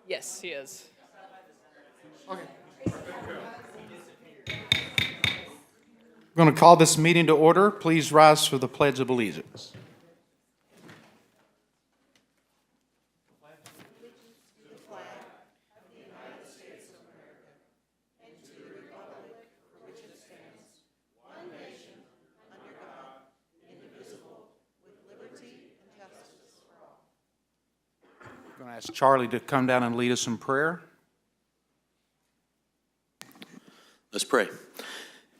Yes, he is. Okay. I'm going to call this meeting to order. Please rise for the Pledge of Allegiance. I'm going to ask Charlie to come down and lead us in prayer. Let's pray.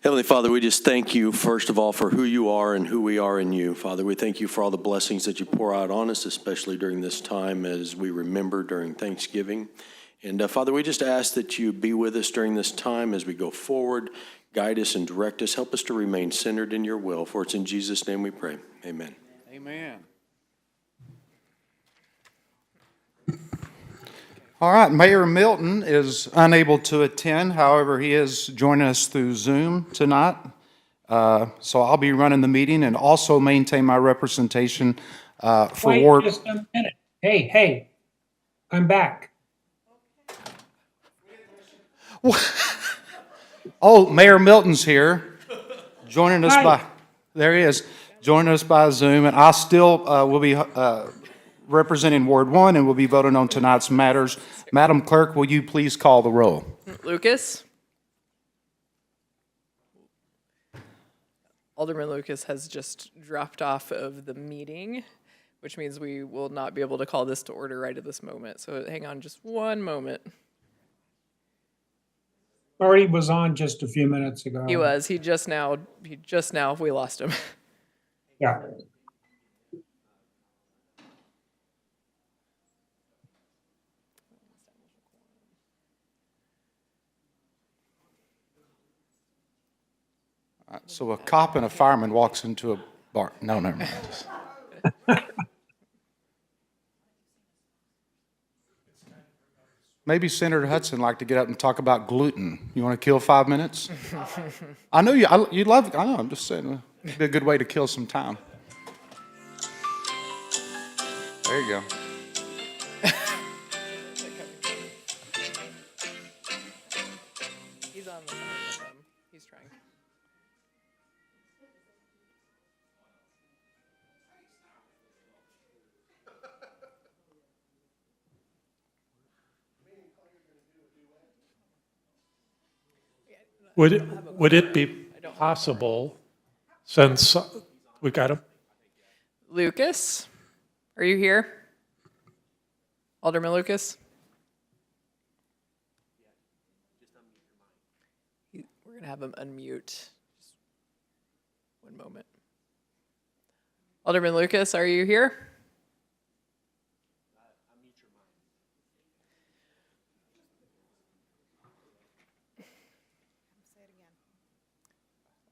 Heavenly Father, we just thank you, first of all, for who you are and who we are in you. Father, we thank you for all the blessings that you pour out on us, especially during this time as we remember during Thanksgiving. And Father, we just ask that you be with us during this time as we go forward, guide us and direct us, help us to remain centered in your will. For it's in Jesus' name we pray. Amen. Amen. All right, Mayor Milton is unable to attend. However, he is joining us through Zoom tonight. So I'll be running the meeting and also maintain my representation for Wait Ward. just a minute. Hey, I'm back. Oh, Mayor Milton's here, joining us Hi. there he is, joining us by Zoom. And I still will be representing Ward 1 and will be voting on tonight's matters. Madam Clerk, will you please call the roll? Lucas? Alderman Lucas has just dropped off of the meeting, which means we will not be able to call this to order right at this moment. So hang on just one moment. Already was on just a few minutes ago. He was. He just now, we lost him. Yeah. So a cop and a fireman walks into a bar. No, never mind. Maybe Senator Hudson like to get up and talk about gluten. You want to kill 5 minutes? I know you love. I know. I'm just saying, it'd be a good way to kill some time. There you go. He's on the phone with him. He's trying. Would it be possible, since we got him? Lucas, are you here? Alderman Lucas? We're going to have him unmute. Just one moment. Alderman Lucas, are you here?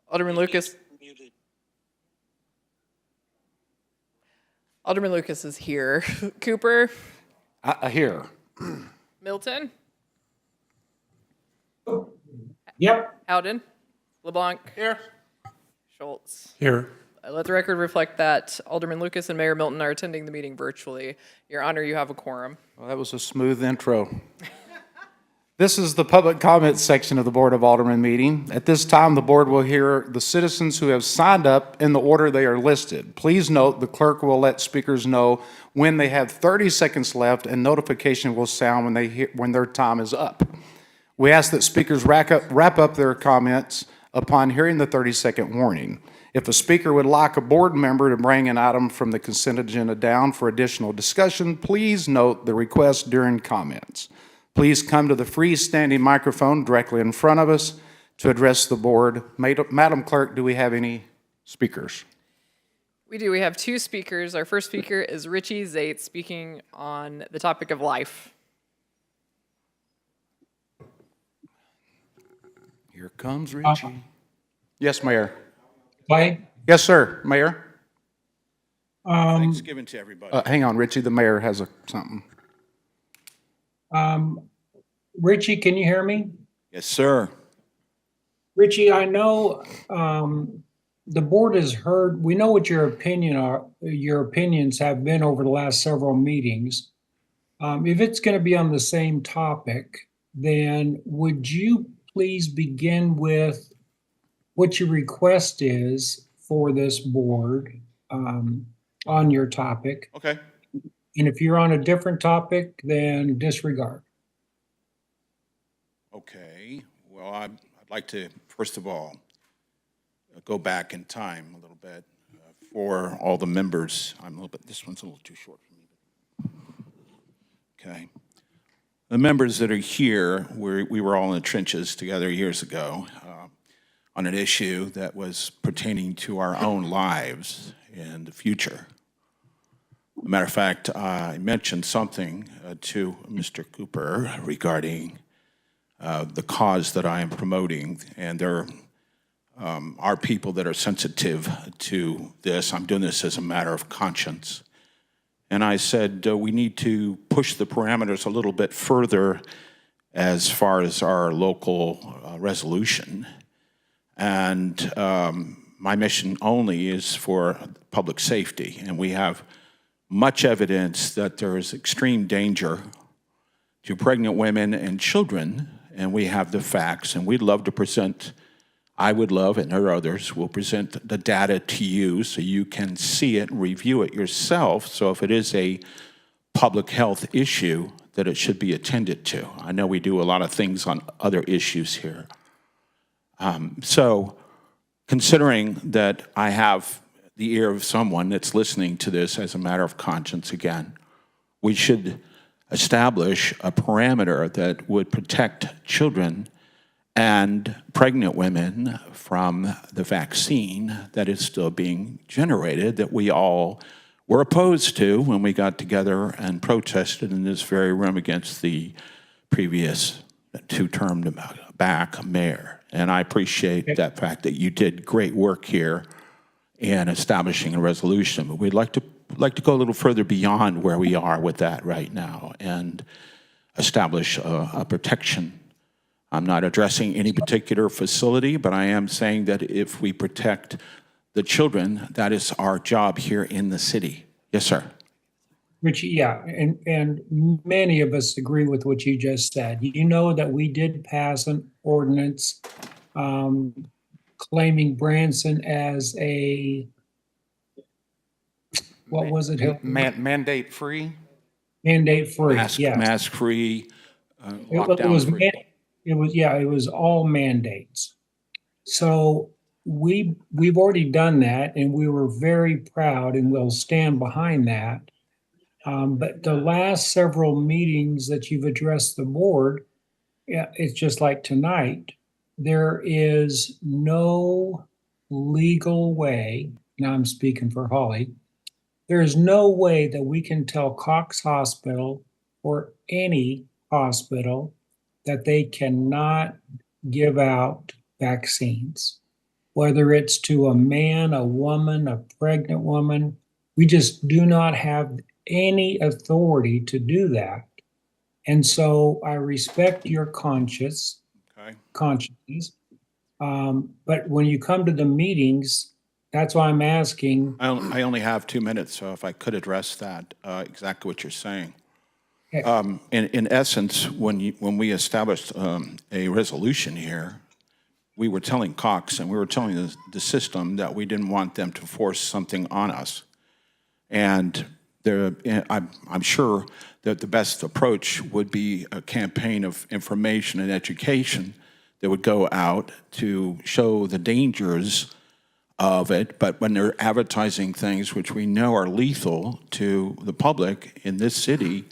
Alderman Lucas. Alderman Lucas is here. Cooper? Here. Milton? Yep. Howden? LeBlanc? Here. Schultz? Here. Let the record reflect that Alderman Lucas and Mayor Milton are attending the meeting virtually. Your Honor, you have a quorum. Well, that was a smooth intro. This is the public comment section of the Board of Aldermen meeting. At this time, the board will hear the citizens who have signed up in the order they are listed. Please note the clerk will let speakers know when they have 30 seconds left, and notification will sound when their time is up. We ask that speakers wrap up their comments upon hearing the 30-second warning. If a speaker would like a board member to bring an item from the consent agenda down for additional discussion, please note the request during comments. Please come to the freestanding microphone directly in front of us to address the board. Madam Clerk, do we have any speakers? We do. We have two speakers. Our first speaker is Richie Zate speaking on the topic of life. Here comes Richie. Yes, Mayor. Clay? Yes, sir, Mayor. Thanksgiving to everybody. Hang on, Richie, the mayor has something. Richie, can you hear me? Yes, sir. Richie, I know the board has heard, we know what your opinions have been over the last several meetings. If it's going to be on the same topic, then would you please begin with what your request is for this board on your topic? Okay. And if you're on a different topic, then disregard. Okay. Well, I'd like to, first of all, go back in time a little bit for all the members. This one's a little too short for me. Okay. The members that are here, we were all in the trenches together years ago on an issue that was pertaining to our own lives and the future. As a matter of fact, I mentioned something to Mr. Cooper regarding the cause that I am promoting, and there are people that are sensitive to this. I'm doing this as a matter of conscience. And I said, we need to push the parameters a little bit further as far as our local resolution. And my mission only is for public safety. And we have much evidence that there is extreme danger to pregnant women and children, and we have the facts, and we'd love to present, I would love, and there are others, will present the data to you so you can see it and review it yourself. So if it is a public health issue, that it should be attended to. I know we do a lot of things on other issues here. So considering that I have the ear of someone that's listening to this as a matter of conscience again, we should establish a parameter that would protect children and pregnant women from the vaccine that is still being generated that we all were opposed to when we got together and protested in this very room against the previous two-term back mayor. And I appreciate that fact that you did great work here in establishing a resolution. But we'd like to go a little further beyond where we are with that right now and establish a protection. I'm not addressing any particular facility, but I am saying that if we protect the children, that is our job here in the city. Yes, sir. Richie, yeah, and many of us agree with what you just said. You know that we did pass an ordinance claiming Branson as a, what was it? Mandate free? Mandate free, yes. Mask free, It lockdown was, free. it was all mandates. So we've already done that, and we were very proud, and we'll stand behind that. But the last several meetings that you've addressed the board, yeah, it's just like tonight. There is no legal way, now I'm speaking for Holly, there is no way that we can tell Cox Hospital or any hospital that they cannot give out vaccines, whether it's to a man, a woman, a pregnant woman. We just do not have any authority to do that. And so I respect your conscience, but when you come to the meetings, that's why I'm asking. I only have 2 minutes, so if I could address that, exactly what you're saying. Okay. In essence, when we established a resolution here, we were telling Cox and we were telling the system that we didn't want them to force something on us. And I'm sure that the best approach would be a campaign of information and education that would go out to show the dangers of it. But when they're advertising things which we know are lethal to the public in this city,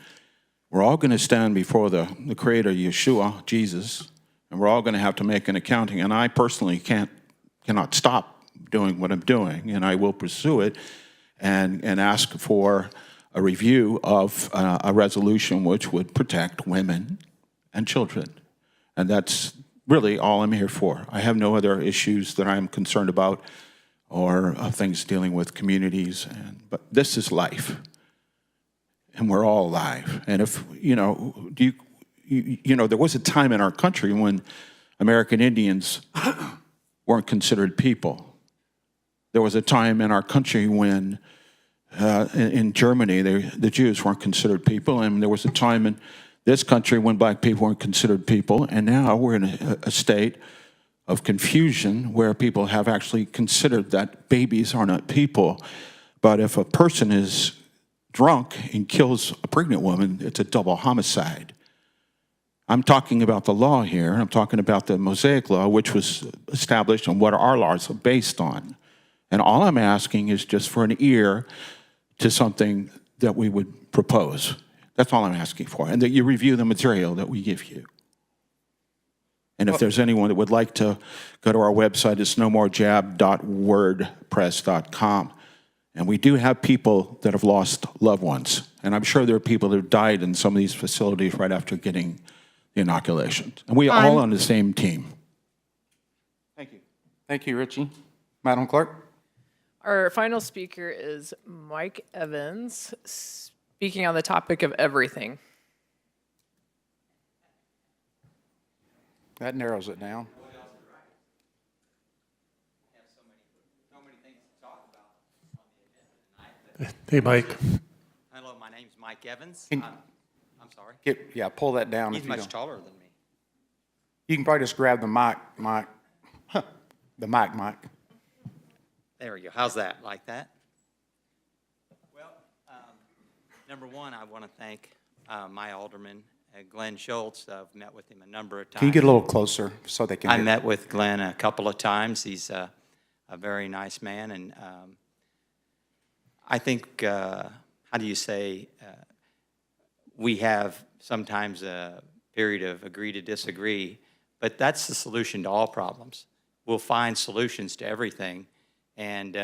we're all going to stand before the Creator, Yeshua, Jesus, and we're all going to have to make an accounting. And I personally cannot stop doing what I'm doing, and I will pursue it and ask for a review of a resolution which would protect women and children. And that's really all I'm here for. I have no other issues that I'm concerned about or things dealing with communities. But this is life, and we're all alive. And if, there was a time in our country when American Indians weren't considered people. There was a time in our country when In Germany, the Jews weren't considered people, and there was a time in this country when black people weren't considered people, and now we're in a state of confusion where people have actually considered that babies are not people. But if a person is drunk and kills a pregnant woman, it's a double homicide. I'm talking about the law here. I'm talking about the Mosaic Law, which was established on what our laws are based on. And all I'm asking is just for an ear to something that we would propose. That's all I'm asking for, and that you review the material that we give you. And if there's anyone that would like to go to our website, it's nomorejab.wordpress.com. And we do have people that have lost loved ones. And I'm sure there are people that have died in some of these facilities right after getting the inoculations. And we are all on the same team. Thank you. Thank you, Richie. Madam Clerk? Our final speaker is Mike Evans, speaking on the topic of everything. That narrows it down. Hey, Mike. Hello, my name's Mike Evans. Can- I'm sorry. Yeah, pull that down He's if you much don't. taller than me. You can probably just grab the mic. The mic. There we go. How's that? Like that? Well, number one, I want to thank my alderman, Glenn Schultz. I've met with him a number of times. Can you get a little closer so they can I hear? met with Glenn a couple of times. He's a very nice man, and I think, how do you say, we have sometimes a period of agree to disagree, but that's the solution to all problems. We'll find solutions to everything, and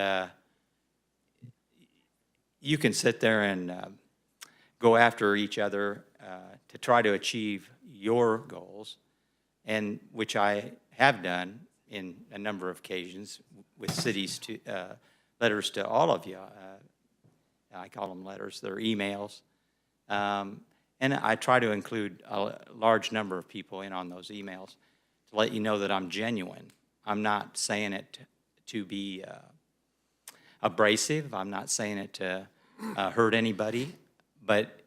you can sit there and go after each other to try to achieve your goals, and which I have done in a number of occasions with cities to letters to all of you. I call them letters, they're emails. And I try to include a large number of people in on those emails to let you know that I'm genuine. I'm not saying it to be abrasive. I'm not saying it to hurt anybody. But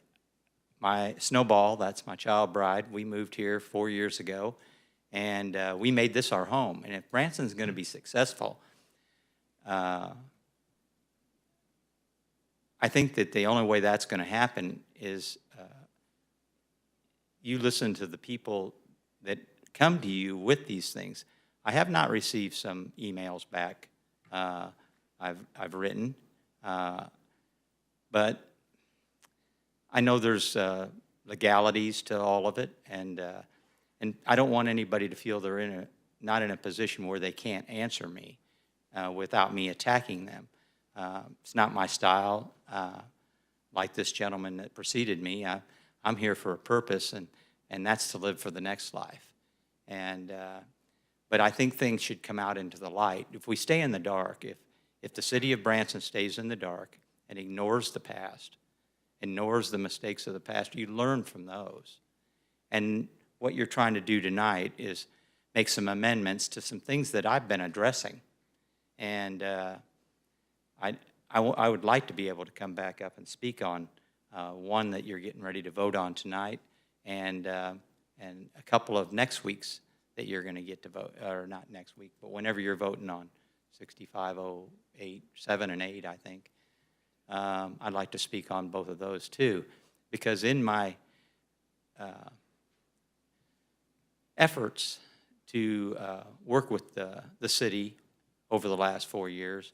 my Snowball, that's my child bride, we moved here 4 years ago, and we made this our home. And if Branson's going to be successful, I think that the only way that's going to happen is you listen to the people that come to you with these things. I have not received some emails back I've written, but I know there's legalities to all of it, and I don't want anybody to feel they're not in a position where they can't answer me without me attacking them. It's not my style. Like this gentleman that preceded me, I'm here for a purpose, and that's to live for the next life. And but I think things should come out into the light. If we stay in the dark, if the city of Branson stays in the dark and ignores the past, ignores the mistakes of the past, you learn from those. And what you're trying to do tonight is make some amendments to some things that I've been addressing. And I would like to be able to come back up and speak on one that you're getting ready to vote on tonight, and a couple of next week's that you're going to get to vote, or not next week, but whenever you're voting on 6508, 7 and 8, I think. I'd like to speak on both of those too, because in my efforts to work with the city over the last 4 years,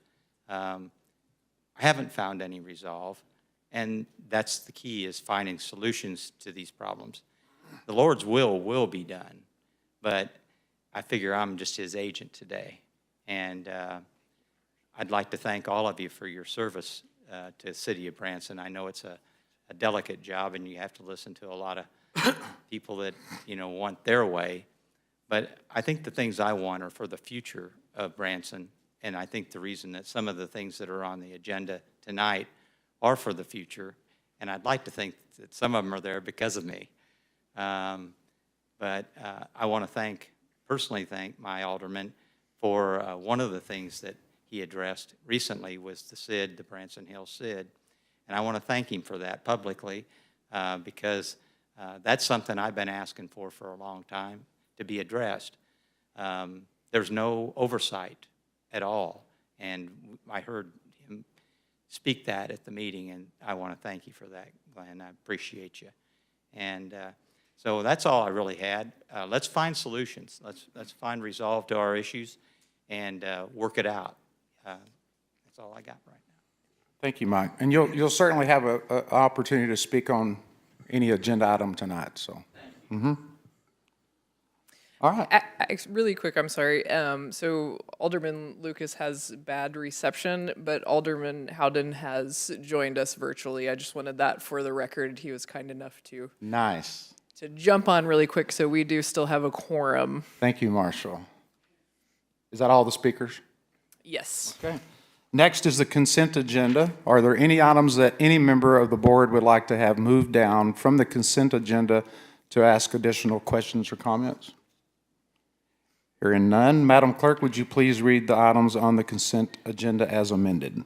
I haven't found any resolve, and that's the key, is finding solutions to these problems. The Lord's will be done, but I figure I'm just his agent today. And I'd like to thank all of you for your service to the city of Branson. I know it's a delicate job, and you have to listen to a lot of people that, want their way. But I think the things I want are for the future of Branson. And I think the reason that some of the things that are on the agenda tonight are for the future. And I'd like to think that some of them are there because of me. But I want to personally thank my alderman for one of the things that he addressed recently was the SID, the Branson Hills SID. And I want to thank him for that publicly because that's something I've been asking for a long time to be addressed. There's no oversight at all. And I heard him speak that at the meeting, and I want to thank you for that, Glenn. I appreciate you. And so that's all I really had. Let's find solutions. Let's find resolve to our issues and work it out. That's all I got right now. Thank you, Mike. And you'll certainly have an opportunity to speak on any agenda item tonight, so. All right. Really quick, I'm sorry. So Alderman Lucas has bad reception, but Alderman Howden has joined us virtually. I just wanted that for the record. He was kind enough to Nice. jump on really quick, so we do still have a quorum. Thank you, Marshall. Is that all the speakers? Yes. Okay. Next is the consent agenda. Are there any items that any member of the board would like to have moved down from the consent agenda to ask additional questions or comments? Hearing none, Madam Clerk, would you please read the items on the consent agenda as amended?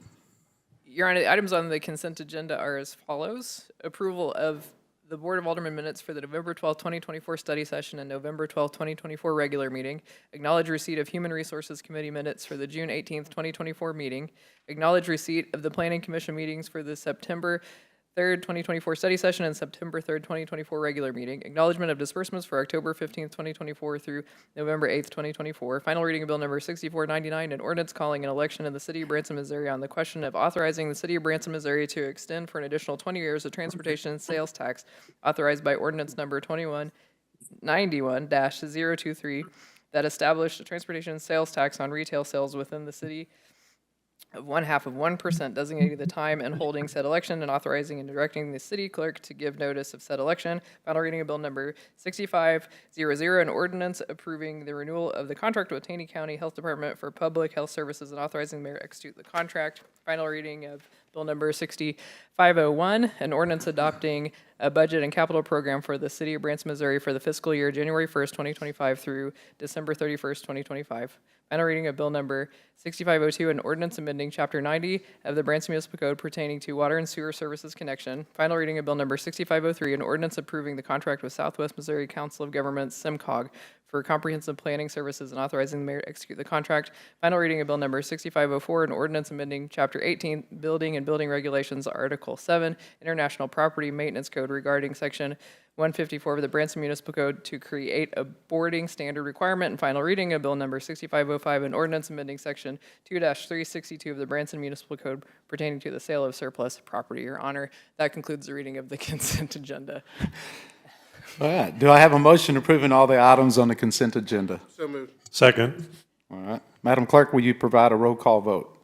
Your Honor, the items on the consent agenda are as follows. Approval of the Board of Aldermen minutes for the November 12, 2024 study session and November 12, 2024 regular meeting. Acknowledge receipt of Human Resources Committee minutes for the June 18, 2024 meeting. Acknowledge receipt of the Planning Commission meetings for the September 3rd, 2024 study session and September 3rd, 2024 regular meeting. Acknowledgement of disbursements for October 15th, 2024 through November 8th, 2024. Final reading of Bill Number 6499, an ordinance calling an election in the City of Branson, Missouri on the question of authorizing the City of Branson, Missouri to extend for an additional 20 years of transportation and sales tax authorized by Ordinance Number 2191-023 that established a transportation and sales tax on retail sales within the city of 1/2% designating the time and holding said election and authorizing and directing the city clerk to give notice of said election. Final reading of Bill Number 6500, an ordinance approving the renewal of the contract with Taney County Health Department for public health services and authorizing the mayor to execute the contract. Final reading of Bill Number 6501, an ordinance adopting a budget and capital program for the city of Branson, Missouri for the fiscal year January 1st, 2025 through December 31st, 2025. Final reading of Bill Number 6502, an ordinance amending Chapter 90 of the Branson Municipal Code pertaining to water and sewer services connection. Final reading of Bill Number 6503, an ordinance approving the contract with Southwest Missouri Council of Governments, SIMCOG, for comprehensive planning services and authorizing the mayor to execute the contract. Final reading of Bill Number 6504, an ordinance amending Chapter 18, Building and Building Regulations, Article 7, International Property Maintenance Code regarding Section 154 of the Branson Municipal Code to create a boarding standard requirement. And final reading of Bill Number 6505, an ordinance amending Section 2-362 of the Branson Municipal Code pertaining to the sale of surplus property. Your Honor, that concludes the reading of the consent agenda. All right. Do I have a motion approving all the items on the consent agenda? Second. All right. Madam Clerk, will you provide a roll call vote?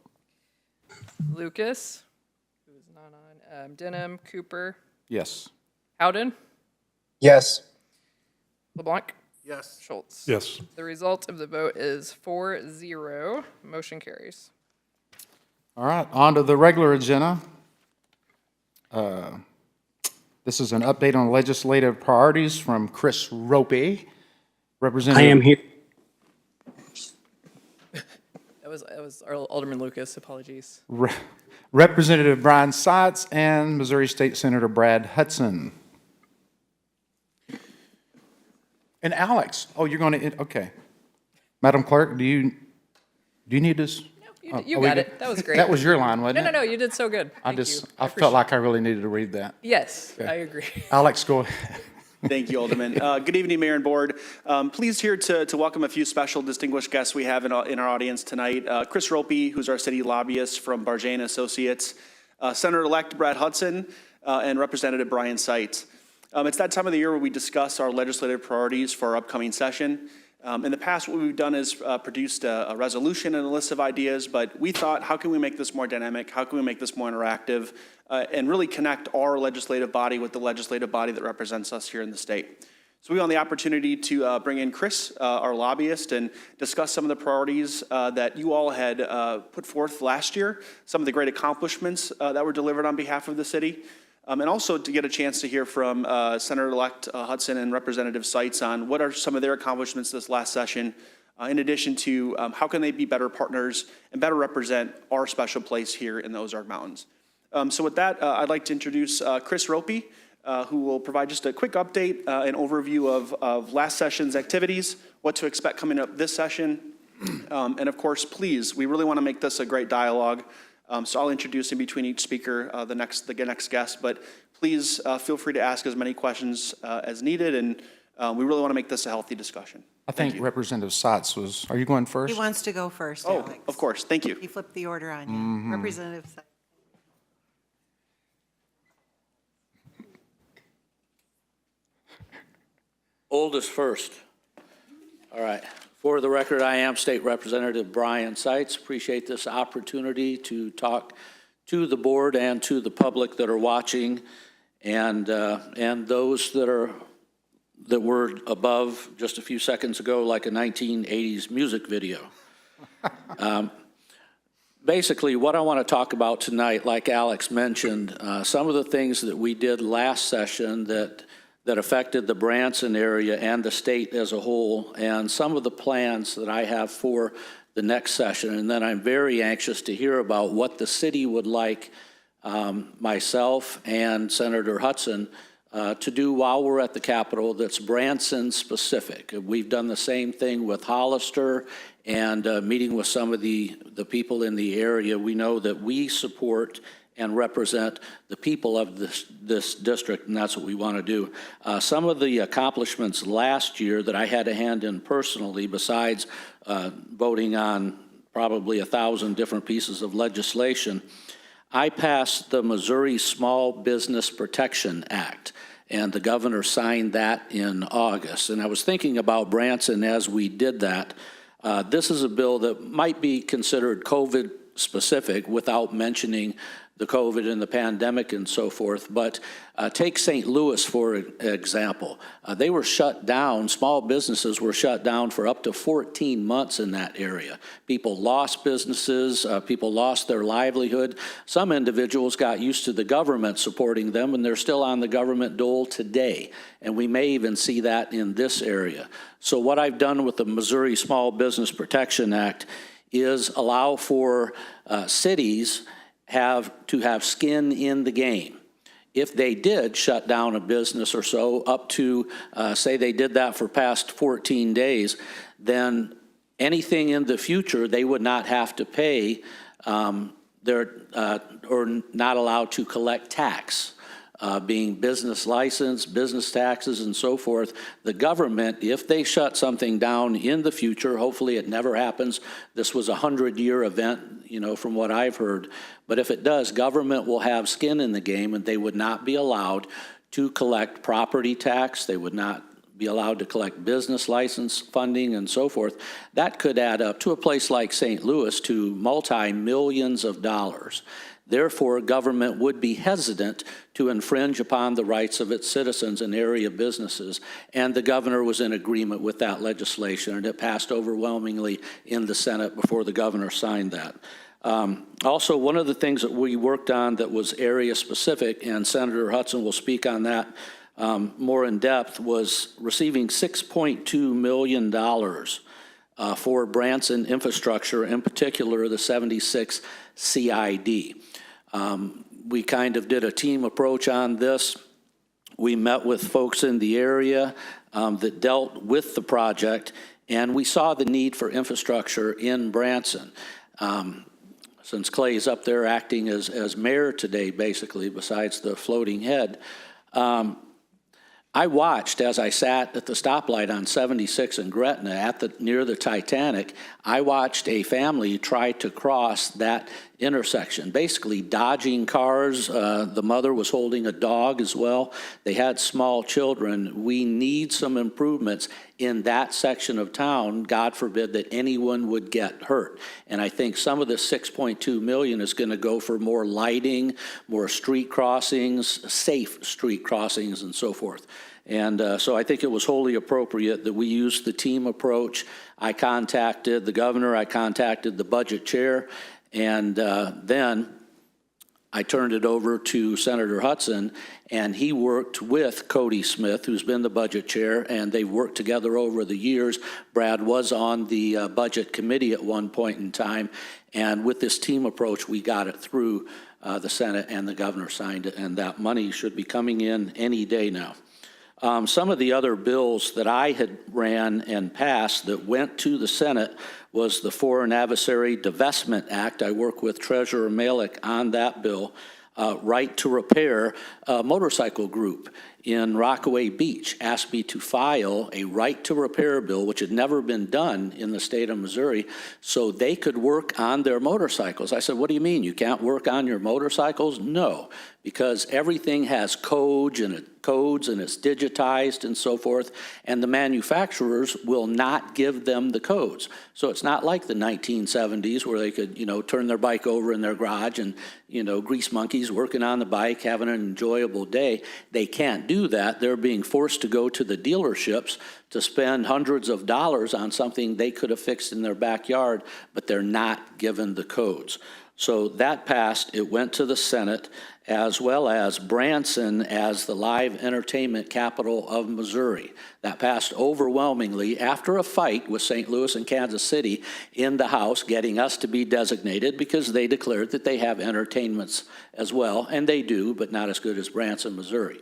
Lucas, who is not on, Denham, Cooper, Yes. Howden, Yes. LeBlanc, Yes. Schultz. Yes. The result of the vote is 4-0. Motion carries. All right, on to the regular agenda. This is an update on legislative priorities from Chris Ropey, Representative. I am here. That was Alderman Lucas. Apologies. Representative Brian Seitz and Missouri State Senator Brad Hudson. And Alex, oh, you're going to, okay. Madam Clerk, do you need this? You got it. That was great. That was your line, wasn't No, it? you did so good. Thank you. I felt like I really needed to read that. Yes, I agree. Alex, go ahead. Thank you, Alderman. Good evening, Mayor and Board. Pleased here to welcome a few special distinguished guests we have in our audience tonight. Chris Ropey, who's our city lobbyist from Barjane Associates, Senator-elect Brad Hudson, and Representative Brian Seitz. It's that time of the year where we discuss our legislative priorities for our upcoming session. In the past, what we've done is produced a resolution and a list of ideas, but we thought, how can we make this more dynamic? How can we make this more interactive and really connect our legislative body with the legislative body that represents us here in the state? So we want the opportunity to bring in Chris, our lobbyist, and discuss some of the priorities that you all had put forth last year, some of the great accomplishments that were delivered on behalf of the city. And also to get a chance to hear from Senator-elect Hudson and Representative Seitz on what are some of their accomplishments this last session, in addition to how can they be better partners and better represent our special place here in the Ozark Mountains. So with that, I'd like to introduce Chris Ropey, who will provide just a quick update, an overview of last session's activities, what to expect coming up this session. And of course, please, we really want to make this a great dialogue. So I'll introduce in between each speaker the next guest, but please feel free to ask as many questions as needed, and we really want to make this a healthy discussion. I think Representative Sotz was, are you going first? He wants to go first, Oh, Alex. of course, thank you. He flipped the order on you. Representative Sutton. Oldest first. All right. For the record, I am State Representative Brian Seitz. Appreciate this opportunity to talk to the board and to the public that are watching, and those that were above just a few seconds ago, like a 1980s music video. Basically, what I want to talk about tonight, like Alex mentioned, some of the things that we did last session that affected the Branson area and the state as a whole, and some of the plans that I have for the next session. And then I'm very anxious to hear about what the city would like myself and Senator Hudson to do while we're at the Capitol that's Branson specific. We've done the same thing with Hollister and meeting with some of the people in the area. We know that we support and represent the people of this district, and that's what we want to do. Some of the accomplishments last year that I had a hand in personally, besides voting on probably 1,000 different pieces of legislation, I passed the Missouri Small Business Protection Act, and the governor signed that in August. And I was thinking about Branson as we did that. This is a bill that might be considered COVID specific without mentioning the COVID and the pandemic and so forth, but take St. Louis, for example. They were shut down, small businesses were shut down for up to 14 months in that area. People lost businesses, people lost their livelihood. Some individuals got used to the government supporting them, and they're still on the government dole today, and we may even see that in this area. So what I've done with the Missouri Small Business Protection Act is allow for cities to have skin in the game. If they did shut down a business or so up to, say they did that for past 14 days, then anything in the future they would not have to pay or not allowed to collect tax. Being business license, business taxes, and so forth, the government, if they shut something down in the future, hopefully it never happens. This was a 100-year event, from what I've heard. But if it does, government will have skin in the game, and they would not be allowed to collect property tax. They would not be allowed to collect business license funding and so forth. That could add up to a place like St. Louis to multi-millions of dollars. Therefore, government would be hesitant to infringe upon the rights of its citizens and area businesses, and the governor was in agreement with that legislation, and it passed overwhelmingly in the Senate before the governor signed that. Also, one of the things that we worked on that was area specific, and Senator Hudson will speak on that more in depth, was receiving $6.2 million for Branson infrastructure, in particular the 76 CID. We kind of did a team approach on this. We met with folks in the area that dealt with the project, and we saw the need for infrastructure in Branson. Since Clay's up there acting as mayor today, basically, besides the floating head, I watched as I sat at the stoplight on 76 in Gretna near the Titanic. I watched a family try to cross that intersection, basically dodging cars. The mother was holding a dog as well. They had small children. We need some improvements in that section of town. God forbid that anyone would get hurt. And I think some of the $6.2 million is going to go for more lighting, more street crossings, safe street crossings, and so forth. And so I think it was wholly appropriate that we used the team approach. I contacted the governor, I contacted the budget chair, and then I turned it over to Senator Hudson, and he worked with Cody Smith, who's been the budget chair, and they worked together over the years. Brad was on the budget committee at one point in time, and with this team approach, we got it through the Senate, and the governor signed it, and that money should be coming in any day now. Some of the other bills that I had ran and passed that went to the Senate was the Foreign Adversary Divestment Act. I work with Treasurer Malick on that bill. Right to Repair motorcycle group in Rockaway Beach asked me to file a right to repair bill, which had never been done in the state of Missouri, so they could work on their motorcycles. I said, what do you mean? You can't work on your motorcycles? No, because everything has codes and it's digitized and so forth, and the manufacturers will not give them the codes. So it's not like the 1970s where they could, turn their bike over in their garage and, grease monkeys working on the bike, having an enjoyable day. They can't do that. They're being forced to go to the dealerships to spend hundreds of dollars on something they could have fixed in their backyard, but they're not given the codes. So that passed. It went to the Senate, as well as Branson as the live entertainment capital of Missouri. That passed overwhelmingly after a fight with St. Louis and Kansas City in the House, getting us to be designated because they declared that they have entertainments as well, and they do, but not as good as Branson, Missouri.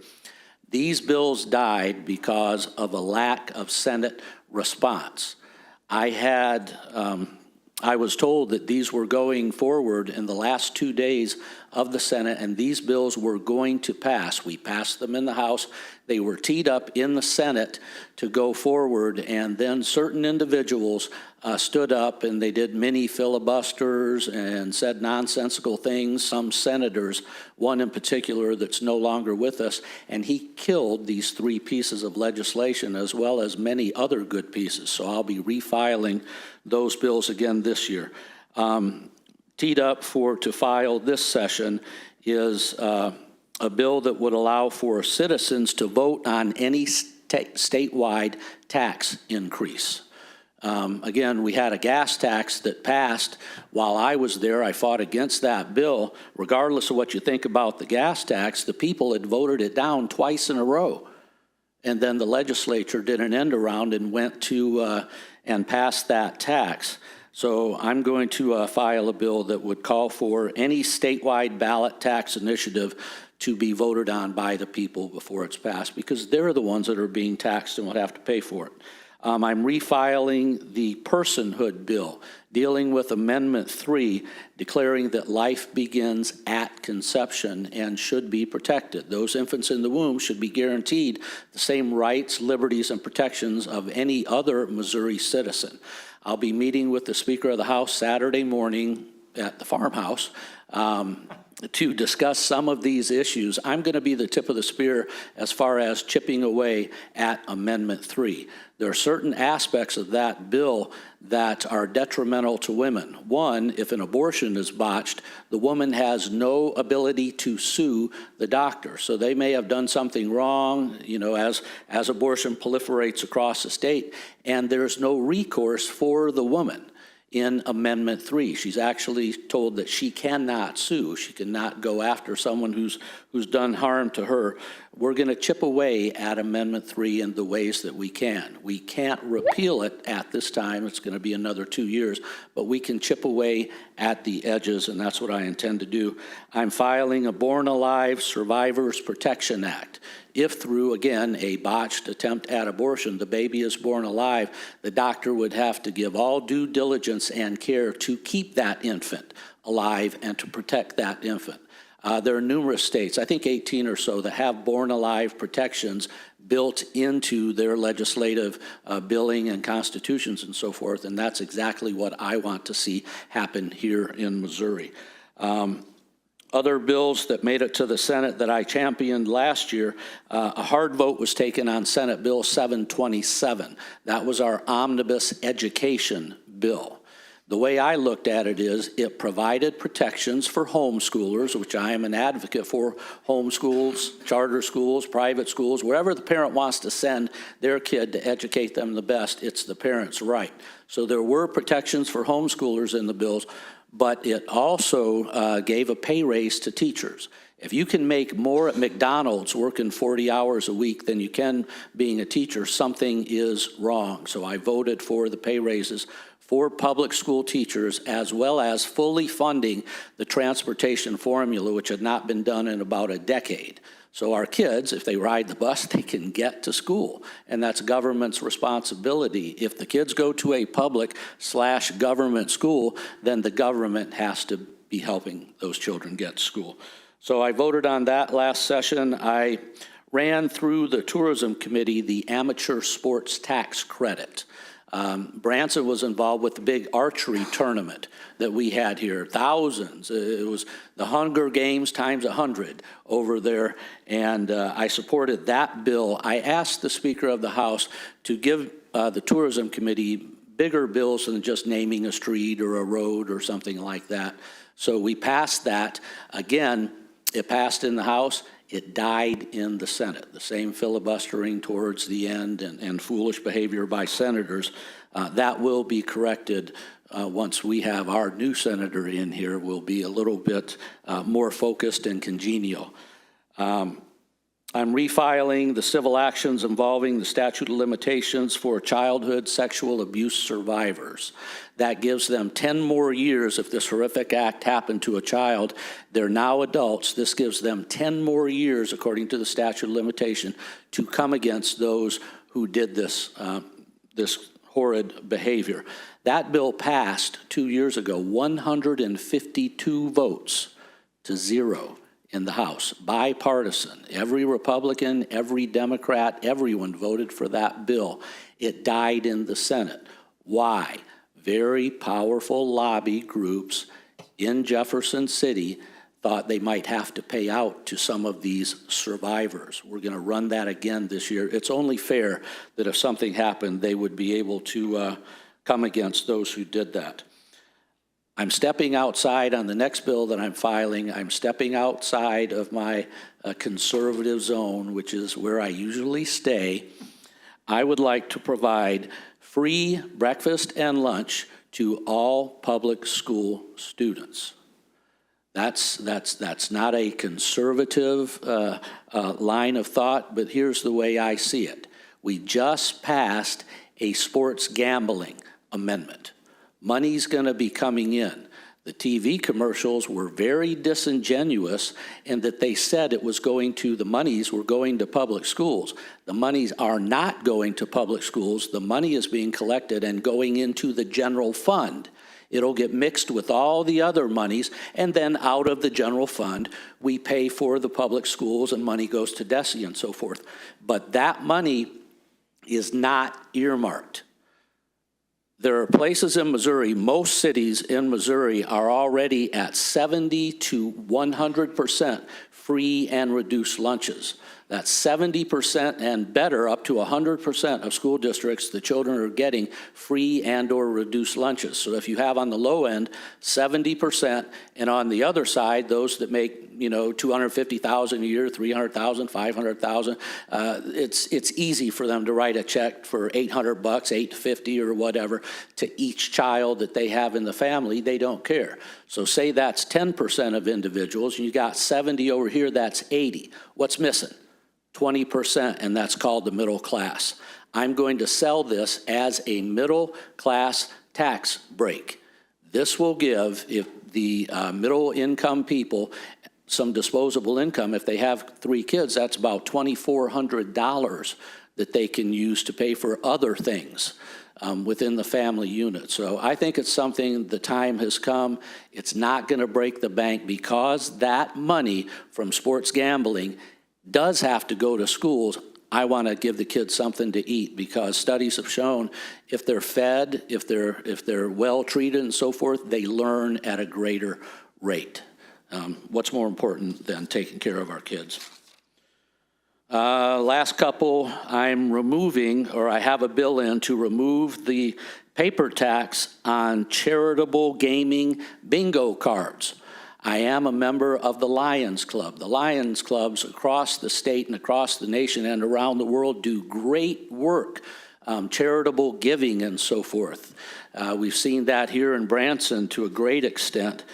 These bills died because of a lack of Senate response. I was told that these were going forward in the last 2 days of the Senate, and these bills were going to pass. We passed them in the House. They were teed up in the Senate to go forward, and then certain individuals stood up and they did mini filibusters and said nonsensical things. Some senators, one in particular that's no longer with us, and he killed these 3 pieces of legislation as well as many other good pieces. So I'll be refiling those bills again this year. Teed up to file this session is a bill that would allow for citizens to vote on any statewide tax increase. Again, we had a gas tax that passed while I was there. I fought against that bill. Regardless of what you think about the gas tax, the people had voted it down twice in a row. And then the legislature did an end around and went to and passed that tax. So I'm going to file a bill that would call for any statewide ballot tax initiative to be voted on by the people before it's passed, because they're the ones that are being taxed and would have to pay for it. I'm refiling the personhood bill, dealing with Amendment 3, declaring that life begins at conception and should be protected. Those infants in the womb should be guaranteed the same rights, liberties, and protections of any other Missouri citizen. I'll be meeting with the Speaker of the House Saturday morning at the farmhouse to discuss some of these issues. I'm going to be the tip of the spear as far as chipping away at Amendment 3. There are certain aspects of that bill that are detrimental to women. One, if an abortion is botched, the woman has no ability to sue the doctor. So they may have done something wrong, as abortion proliferates across the state, and there's no recourse for the woman. In Amendment 3, she's actually told that she cannot sue. She cannot go after someone who's done harm to her. We're going to chip away at Amendment 3 in the ways that we can. We can't repeal it at this time. It's going to be another 2 years, but we can chip away at the edges, and that's what I intend to do. I'm filing a Born Alive Survivors Protection Act. If through, again, a botched attempt at abortion, the baby is born alive, the doctor would have to give all due diligence and care to keep that infant alive and to protect that infant. There are numerous states, I think 18 or so, that have born alive protections built into their legislative billing and constitutions and so forth, and that's exactly what I want to see happen here in Missouri. Other bills that made it to the Senate that I championed last year, a hard vote was taken on Senate Bill 727. That was our omnibus education bill. The way I looked at it is it provided protections for homeschoolers, which I am an advocate for, homeschools, charter schools, private schools, wherever the parent wants to send their kid to educate them the best, it's the parent's right. So there were protections for homeschoolers in the bills, but it also gave a pay raise to teachers. If you can make more at McDonald's working 40 hours a week than you can being a teacher, something is wrong. So I voted for the pay raises for public school teachers, as well as fully funding the transportation formula, which had not been done in about a decade. So our kids, if they ride the bus, they can get to school, and that's government's responsibility. If the kids go to a public/government school, then the government has to be helping those children get to school. So I voted on that last session. I ran through the Tourism Committee the amateur sports tax credit. Branson was involved with the big archery tournament that we had here, thousands. It was the Hunger Games times 100 over there, and I supported that bill. I asked the Speaker of the House to give the Tourism Committee bigger bills than just naming a street or a road or something like that. So we passed that. Again, it passed in the House. It died in the Senate. The same filibustering towards the end and foolish behavior by senators. That will be corrected once we have our new senator in here. Will be a little bit more focused and congenial. I'm refiling the civil actions involving the statute of limitations for childhood sexual abuse survivors. That gives them 10 more years if this horrific act happened to a child. They're now adults. This gives them 10 more years, according to the statute of limitation, to come against those who did this, this horrid behavior. That bill passed 2 years ago, 152 votes to 0. In the House, bipartisan. Every Republican, every Democrat, everyone voted for that bill. It died in the Senate. Why? Very powerful lobby groups in Jefferson City thought they might have to pay out to some of these survivors. We're going to run that again this year. It's only fair that if something happened, they would be able to come against those who did that. I'm stepping outside on the next bill that I'm filing. I'm stepping outside of my conservative zone, which is where I usually stay. I would like to provide free breakfast and lunch to all public school students. That's not a conservative line of thought, but here's the way I see it. We just passed a sports gambling amendment. Money's going to be coming in. The TV commercials were very disingenuous in that they said it was going to, the monies were going to public schools. The monies are not going to public schools. The money is being collected and going into the general fund. It'll get mixed with all the other monies, and then out of the general fund, we pay for the public schools and money goes to DESE and so forth. But that money is not earmarked. There are places in Missouri, most cities in Missouri are already at 70 to 100% free and reduced lunches. That's 70% and better, up to 100% of school districts, the children are getting free and or reduced lunches. So if you have on the low end 70%, and on the other side, those that make, you know, $250,000 a year, $300,000, $500,000, it's easy for them to write a check for $800, $850 or whatever to each child that they have in the family. They don't care. So say that's 10% of individuals, and you got 70 over here, that's 80. What's missing? 20%, and that's called the middle class. I'm going to sell this as a middle class tax break. This will give, if the middle income people, some disposable income, if they have 3 kids, that's about $2,400 that they can use to pay for other things within the family unit. So I think it's something, the time has come. It's not going to break the bank, because that money from sports gambling does have to go to schools. I want to give the kids something to eat, because studies have shown if they're fed, if they're well treated and so forth, they learn at a greater rate. What's more important than taking care of our kids? Last couple, I'm removing, or I have a bill in to remove the paper tax on charitable gaming bingo cards. I am a member of the Lions Club. The Lions Clubs across the state and across the nation and around the world do great work charitable giving and so forth. We've seen that here in Branson to a great extent.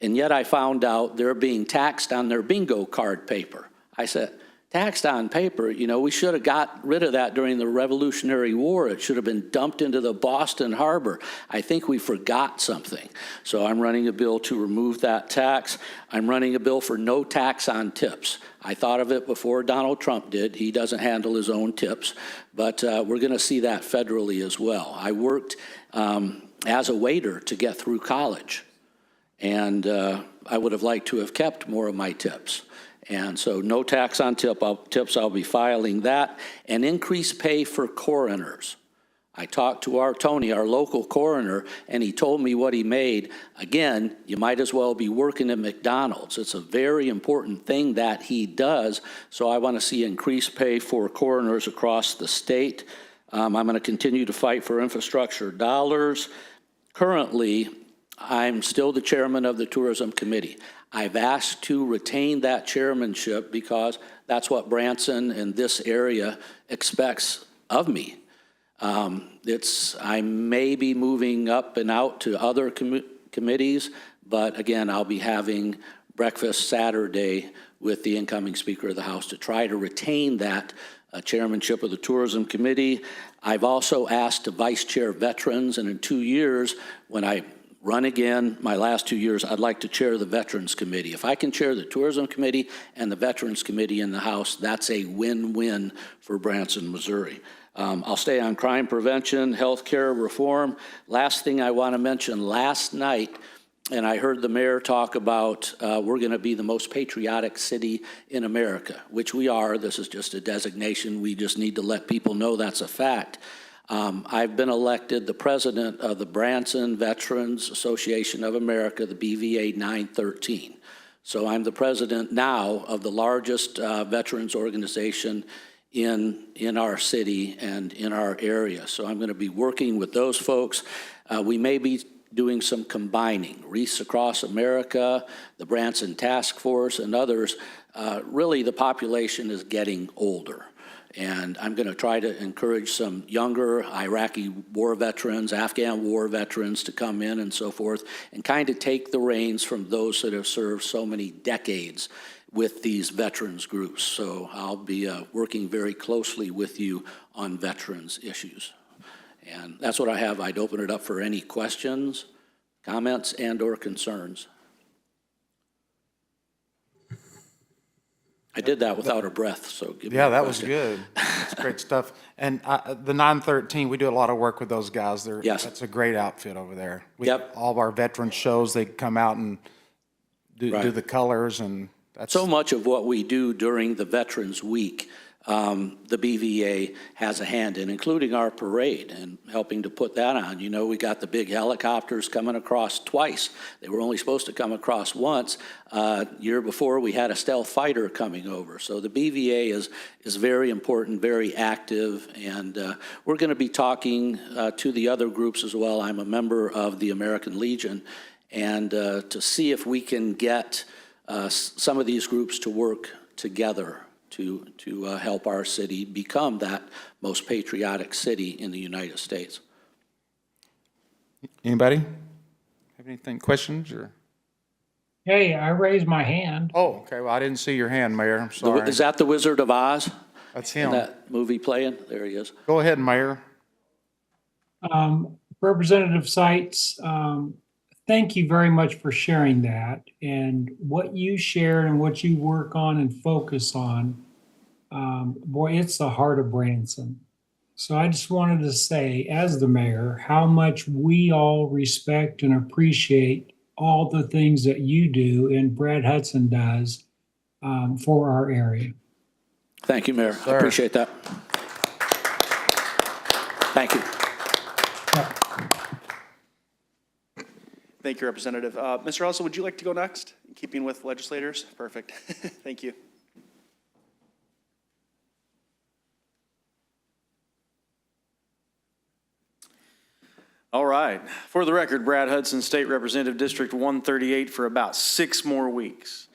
And yet I found out they're being taxed on their bingo card paper. I said, taxed on paper, you know, we should have got rid of that during the Revolutionary War. It should have been dumped into the Boston Harbor. I think we forgot something. So I'm running a bill to remove that tax. I'm running a bill for no tax on tips. I thought of it before Donald Trump did. He doesn't handle his own tips, but we're going to see that federally as well. I worked as a waiter to get through college, and I would have liked to have kept more of my tips. And so no tax on tips, I'll be filing that, and increased pay for coroners. I talked to our Tony, our local coroner, and he told me what he made. Again, you might as well be working at McDonald's. It's a very important thing that he does, so I want to see increased pay for coroners across the state. I'm going to continue to fight for infrastructure dollars. Currently, I'm still the chairman of the Tourism Committee. I've asked to retain that chairmanship because that's what Branson and this area expects of me. I may be moving up and out to other committees, but again, I'll be having breakfast Saturday with the incoming Speaker of the House to try to retain that chairmanship of the Tourism Committee. I've also asked to vice chair veterans, and in 2 years, when I run again, my last 2 years, I'd like to chair the Veterans Committee. If I can chair the Tourism Committee and the Veterans Committee in the House, that's a win-win for Branson, Missouri. I'll stay on crime prevention, healthcare reform. Last thing I want to mention, last night, and I heard the mayor talk about we're going to be the most patriotic city in America, which we are. This is just a designation. We just need to let people know that's a fact. I've been elected the president of the Branson Veterans Association of America, the BVA 913. So I'm the president now of the largest veterans organization in our city and in our area. So I'm going to be working with those folks. We may be doing some combining, Wreaths Across America, the Branson Task Force, and others. Really, the population is getting older. And I'm going to try to encourage some younger Iraqi war veterans, Afghan war veterans to come in and so forth, and kind of take the reins from those that have served so many decades with these veterans groups. So I'll be working very closely with you on veterans issues. And that's what I have. I'd open it up for any questions, comments, and or concerns. I did that without a breath, so give me a That was question. good. That's great stuff. And the 913, we do a lot of work with those guys. Yes. That's a great outfit over there. Yep. All of our veteran shows, they come out and do Right. the colors, and that's. So much of what we do during the Veterans Week, the BVA has a hand in, including our parade and helping to put that on. You know, we got the big helicopters coming across twice. They were only supposed to come across once. Year before, we had a stealth fighter coming over. So the BVA is very important, very active, and we're going to be talking to the other groups as well. I'm a member of the American Legion, and to see if we can get some of these groups to work together to help our city become that most patriotic city in the United States. Anybody have anything, questions, or? Hey, I raised my hand. Oh, okay, well, I didn't see your hand, Mayor, I'm sorry. Is that the Wizard of Oz? That's In him. that movie playing? There he is. Go ahead, Mayor. Representative Seitz, thank you very much for sharing that. And what you share and what you work on and focus on, boy, it's the heart of Branson. So I just wanted to say, as the mayor, how much we all respect and appreciate all the things that you do and Brad Hudson does for our area. Thank you, Mayor. I appreciate that. Thank you. Thank you, Representative. Mr. Russell, would you like to go next, in keeping with legislators? Perfect. Thank you. All right. For the record, Brad Hudson, State Representative, District 138, for about 6 more weeks.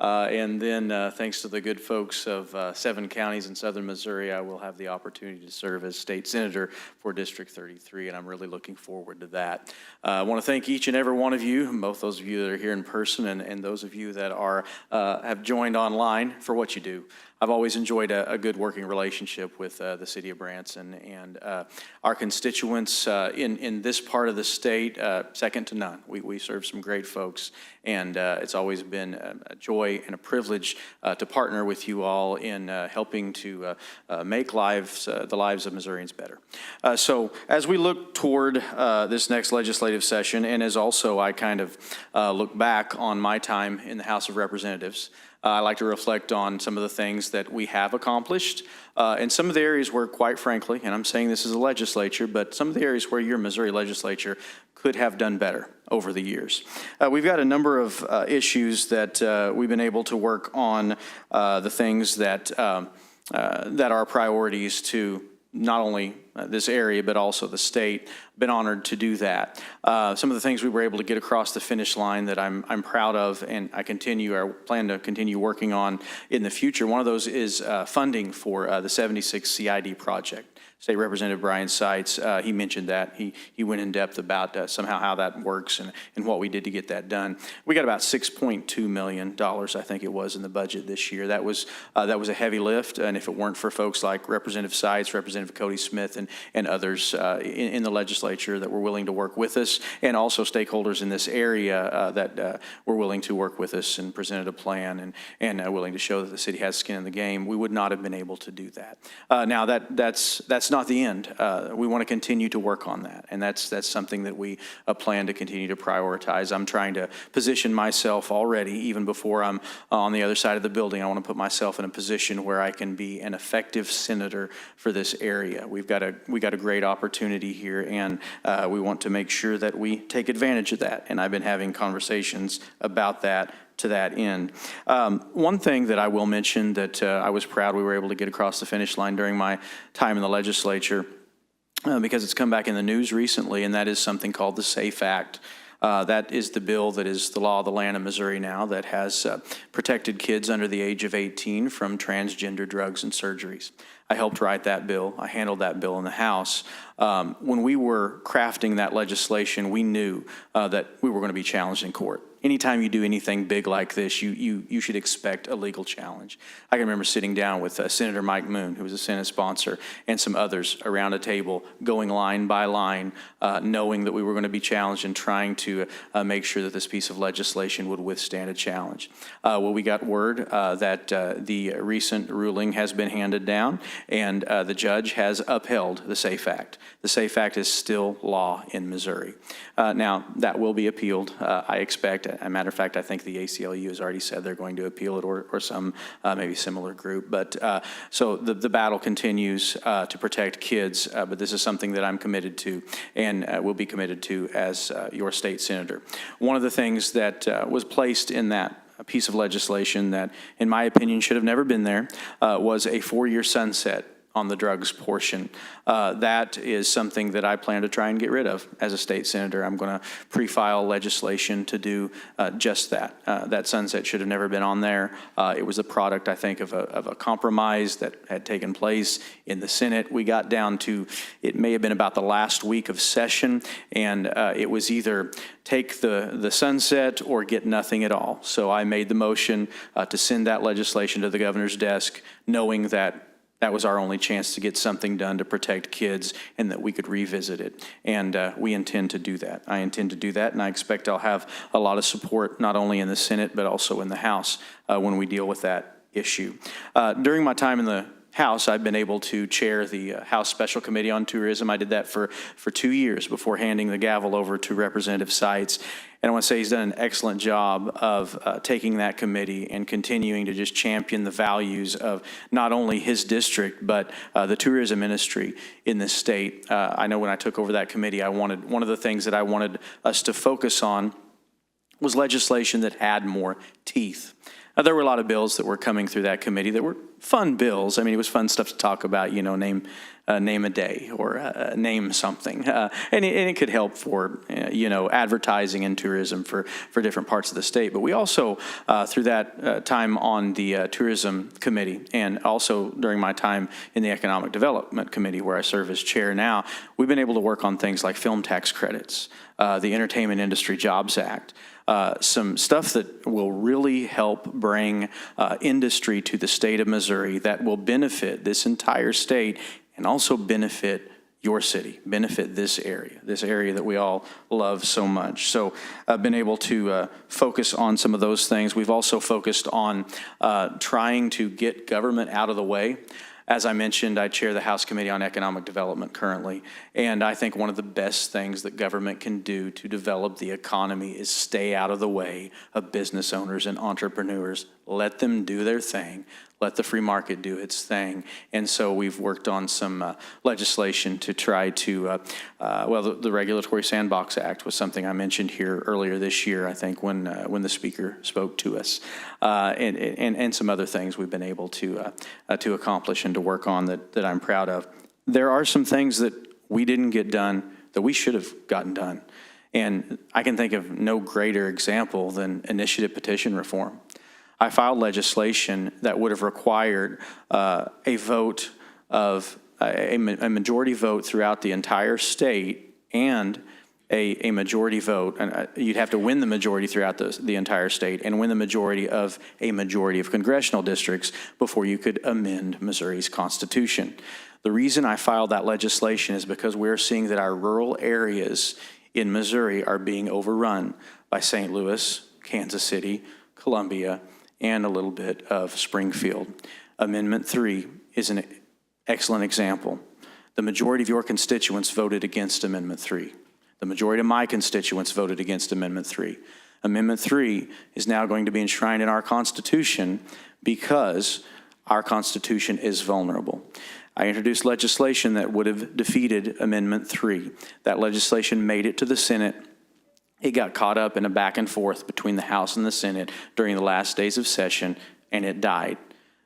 And then, thanks to the good folks of 7 counties in southern Missouri, I will have the opportunity to serve as state senator for District 33, and I'm really looking forward to that. I want to thank each and every one of you, both those of you that are here in person and those of you that are have joined online, for what you do. I've always enjoyed a good working relationship with the city of Branson, and our constituents in this part of the state, second to none. We serve some great folks, and it's always been a joy and a privilege to partner with you all in helping to make the lives of Missourians better. So as we look toward this next legislative session, and as also I kind of look back on my time in the House of Representatives, I like to reflect on some of the things that we have accomplished and some of the areas where, quite frankly, and I'm saying this as a legislature, but some of the areas where your Missouri legislature could have done better over the years. We've got a number of issues that we've been able to work on, the things that are priorities to not only this area, but also the state. Been honored to do that. Some of the things we were able to get across the finish line that I'm proud of, and I plan to continue working on in the future. One of those is funding for the 76 CID project. State Representative Brian Seitz, he mentioned that. He went in depth about somehow how that works and what we did to get that done. We got about $6.2 million, I think it was, in the budget this year. That was a heavy lift, and if it weren't for folks like Representative Seitz, Representative Cody Smith, and others in the legislature that were willing to work with us, and also stakeholders in this area that were willing to work with us and presented a plan and willing to show that the city has skin in the game, we would not have been able to do that. Now that's not the end. We want to continue to work on that, and that's something that we plan to continue to prioritize. I'm trying to position myself already, even before I'm on the other side of the building. I want to put myself in a position where I can be an effective senator for this area. We got a great opportunity here, and we want to make sure that we take advantage of that. And I've been having conversations about that to that end. One thing that I will mention that I was proud we were able to get across the finish line during my time in the legislature, because it's come back in the news recently, and that is something called the SAFE Act. That is the bill that is the law of the land of Missouri now that has protected kids under the age of 18 from transgender drugs and surgeries. I helped write that bill. I handled that bill in the House. When we were crafting that legislation, we knew that we were going to be challenged in court. Anytime you do anything big like this, you should expect a legal challenge. I can remember sitting down with Senator Mike Moon, who was a Senate sponsor, and some others around a table, going line by line, knowing that we were going to be challenged and trying to make sure that this piece of legislation would withstand a challenge. Well, we got word that the recent ruling has been handed down, and the judge has upheld the SAFE Act. The SAFE Act is still law in Missouri. Now, that will be appealed, I expect. As a matter of fact, I think the ACLU has already said they're going to appeal it, or some maybe similar group. But so the battle continues to protect kids, but this is something that I'm committed to and will be committed to as your state senator. One of the things that was placed in that piece of legislation that, in my opinion, should have never been there was a 4-year sunset on the drugs portion. That is something that I plan to try and get rid of as a state senator. I'm going to pre-file legislation to do just that. That sunset should have never been on there. It was a product, I think, of a compromise that had taken place in the Senate. We got down to, it may have been about the last week of session, and it was either take the sunset or get nothing at all. So I made the motion to send that legislation to the governor's desk, knowing that that was our only chance to get something done to protect kids and that we could revisit it. And we intend to do that. I intend to do that, and I expect I'll have a lot of support not only in the Senate but also in the House when we deal with that issue. During my time in the House, I've been able to chair the House Special Committee on Tourism. I did that for 2 years before handing the gavel over to Representative Seitz. And I want to say he's done an excellent job of taking that committee and continuing to just champion the values of not only his district, but the tourism industry in this state. I know when I took over that committee, one of the things that I wanted us to focus on was legislation that had more teeth. There were a lot of bills that were coming through that committee that were fun bills. I mean, it was fun stuff to talk about, name a day or name something. And it could help for, advertising and tourism for different parts of the state. But we also, through that time on the tourism committee and also during my time in the economic development committee where I serve as chair now, we've been able to work on things like film tax credits, the Entertainment Industry Jobs Act, some stuff that will really help bring industry to the state of Missouri that will benefit this entire state and also benefit your city, benefit this area that we all love so much. So I've been able to focus on some of those things. We've also focused on trying to get government out of the way. As I mentioned, I chair the House Committee on Economic Development currently, and I think one of the best things that government can do to develop the economy is stay out of the way of business owners and entrepreneurs. Let them do their thing. Let the free market do its thing. And so we've worked on some legislation to try to, the Regulatory Sandbox Act was something I mentioned here earlier this year, I think, when the speaker spoke to us, and some other things we've been able to accomplish and to work on that I'm proud of. There are some things that we didn't get done that we should have gotten done. And I can think of no greater example than initiative petition reform. I filed legislation that would have required a vote of a majority vote throughout the entire state and a majority vote. And you'd have to win the majority throughout the entire state and win the majority of a majority of congressional districts before you could amend Missouri's constitution. The reason I filed that legislation is because we're seeing that our rural areas in Missouri are being overrun by St. Louis, Kansas City, Columbia, and a little bit of Springfield. Amendment 3 is an excellent example. The majority of your constituents voted against Amendment 3. The majority of my constituents voted against Amendment 3. Amendment 3 is now going to be enshrined in our Constitution because our Constitution is vulnerable. I introduced legislation that would have defeated Amendment 3. That legislation made it to the Senate. It got caught up in a back and forth between the House and the Senate during the last days of session, and it died.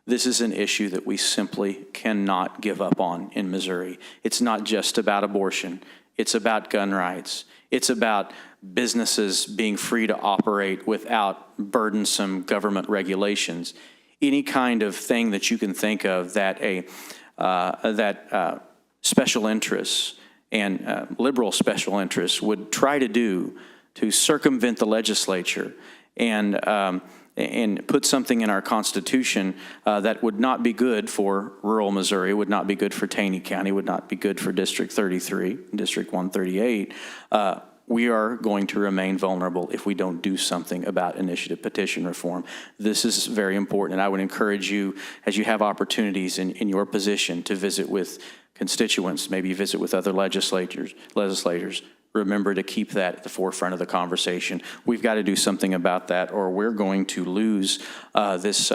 This is an issue that we simply cannot give up on in Missouri. It's not just about abortion. It's about gun rights. It's about businesses being free to operate without burdensome government regulations. Any kind of thing that you can think of that special interests and liberal special interests would try to do to circumvent the legislature and put something in our Constitution that would not be good for rural Missouri, would not be good for Taney County, would not be good for District 33, District 138, we are going to remain vulnerable if we don't do something about initiative petition reform. This is very important, and I would encourage you, as you have opportunities in your position, to visit with constituents, maybe visit with other legislators, remember to keep that at the forefront of the conversation. We've got to do something about that, or we're going to lose this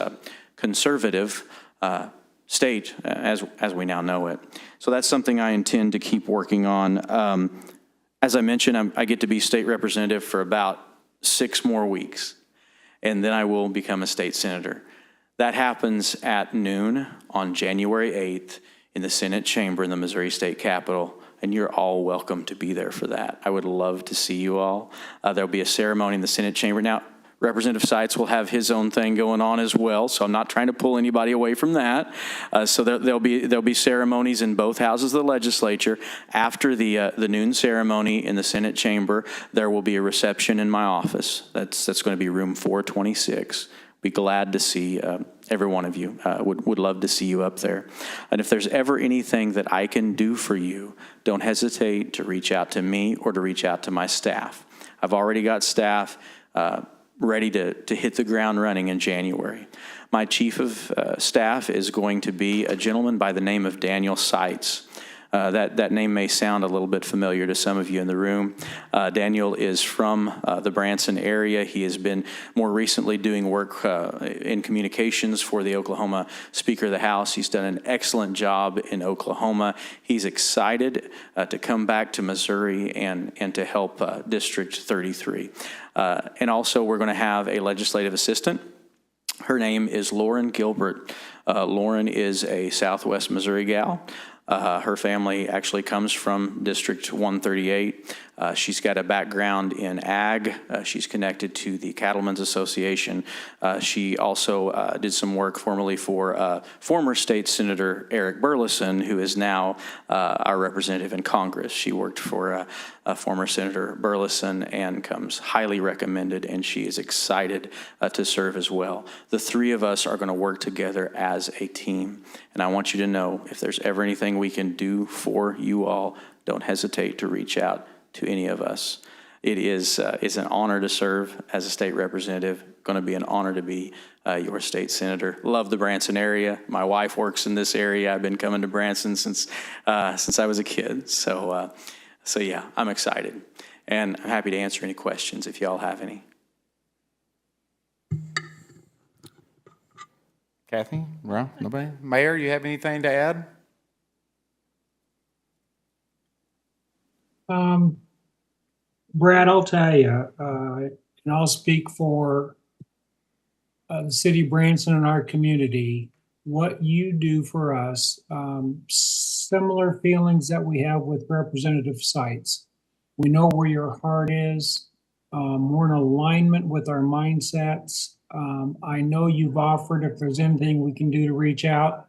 conservative state as we now know it. So that's something I intend to keep working on. As I mentioned, I get to be state representative for about 6 more weeks, and then I will become a state senator. That happens at noon on January 8th in the Senate chamber in the Missouri State Capitol, and you're all welcome to be there for that. I would love to see you all. There'll be a ceremony in the Senate chamber. Now, Representative Seitz will have his own thing going on as well, so I'm not trying to pull anybody away from that. So there'll be ceremonies in both houses of the legislature. After the noon ceremony in the Senate chamber, there will be a reception in my office. That's going to be room 426. Be glad to see every one of you. Would love to see you up there. And if there's ever anything that I can do for you, don't hesitate to reach out to me or to reach out to my staff. I've already got staff ready to hit the ground running in January. My chief of staff is going to be a gentleman by the name of Daniel Seitz. That name may sound a little bit familiar to some of you in the room. Daniel is from the Branson area. He has been more recently doing work in communications for the Oklahoma Speaker of the House. He's done an excellent job in Oklahoma. He's excited to come back to Missouri and to help District 33. And also we're going to have a legislative assistant Her name is Lauren Gilbert. Lauren is a Southwest Missouri gal. Her family actually comes from District 138. She's got a background in ag. She's connected to the Cattlemen's Association. She also did some work formerly for former State Senator Eric Burleson, who is now our representative in Congress. She worked for former Senator Burleson and comes highly recommended, and she is excited to serve as well. The three of us are going to work together as a team, and I want you to know if there's ever anything we can do for you all, don't hesitate to reach out to any of us. It is an honor to serve as a state representative. Going to be an honor to be your state senator. Love the Branson area. My wife works in this area. I've been coming to Branson since I was a kid. So yeah, I'm excited, and I'm happy to answer any questions if y'all have any. Kathy? Well, nobody? Mayor, you have anything to add? Brad, I'll tell you, and I'll speak for the city of Branson and our community, what you do for us, similar feelings that we have with Representative Seitz. We know where your heart is. We're in alignment with our mindsets. I know you've offered if there's anything we can do to reach out.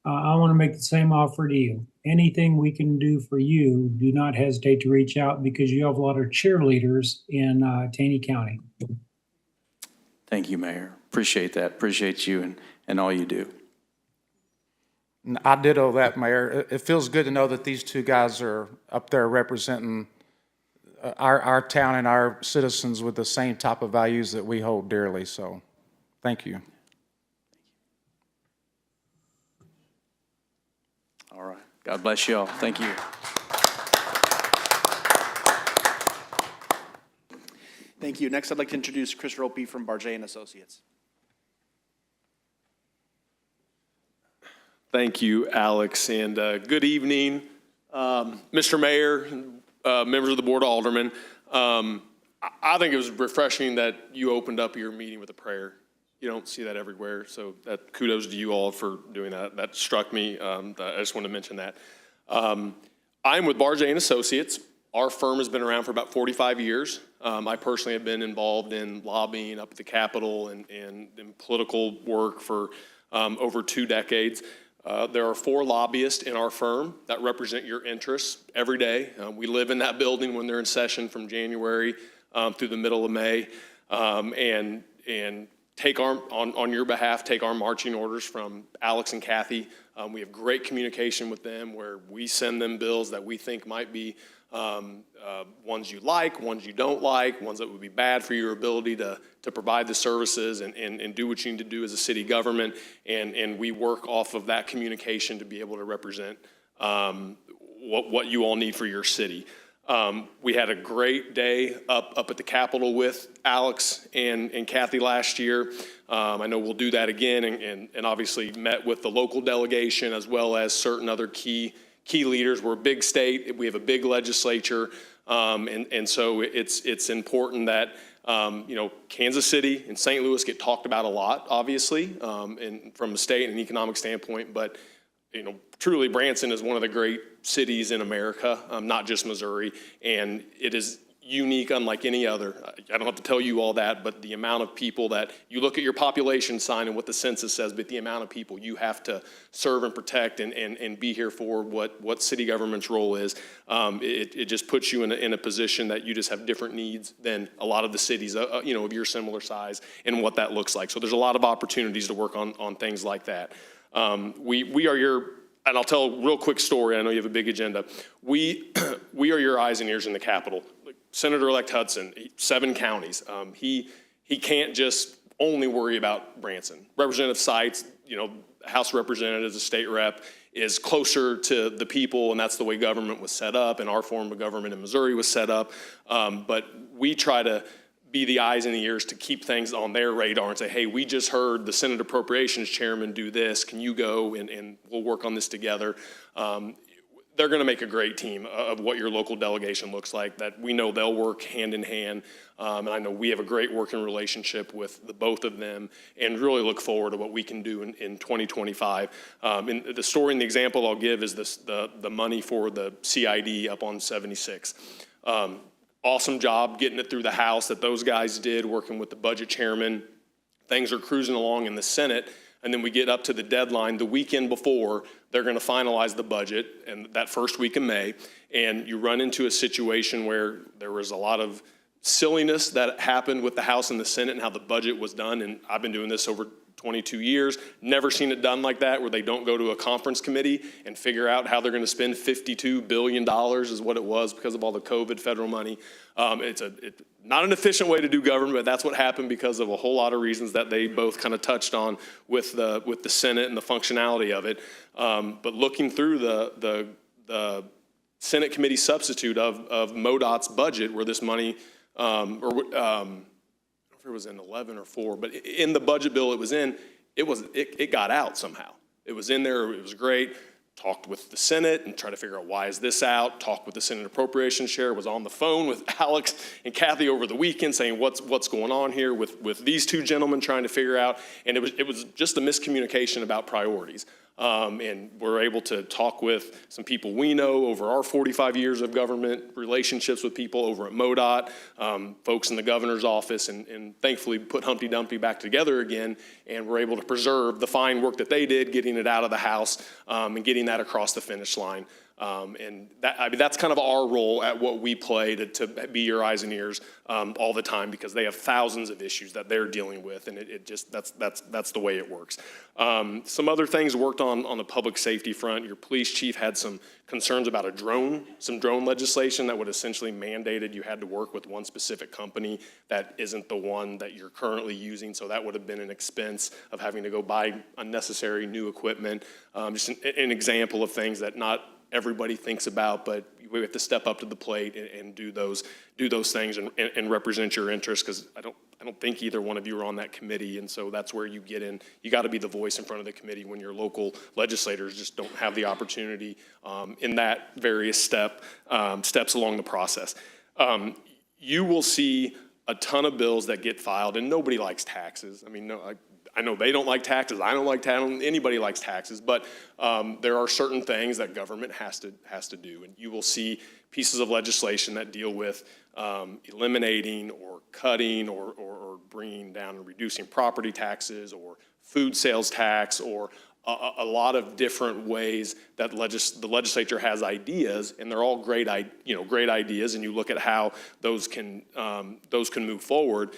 I want to make the same offer to you. Anything we can do for you, do not hesitate to reach out because you have a lot of cheerleaders in Taney County. Thank you, Mayor. Appreciate that. Appreciate you and all you do. I ditto that, Mayor. It feels good to know that these two guys are up there representing our town and our citizens with the same type of values that we hold dearly. So, thank you. All right. God bless you all. Thank you. Thank you. Next, I'd like to introduce Chris Ropey from Barjay and Associates. Thank you, Alex, and good evening, Mr. Mayor, members of the Board of Aldermen. I think it was refreshing that you opened up your meeting with a prayer. You don't see that everywhere, so that kudos to you all for doing that. That struck me. I just wanted to mention that. I'm with Barjay and Associates. Our firm has been around for about 45 years. I personally have been involved in lobbying up at the Capitol and in political work for over 2 decades. There are 4 lobbyists in our firm that represent your interests every day. We live in that building when they're in session from January through the middle of May, and take on your behalf, take our marching orders from Alex and Kathy. We have great communication with them where we send them bills that we think might be ones you like, ones you don't like, ones that would be bad for your ability to provide the services and do what you need to do as a city government. And we work off of that communication to be able to represent what you all need for your city. We had a great day up at the Capitol with Alex and Kathy last year. I know we'll do that again, and obviously met with the local delegation as well as certain other key leaders. We're a big state. We have a big legislature, and so it's important that Kansas City and St. Louis get talked about a lot, obviously, and from a state and economic standpoint, but truly Branson is one of the great cities in America, not just Missouri, and it is unique unlike any other. I don't have to tell you all that, but the amount of people that you look at your population sign and what the census says, but the amount of people you have to serve and protect and be here for what city government's role is, it just puts you in a position that you just have different needs than a lot of the cities of your similar size and what that looks like. So there's a lot of opportunities to work on things like that. We are your, and I'll tell a real quick story. I know you have a big agenda. We are your eyes and ears in the Capitol. Senator-elect Hudson, 7 counties. He can't just only worry about Branson. Representative Seitz, House Representative, a state rep, is closer to the people, and that's the way government was set up, and our form of government in Missouri was set up. But we try to be the eyes and the ears to keep things on their radar and say, hey, we just heard the Senate Appropriations Chairman do this. Can you go and we'll work on this together? they're going to make a great team of what your local delegation looks like, that we know they'll work hand in hand. And I know we have a great working relationship with the both of them, and really look forward to what we can do in 2025. And the story and the example I'll give is the money for the CID up on 76. Awesome job getting it through the House that those guys did, working with the budget chairman. Things are cruising along in the Senate. And then we get up to the deadline the weekend before they're going to finalize the budget, and that first week in May, and you run into a situation where there was a lot of silliness that happened with the House and the Senate and how the budget was done. And I've been doing this over 22 years, never seen it done like that, where they don't go to a conference committee and figure out how they're going to spend $52 billion is what it was because of all the COVID federal money. It's not an efficient way to do government, but that's what happened because of a whole lot of reasons that they both kind of touched on with the Senate and the functionality of it. But looking through the Senate committee substitute of MoDOT's budget, where this money, I don't know if it was in 11 or 4, but in the budget bill it was in, it got out somehow. It was in there, it was great. Talked with the Senate and tried to figure out why is this out. Talked with the Senate Appropriations Chair, was on the phone with Alex and Kathy over the weekend saying what's going on here with these two gentlemen trying to figure out. And it was just a miscommunication about priorities. And we're able to talk with some people we know over our 45 years of government relationships with people over at MoDOT, folks in the governor's office, and thankfully put Humpty Dumpty back together again. And we're able to preserve the fine work that they did, getting it out of the House and getting that across the finish line. And that's kind of our role at what we play to be your eyes and ears all the time, because they have thousands of issues that they're dealing with, and that's the way it works. Some other things worked on the public safety front. Your police chief had some concerns about some drone legislation that would essentially mandated you had to work with one specific company that isn't the one that you're currently using. So that would have been an expense of having to go buy unnecessary new equipment. Just an example of things that not everybody thinks about, but we have to step up to the plate and do those things and represent your interests, because I don't think either one of you are on that committee, and so that's where you get in. You got to be the voice in front of the committee when your local legislators just don't have the opportunity in that various steps along the process. You will see a ton of bills that get filed, and nobody likes taxes. I mean, I know they don't like taxes. I don't like taxes. Anybody likes taxes, but there are certain things that government has to do, and you will see pieces of legislation that deal with eliminating or cutting or bringing down and reducing property taxes or food sales tax, or a lot of different ways that the legislature has ideas, and they're all great ideas. And you look at how those can move forward.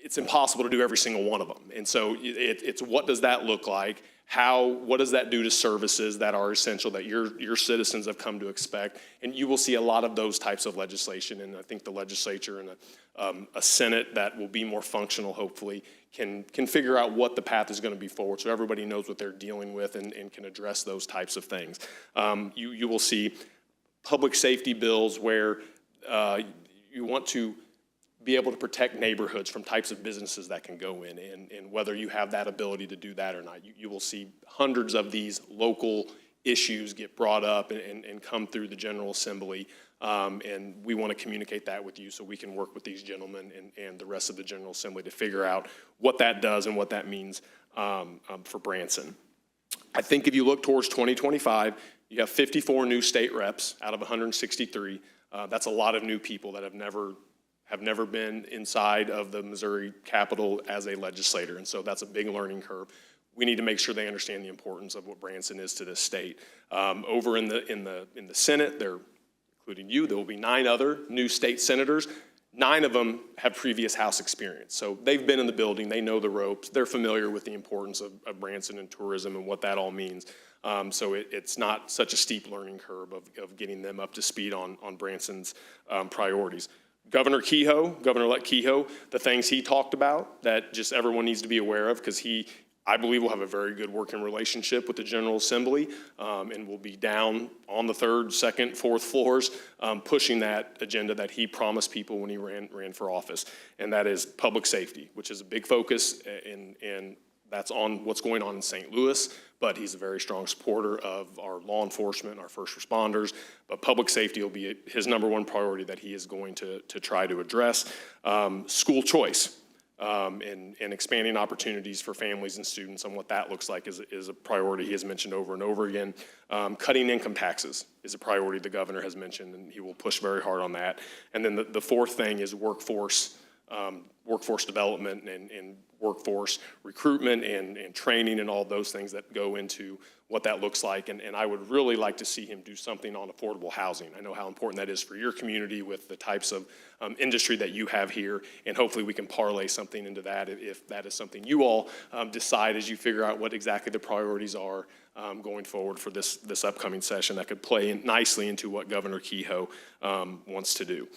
It's impossible to do every single one of them. And so it's what does that look like? What does that do to services that are essential that your citizens have come to expect? And you will see a lot of those types of legislation. And I think the legislature and a Senate that will be more functional, hopefully, can figure out what the path is going to be forward, so everybody knows what they're dealing with and can address those types of things. You will see public safety bills where you want to be able to protect neighborhoods from types of businesses that can go in, and whether you have that ability to do that or not. You will see hundreds of these local issues get brought up and come through the General Assembly, and we want to communicate that with you so we can work with these gentlemen and the rest of the General Assembly to figure out what that does and what that means for Branson. I think if you look towards 2025, you have 54 new state reps out of 163. That's a lot of new people that have never been inside of the Missouri Capitol as a legislator, and so that's a big learning curve. We need to make sure they understand the importance of what Branson is to this state. Over in the Senate, including you, there will be 9 other new state senators. 9 of them have previous House experience, so they've been in the building, they know the ropes, they're familiar with the importance of Branson and tourism and what that all means. So it's not such a steep learning curve of getting them up to speed on Branson's priorities. Governor-elect Kehoe, the things he talked about that just everyone needs to be aware of, because I believe will have a very good working relationship with the General Assembly, and will be down on the 3rd, 2nd, 4th floors pushing that agenda that he promised people when he ran for office, and that is public safety, which is a big focus, and that's on what's going on in St. Louis, but he's a very strong supporter of our law enforcement, our first responders. But public safety will be his number one priority that he is going to try to address. School choice. And expanding opportunities for families and students and what that looks like is a priority he has mentioned over and over again. Cutting income taxes is a priority the governor has mentioned, and he will push very hard on that. And then the fourth thing is workforce development and workforce recruitment and training and all those things that go into what that looks like. And I would really like to see him do something on affordable housing. I know how important that is for your community with the types of industry that you have here, and hopefully we can parlay something into that if that is something you all decide as you figure out what exactly the priorities are going forward for this upcoming session that could play in nicely into what Governor Kehoe wants to do.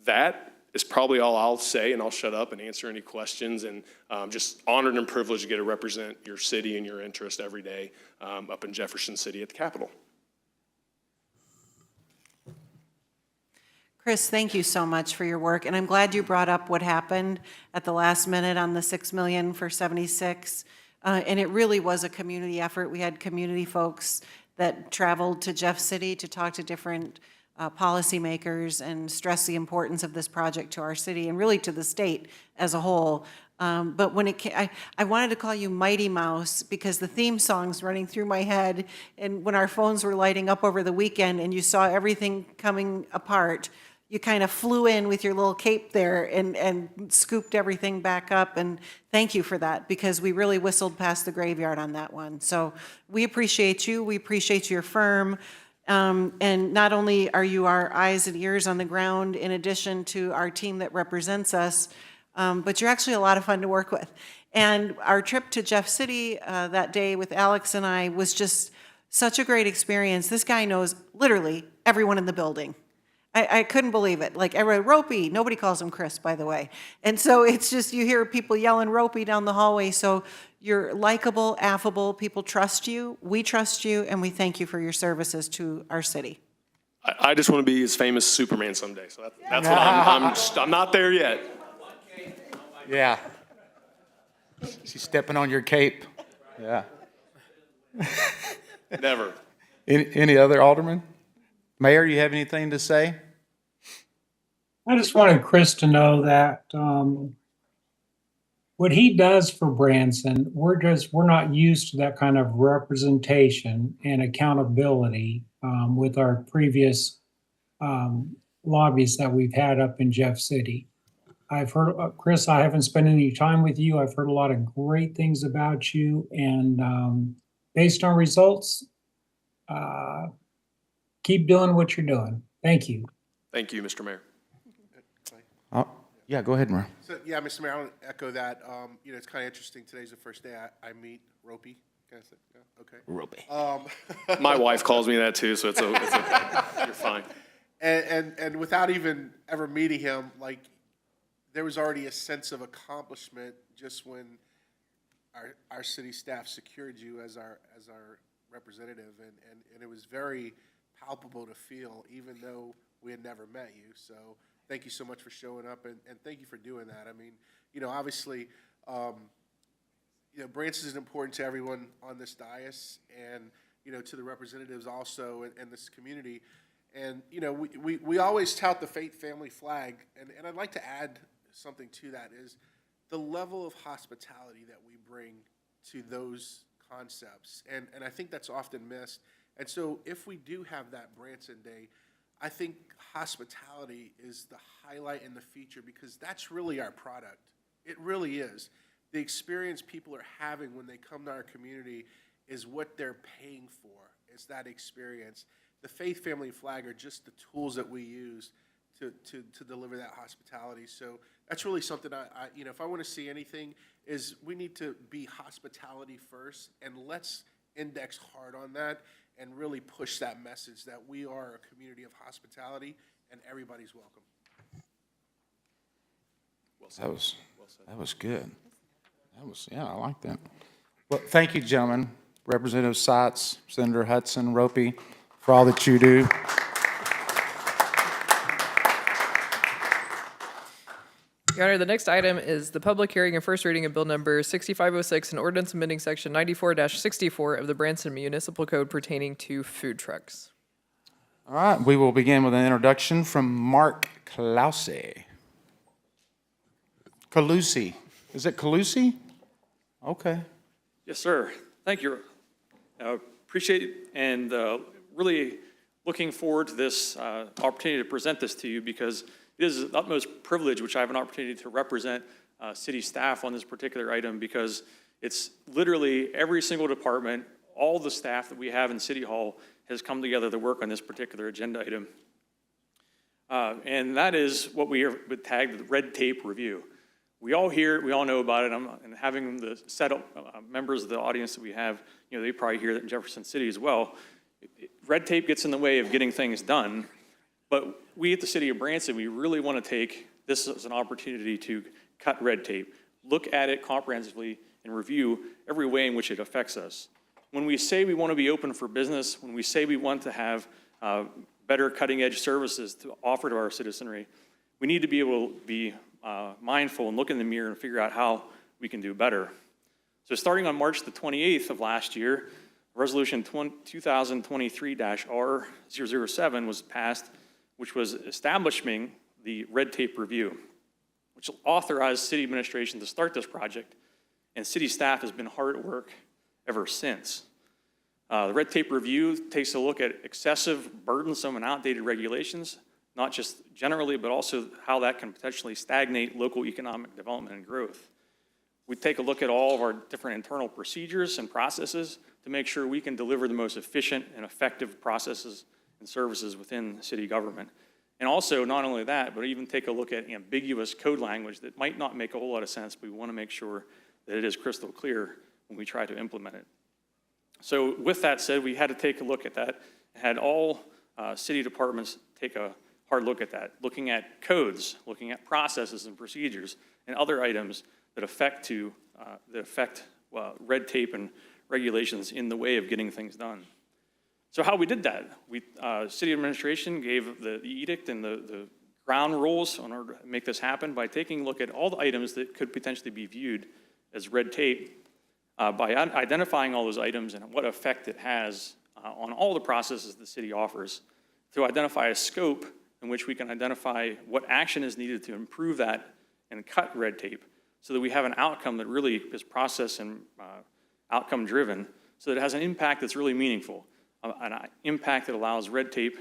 That is probably all I'll say, and I'll shut up and answer any questions. And just honored and privileged to get to represent your city and your interest every day up in Jefferson City at the Capitol. Chris, thank you so much for your work, and I'm glad you brought up what happened at the last minute on the $6 million for 76. And it really was a community effort. We had community folks that traveled to Jeff City to talk to different policymakers and stress the importance of this project to our city and really to the state as a whole. But when it came, I wanted to call you Mighty Mouse because the theme song's running through my head, and when our phones were lighting up over the weekend and you saw everything coming apart, you kind of flew in with your little cape there and scooped everything back up, and thank you for that, because we really whistled past the graveyard on that one. So we appreciate you, we appreciate your firm. And not only are you our eyes and ears on the ground in addition to our team that represents us, but you're actually a lot of fun to work with. And our trip to Jeff City that day with Alex and I was just such a great experience. This guy knows literally everyone in the building. I couldn't believe it. Like, everyone, Ropey, nobody calls him Chris, by the way. And so it's just, you hear people yelling Ropey down the hallway. So you're likable, affable, people trust you, we trust you, and we thank you for your services to our city. I just want to be as famous as Superman someday. So that's what I'm not there yet. Yeah. She's stepping on your cape. Yeah. Never. Any other aldermen? Mayor, you have anything to say? I just wanted Chris to know that what he does for Branson, we're not used to that kind of representation and accountability with our previous lobbyists that we've had up in Jeff City. I've heard, Chris, I haven't spent any time with you. I've heard a lot of great things about you, and based on results, keep doing what you're doing. Thank you. Thank you, Mr. Mayor. Yeah, go ahead, Mayor. So, yeah, Mr. Mayor, I want to echo that. It's kind of interesting. Today's the first day I meet Ropey. Can I say? Yeah, okay. Ropey. My wife calls me that too, so it's okay. You're fine. And without even ever meeting him, like, there was already a sense of accomplishment just when our city staff secured you as our representative, and it was very palpable to feel, even though we had never met you. So thank you so much for showing up, and thank you for doing that. I mean, obviously, Branson is important to everyone on this dais, and, to the representatives also and this community. And, we always tout the faith family flag, and I'd like to add something to that, is the level of hospitality that we bring to those concepts. And I think that's often missed. And so if we do have that Branson Day, I think hospitality is the highlight and the feature, because that's really our product. It really is. The experience people are having when they come to our community is what they're paying for. It's that experience. The faith family flag are just the tools that we use to deliver that hospitality. So that's really something if I want to see anything, is we need to be hospitality first, and let's index hard on that and really push that message that we are a community of hospitality and everybody's welcome. That was good. I like that. Well, thank you, gentlemen. Representative Sotz, Senator Hudson, Ropey, for all that you do. Your Honor, the next item is the public hearing and first reading of Bill Number 6506, an ordinance amending Section 94-64 of the Branson Municipal Code pertaining to food trucks. All right, we will begin with an introduction from Mark Calusi. Calusi. Is it Calusi? Okay. Yes, sir. Thank you. Appreciate it, and really looking forward to this opportunity to present this to you, because it is the utmost privilege which I have an opportunity to represent city staff on this particular item, because it's literally every single department, all the staff that we have in City Hall has come together to work on this particular agenda item. And that is what we have tagged the red tape review. We all hear it, we all know about it, and having the set of members of the audience that we have, you know, they probably hear that in Jefferson City as well. Red tape gets in the way of getting things done, but we at the City of Branson, we really want to take this as an opportunity to cut red tape, look at it comprehensively, and review every way in which it affects us. When we say we want to be open for business, when we say we want to have better cutting-edge services to offer to our citizenry, we need to be able to be mindful and look in the mirror and figure out how we can do better. So starting on March the 28th of last year, Resolution 2023-R007 was passed, which was establishing the red tape review, which authorized city administration to start this project, and city staff has been hard at work ever since. The red tape review takes a look at excessive, burdensome, and outdated regulations, not just generally, but also how that can potentially stagnate local economic development and growth. We take a look at all of our different internal procedures and processes to make sure we can deliver the most efficient and effective processes and services within city government. And also, not only that, but even take a look at ambiguous code language that might not make a whole lot of sense, but we want to make sure that it is crystal clear when we try to implement it. So with that said, we had to take a look at that, had all city departments take a hard look at that, looking at codes, looking at processes and procedures, and other items that affect red tape and regulations in the way of getting things done. So how we did that, city administration gave the edict and the ground rules in order to make this happen by taking a look at all the items that could potentially be viewed as red tape, by identifying all those items and what effect it has on all the processes the city offers, to identify a scope in which we can identify what action is needed to improve that and cut red tape, so that we have an outcome that really is process and outcome driven, so that it has an impact that's really meaningful, an impact that allows red tape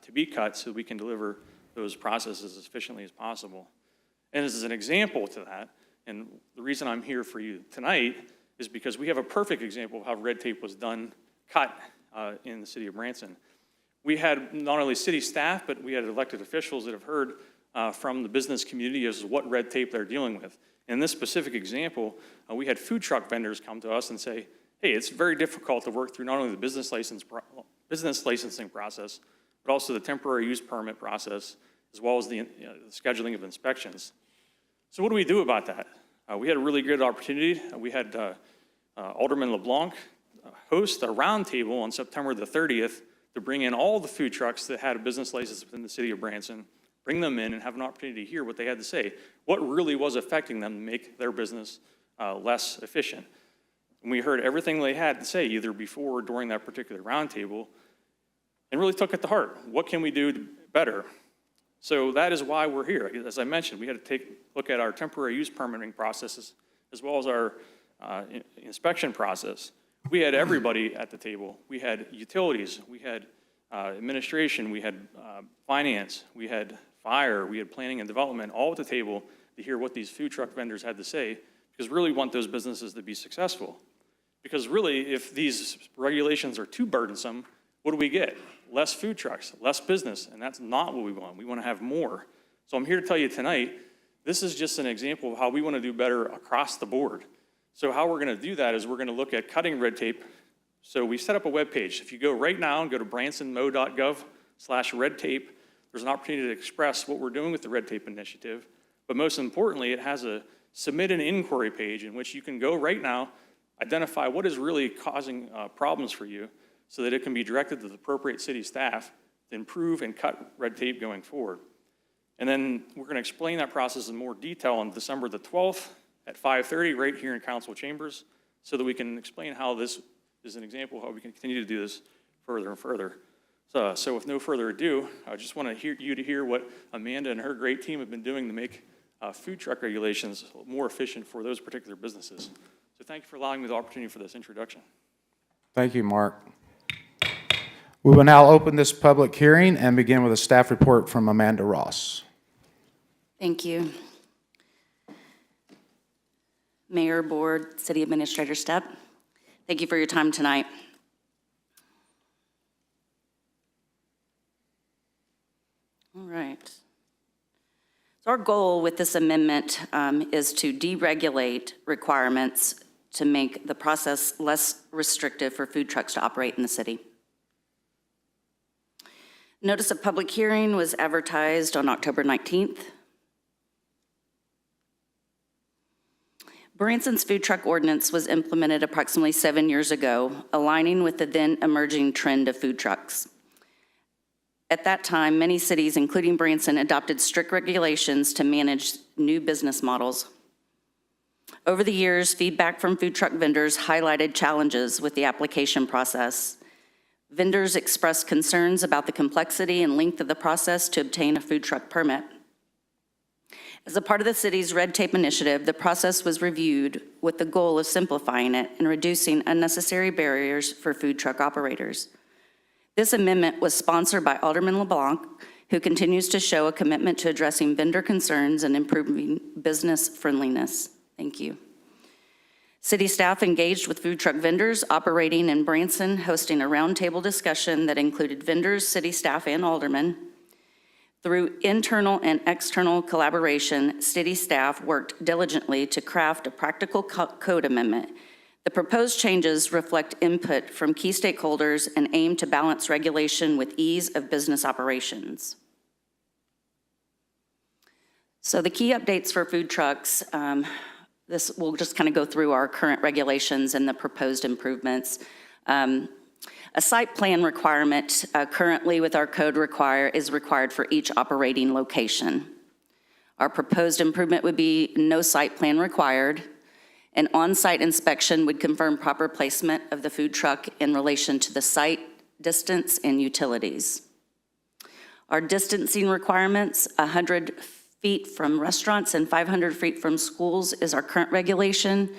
to be cut so we can deliver those processes as efficiently as possible. And as an example to that, and the reason I'm here for you tonight is because we have a perfect example of how red tape was cut in the city of Branson. We had not only city staff, but we had elected officials that have heard from the business community as to what red tape they're dealing with. In this specific example, we had food truck vendors come to us and say, hey, it's very difficult to work through not only the business licensing process, but also the temporary use permit process, as well as the scheduling of inspections. So what do we do about that? We had a really good opportunity. We had Alderman LeBlanc host a roundtable on September the 30th to bring in all the food trucks that had a business license within the city of Branson, bring them in and have an opportunity to hear what they had to say, what really was affecting them to make their business less efficient. And we heard everything they had to say, either before or during that particular roundtable, and really took it to heart. What can we do better? So that is why we're here. As I mentioned, we had to take a look at our temporary use permitting processes, as well as our inspection process. We had everybody at the table. We had utilities, we had administration, we had finance, we had fire, we had planning and development, all at the table to hear what these food truck vendors had to say, because we really want those businesses to be successful. Because really, if these regulations are too burdensome, what do we get? Less food trucks, less business, and that's not what we want. We want to have more. So I'm here to tell you tonight, this is just an example of how we want to do better across the board. So how we're going to do that is we're going to look at cutting red tape. So we set up a web page. If you go right now and go to bransonmo.gov/red tape, there's an opportunity to express what we're doing with the red tape initiative. But most importantly, it has a submit an inquiry page in which you can go right now, identify what is really causing problems for you, so that it can be directed to the appropriate city staff to improve and cut red tape going forward. And then we're going to explain that process in more detail on December the 12th at 5:30 right here in council chambers so that we can explain how this is an example of how we can continue to do this further and further. So with no further ado, I just want to hear what Amanda and her great team have been doing to make food truck regulations more efficient for those particular businesses. So thank you for allowing me the opportunity for this introduction. Thank you, Mark. We will now open this public hearing and begin with a staff report from Amanda Ross. Thank you. Mayor, Board, City Administrator Stepp, thank you for your time tonight. All right. So our goal with this amendment is to deregulate requirements to make the process less restrictive for food trucks to operate in the city. Notice of public hearing was advertised on October 19th. Branson's food truck ordinance was implemented approximately 7 years ago, aligning with the then emerging trend of food trucks. At that time, many cities, including Branson, adopted strict regulations to manage new business models. Over the years, feedback from food truck vendors highlighted challenges with the application process. Vendors expressed concerns about the complexity and length of the process to obtain a food truck permit. As a part of the city's red tape initiative, the process was reviewed with the goal of simplifying it and reducing unnecessary barriers for food truck operators. This amendment was sponsored by Alderman LeBlanc, who continues to show a commitment to addressing vendor concerns and improving business friendliness. Thank you. City staff engaged with food truck vendors operating in Branson, hosting a roundtable discussion that included vendors, city staff, and aldermen. Through internal and external collaboration, city staff worked diligently to craft a practical code amendment. The proposed changes reflect input from key stakeholders and aim to balance regulation with ease of business operations. So the key updates for food trucks, this will just kind of go through our current regulations and the proposed improvements. A site plan requirement currently with our code is required for each operating location. Our proposed improvement would be no site plan required. An on-site inspection would confirm proper placement of the food truck in relation to the site, distance, and utilities. Our distancing requirements, 100 feet from restaurants and 500 feet from schools is our current regulation.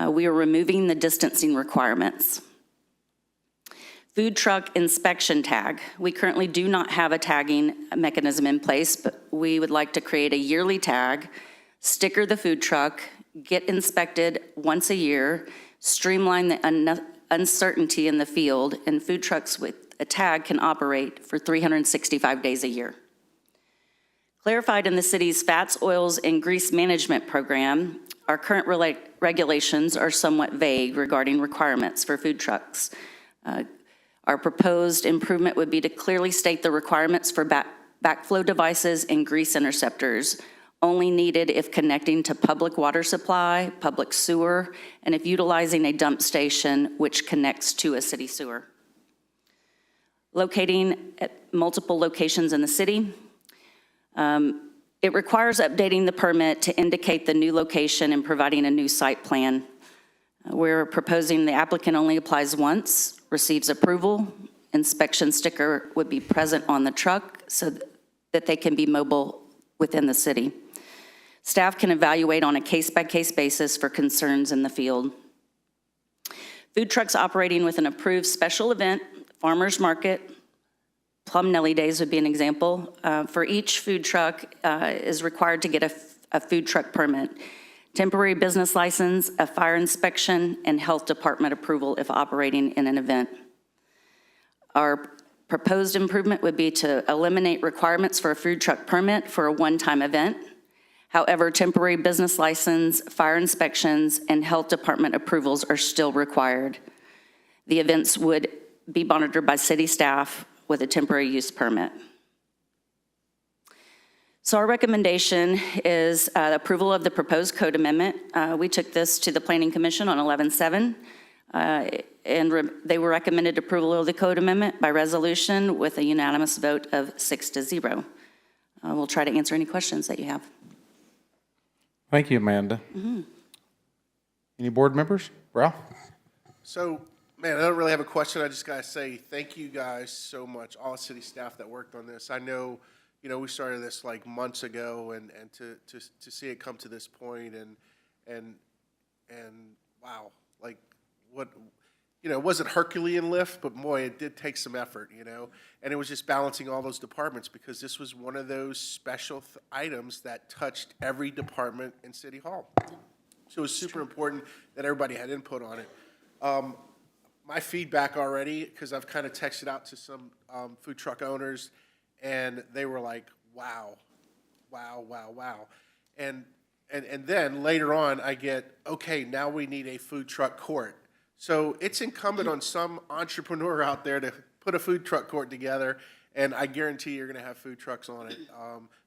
We are removing the distancing requirements. Food truck inspection tag. We currently do not have a tagging mechanism in place, but we would like to create a yearly tag, sticker the food truck, get inspected once a year, streamline the uncertainty in the field, and food trucks with a tag can operate for 365 days a year. Clarified in the city's fats, oils, and grease management program, our current regulations are somewhat vague regarding requirements for food trucks. Our proposed improvement would be to clearly state the requirements for backflow devices and grease interceptors, only needed if connecting to public water supply, public sewer, and if utilizing a dump station which connects to a city sewer. Locating at multiple locations in the city. It requires updating the permit to indicate the new location and providing a new site plan. We're proposing the applicant only applies once, receives approval, inspection sticker would be present on the truck so that they can be mobile within the city. Staff can evaluate on a case-by-case basis for concerns in the field. Food trucks operating with an approved special event, farmer's market, Plum Nelly Days would be an example. For each food truck is required to get a food truck permit, temporary business license, a fire inspection, and health department approval if operating in an event. Our proposed improvement would be to eliminate requirements for a food truck permit for a one-time event. However, temporary business license, fire inspections, and health department approvals are still required. The events would be monitored by city staff with a temporary use permit. So our recommendation is approval of the proposed code amendment. We took this to the Planning Commission on 11/7, and they were recommended approval of the code amendment by resolution with a unanimous vote of 6-0. we'll try to answer any questions that you have. Thank you, Amanda. Any board members? Ralph? So, man, I don't really have a question. I just got to say thank you guys so much, all the city staff that worked on this. I know, we started this like months ago, and to see it come to this point, and wow, like what, it wasn't Herculean lift, but boy, it did take some effort, and it was just balancing all those departments, because this was one of those special items that touched every department in City Hall. So it was super important that everybody had input on it. My feedback already, because I've kind of texted out to some food truck owners, and they were like, wow, wow, wow, wow. And then later on, I get, okay, now we need a food truck court. So it's incumbent on some entrepreneur out there to put a food truck court together, and I guarantee you're going to have food trucks on it,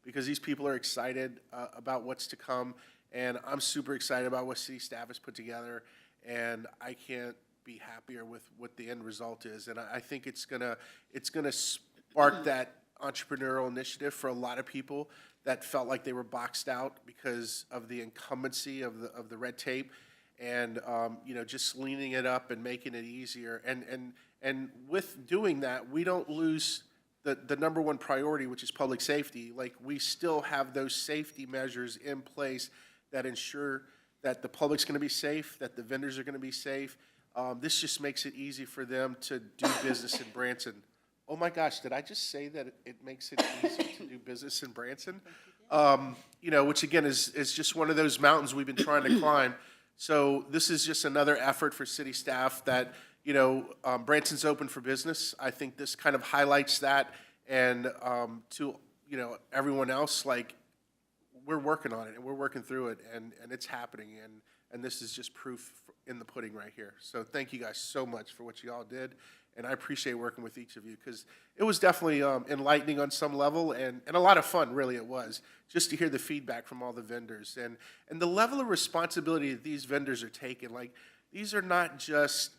because these people are excited about what's to come, and I'm super excited about what city staff has put together, and I can't be happier with what the end result is. And I think it's gonna spark that entrepreneurial initiative for a lot of people that felt like they were boxed out because of the incumbency of the red tape, and just leaning it up and making it easier. And with doing that, we don't lose the number one priority, which is public safety. Like, we still have those safety measures in place that ensure that the public's going to be safe, that the vendors are going to be safe. This just makes it easy for them to do business in Branson. Oh my gosh, did I just say that it makes it easy to do business in Branson? Which again is just one of those mountains we've been trying to climb. So this is just another effort for city staff that, Branson's open for business. I think this kind of highlights that, and to, everyone else, like, we're working on it, and we're working through it, and it's happening, and this is just proof in the pudding right here. So thank you guys so much for what you all did, and I appreciate working with each of you, because it was definitely enlightening on some level, and a lot of fun, really it was, just to hear the feedback from all the vendors, and the level of responsibility that these vendors are taking. Like, these are not just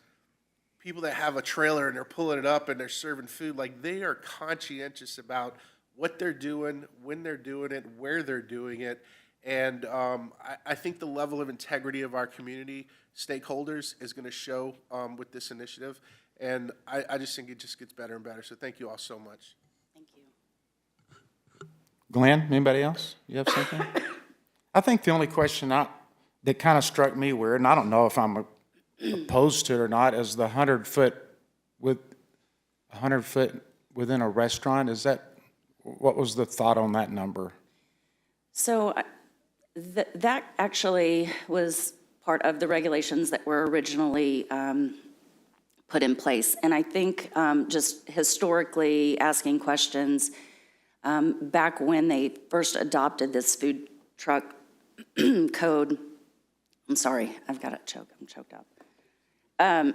people that have a trailer and they're pulling it up and they're serving food. Like, they are conscientious about what they're doing, when they're doing it, where they're doing it. And I think the level of integrity of our community stakeholders is going to show with this initiative. And I just think it just gets better and better. So thank you all so much. Thank you. Glenn, anybody else? You have something? I think the only question that kind of struck me weird, and I don't know if I'm opposed to it or not, is the 100 foot within a restaurant. What was the thought on that number? So that actually was part of the regulations that were originally put in place. And I think just historically asking questions, back when they first adopted this food truck code, I'm sorry, I've got it choked. I'm choked up. I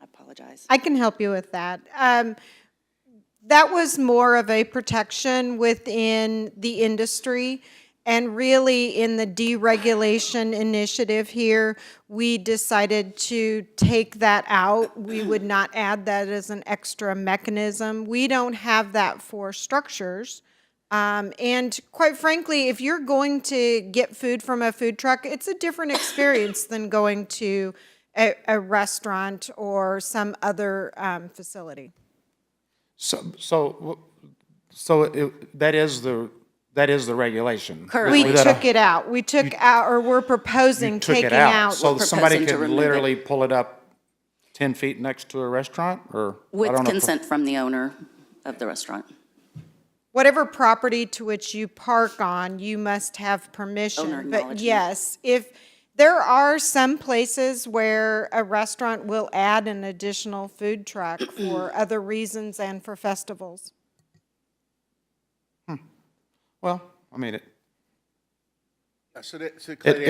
apologize. I can help you with that. That was more of a protection within the industry. And really, in the deregulation initiative here, we decided to take that out. We would not add that as an extra mechanism. We don't have that for structures. And quite frankly, if you're going to get food from a food truck, it's a different experience than going to a restaurant or some other facility. So that is the regulation. Correct. We took it out. We took out, or we're proposing taking out. So somebody could literally pull it up 10 feet next to a restaurant, or? With consent from the owner of the restaurant. Whatever property to which you park on, you must have permission. Owner But acknowledgement. yes, if there are some places where a restaurant will add an additional food truck for other reasons and for festivals. Well, I mean, it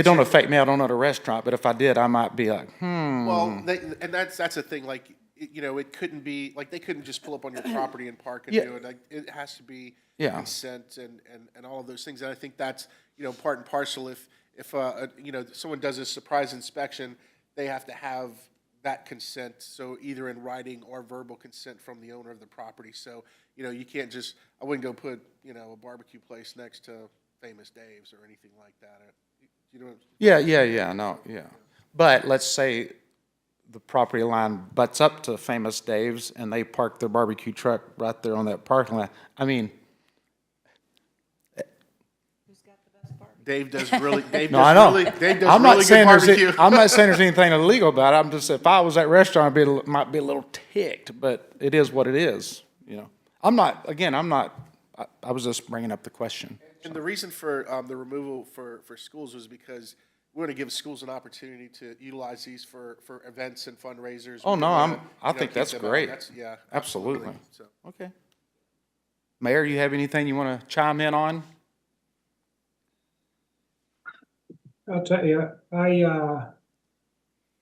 don't affect me. I don't know the restaurant, but if I did, I might be like, Well, and that's the thing. Like, it couldn't be like they couldn't just pull up on your property and park and do it. Like, it has to be consent and all of those things. And I think that's part and parcel. If someone does a surprise inspection, they have to have that consent, so either in writing or verbal consent from the owner of the property. So, you can't just, I wouldn't go put, a barbecue place next to Famous Dave's or anything like that. You know what I'm Yeah, no, yeah. But let's say the property line butts up to Famous Dave's and they park their barbecue truck right there on that parking lot. I mean, Dave does really, Dave no, I know. Dave does I'm not really saying good there's, barbecue. I'm not saying there's anything illegal about it. I'm just, if I was at restaurant, might be a little ticked, but it is what it is, I'm not, again, I was just bringing up the question. And the reason for the removal for schools was because we want to give schools an opportunity to utilize these for events and fundraisers. Oh, We no, wanna, I think keep that's them out. great. Yeah, Absolutely. So. Okay. Mayor, you have anything you want to chime in on? I'll tell you, I'm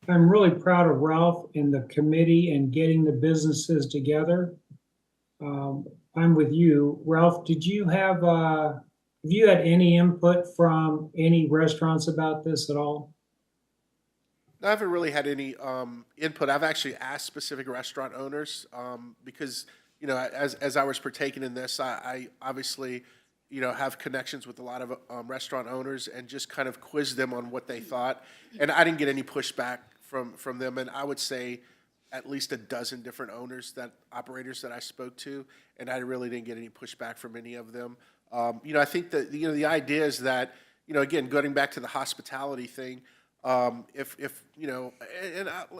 really proud of Ralph and the committee and getting the businesses together. I'm with you. Ralph, have you had any input from any restaurants about this at all? I haven't really had any input. I've actually asked specific restaurant owners because, as I was partaking in this, I obviously, have connections with a lot of restaurant owners and just kind of quizzed them on what they thought. And I didn't get any pushback from them. And I would say at least a dozen different operators that I spoke to, and I really didn't get any pushback from any of them. I think that, the idea is that, again, going back to the hospitality thing, and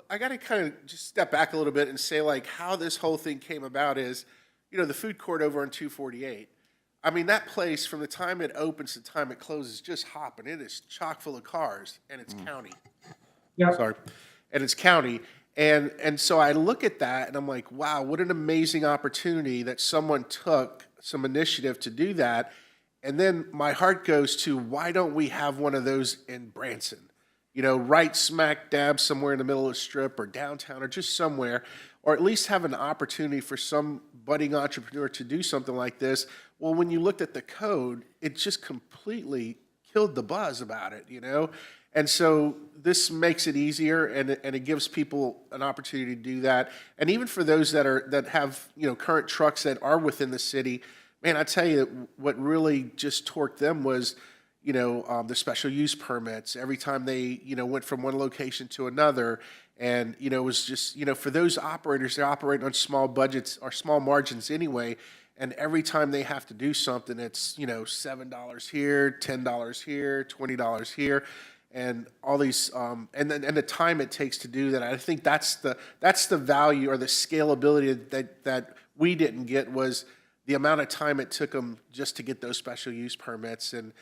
I got to kind of just step back a little bit and say, like, how this whole thing came about is, the food court over on 248. I mean, that place, from the time it opens to the time it closes, just hopping. It is chock full of cars, and it's county. Yeah. Sorry. And it's county. And so I look at that, and I'm like, wow, what an amazing opportunity that someone took some initiative to do that. And then my heart goes to, why don't we have one of those in Branson? Right smack dab somewhere in the middle of the strip or downtown or just somewhere, or at least have an opportunity for some budding entrepreneur to do something like this. Well, when you looked at the code, it just completely killed the buzz about it, And so this makes it easier, and it gives people an opportunity to do that. And even for those that have current trucks that are within the city, man, I tell you, what really just torqued them was the special use permits. Every time they went from one location to another, and it was just for those operators, they're operating on small budgets or small margins anyway. And every time they have to do something, it's $7 here, $10 here, $20 here. And all these, and the time it takes to do that. I think that's the value or the scalability that we didn't get, was the amount of time it took them just to get those special use permits, and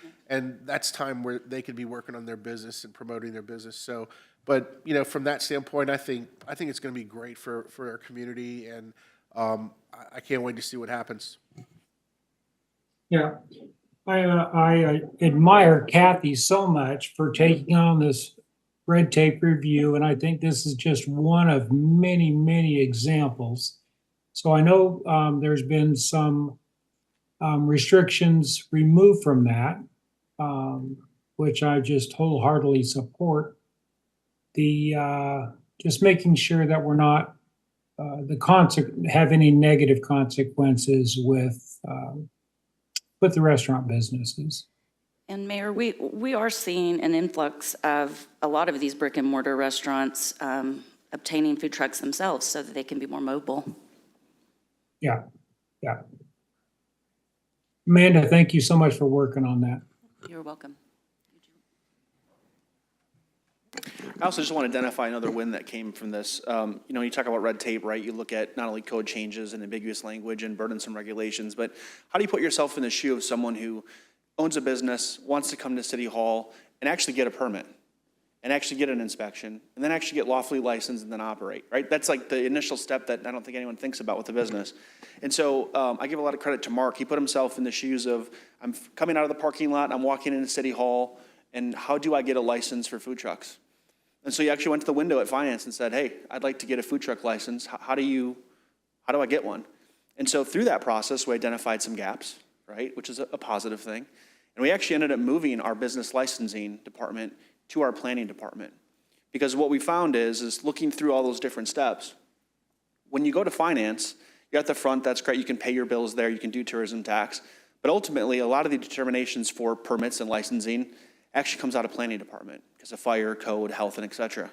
that's time where they could be working on their business and promoting their business. So, but from that standpoint, I think it's going to be great for our community, and I can't wait to see what happens. Yeah. I admire Kathy so much for taking on this red tape review, and I think this is just one of many, many examples. So I know there's been some restrictions removed from that, which I just wholeheartedly support. Just making sure that we're not have any negative consequences with the restaurant businesses. And Mayor, we are seeing an influx of a lot of these brick and mortar restaurants obtaining food trucks themselves so that they can be more mobile. Yeah. Amanda, thank you so much for working on that. You're welcome. I also just want to identify another win that came from this. You talk about red tape, right? You look at not only code changes and ambiguous language and burdensome regulations, but how do you put yourself in the shoe of someone who owns a business, wants to come to City Hall and actually get a permit, and actually get an inspection, and then actually get lawfully licensed and then operate, right? That's like the initial step that I don't think anyone thinks about with a business. And so I give a lot of credit to Mark. He put himself in the shoes of, I'm coming out of the parking lot, I'm walking into City Hall, and how do I get a license for food trucks? And so he actually went to the window at finance and said, hey, I'd like to get a food truck license. How do I get one? And so through that process, we identified some gaps, right, which is a positive thing. And we actually ended up moving our business licensing department to our planning department, Because what we found is looking through all those different steps, when you go to finance, you're at the front, that's great, you can pay your bills there, you can do tourism tax, but ultimately, a lot of the determinations for permits and licensing actually comes out of planning department because of fire, code, health, and et cetera.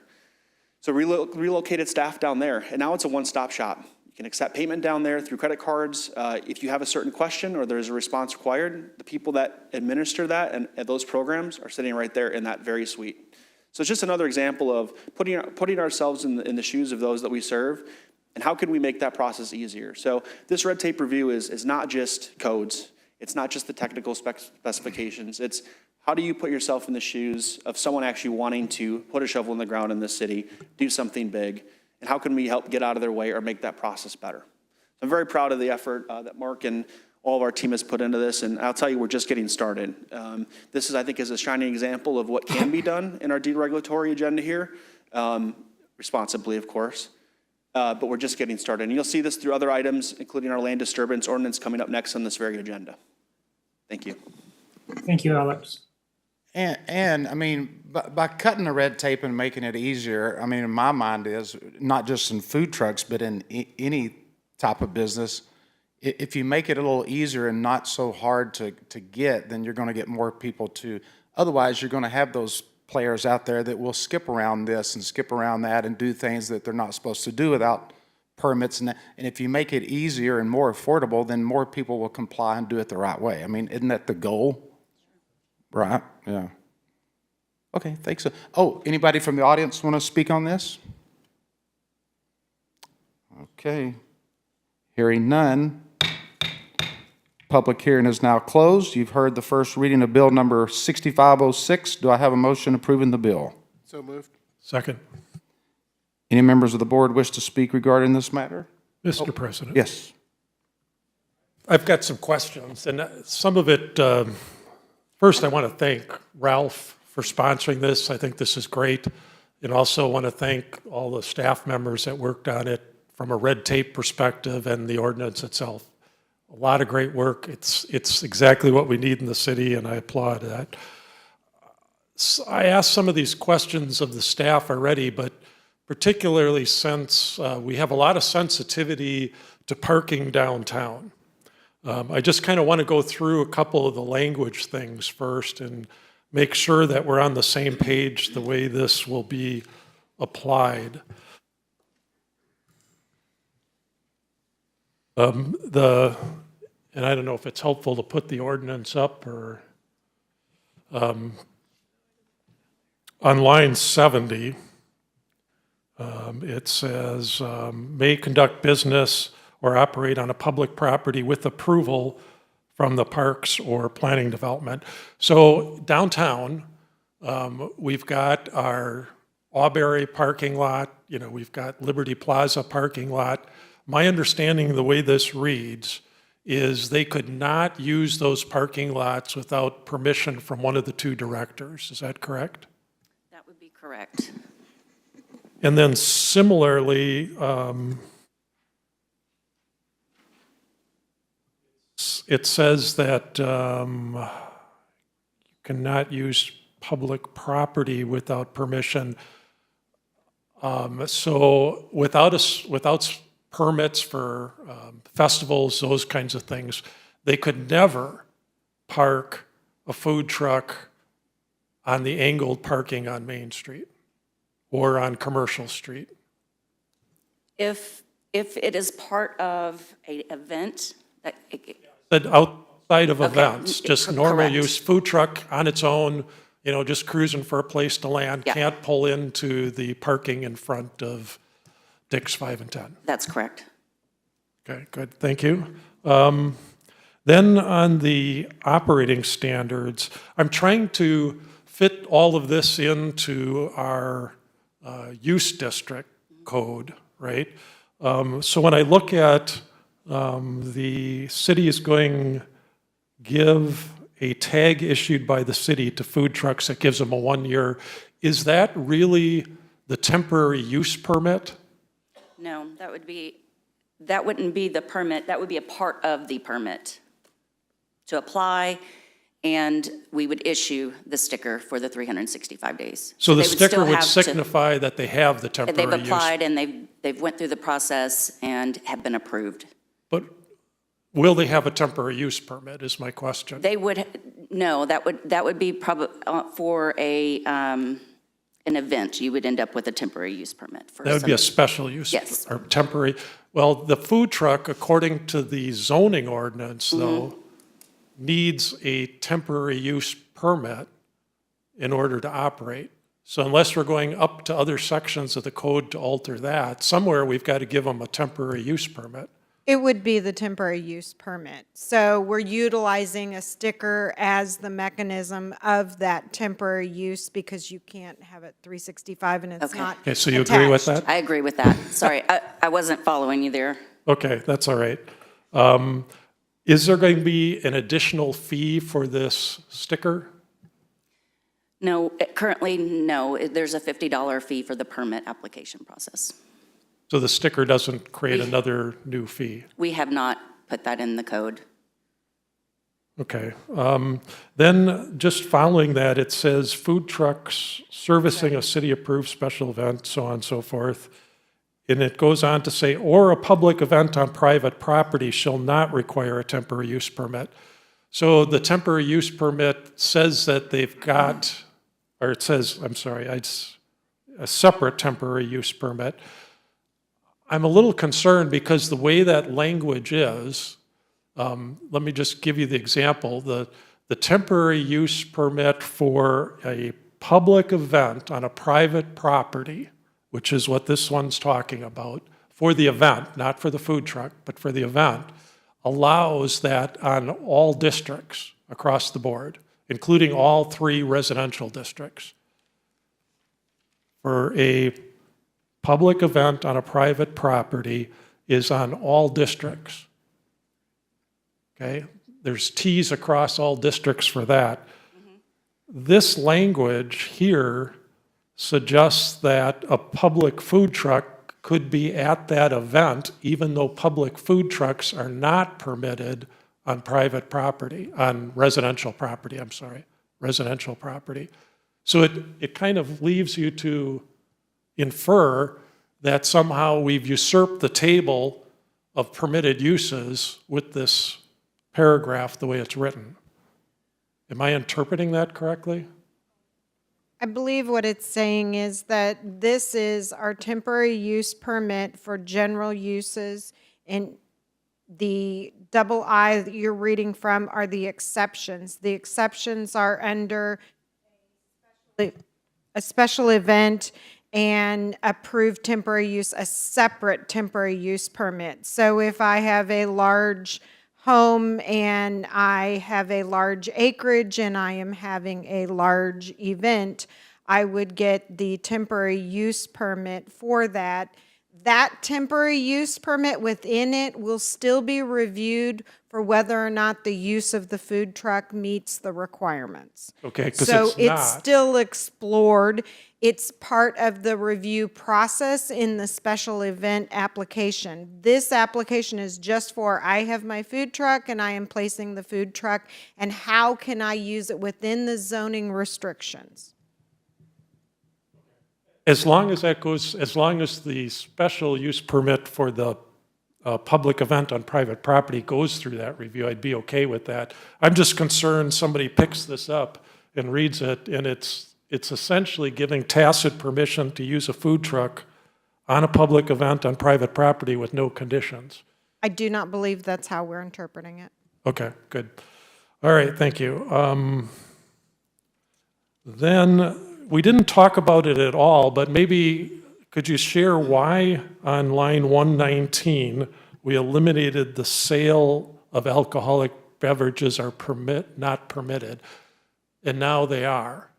So relocated staff down there, and now it's a one-stop shop. You can accept payment down there through credit cards. If you have a certain question or there's a response required, the people that administer that and those programs are sitting right there in that very suite. So it's just another example of putting ourselves in the shoes of those that we serve, and how can we make that process easier? So this red tape review is not just codes. It's not just the technical specifications. It's how do you put yourself in the shoes of someone actually wanting to put a shovel in the ground in this city, do something big, and how can we help get out of their way or make that process better? So I'm very proud of the effort that Mark and all of our team has put into this, and I'll tell you, we're just getting started. This is, I think, is a shining example of what can be done in our deregulatory agenda here, responsibly, of course. But we're just getting started. And you'll see this through other items, including our land disturbance ordinance coming up next on this very agenda. Thank you. Thank you, Alex. And I mean, by cutting the red tape and making it easier, I mean, in my mind is, not just in food trucks, but in any type of business, if you make it a little easier and not so hard to get, then you're going to get more people to, otherwise you're going to have those players out there that will skip around this and skip around that and do things that they're not supposed to do without permits. And if you make it easier and more affordable, then more people will comply and do it the right way. I mean, isn't that the goal? Right? Yeah. Okay, thanks. Oh, anybody from the audience want to speak on this? Okay. Hearing none. Public hearing is now closed. You've heard the first reading of bill number 6506. Do I have a motion approving the bill? So moved. Second. Any members of the board wish to speak regarding this matter? Mr. President. Yes. I've got some questions, and some of it, first I want to thank Ralph for sponsoring this. I think this is great. And also want to thank all the staff members that worked on it from a red tape perspective and the ordinance itself. A lot of great work. It's exactly what we need in the city, and I applaud that. So I asked some of these questions of the staff already, but particularly since we have a lot of sensitivity to parking downtown. I just kind of want to go through a couple of the language things first and make sure that we're on the same page the way this will be applied. And I don't know if it's helpful to put the ordinance up or on line 70, it says, may conduct business or operate on a public property with approval from the Parks or Planning Development. So downtown, we've got our Auberry parking lot, we've got Liberty Plaza parking lot. My understanding of the way this reads is they could not use those parking lots without permission from one of the two directors. Is that correct? That would be correct. And then similarly, it says that you cannot use public property without permission. So without permits for festivals, those kinds of things, they could never park a food truck on the angled parking on Main Street or on Commercial Street. If it is part of an event, But outside of Okay, events, just normal correct. use, food truck on its own, just cruising for a place to land, Yeah. can't pull into the parking in front of Dick's 5 and 10. that's correct. Okay, good, thank you. Then on the operating standards, I'm trying to fit all of this into our use district code, right? So when I look at the city is going to give a tag issued by the city to food trucks that gives them a 1 year, is that really the temporary use permit? No, that wouldn't be the permit, that would be a part of the permit. To apply, and we would issue the sticker for the 365 days. So the they would sticker still would have to- signify that they have the temporary They've use. applied and they've went through the process and have been approved. But will they have a temporary use permit is my question. They would, no, that would be probably for an event. You would end up with a temporary use permit for That would be a some- special use. Yes. Or temporary. Well, the food truck, according to the zoning ordinance, though, needs a temporary use permit in order to operate. So unless we're going up to other sections of the code to alter that, somewhere we've got to give them a temporary use permit. It would be the temporary use permit. So we're utilizing a sticker as the mechanism of that temporary use because you can't have it 365 and it's Okay. not Okay, so you agree with attached. that? I agree with that. Sorry, I wasn't following you there. Okay, that's all right. Is there going to be an additional fee for this sticker? No, currently, no. There's a $50 fee for the permit application process. So the sticker doesn't create another new fee? We have not put that in the code. Okay. Then just following that, it says food trucks servicing a city-approved special event, so on and so forth. And it goes on to say, or a public event on private property shall not require a temporary use permit. So the temporary use permit says that they've got, or it says, I'm sorry, it's a separate temporary use permit. I'm a little concerned because the way that language is, let me just give you the example. The temporary use permit for a public event on a private property, which is what this one's talking about, for the event, not for the food truck, but for the event, allows that on all districts across the board, including all 3 residential districts. For a public event on a private property is on all districts. Okay? There's T's across all districts for that. This language here suggests that a public food truck could be at that event, even though public food trucks are not permitted on private property, on residential property, I'm sorry, residential property. So it kind of leaves you to infer that somehow we've usurped the table of permitted uses with this paragraph the way it's written. Am I interpreting that correctly? I believe what it's saying is that this is our temporary use permit for general uses, and the double I that you're reading from are the exceptions. The exceptions are under a special event and approved temporary use, a separate temporary use permit. So if I have a large home and I have a large acreage and I am having a large event, I would get the temporary use permit for that. That temporary use permit within it will still be reviewed for whether or not the use of the food truck meets the requirements. Okay, because So it's it's not. still explored. It's part of the review process in the special event application. This application is just for, I have my food truck and I am placing the food truck, and how can I use it within the zoning restrictions? As long as that goes, as long as the special use permit for the public event on private property goes through that review, I'd be okay with that. I'm just concerned somebody picks this up and reads it, and it's essentially giving tacit permission to use a food truck on a public event on private property with no conditions. I do not believe that's how we're interpreting it. Okay, good. All right, thank you. Then, we didn't talk about it at all, but maybe could you share why on line 119 we eliminated the sale of alcoholic beverages are not permitted, and now they are?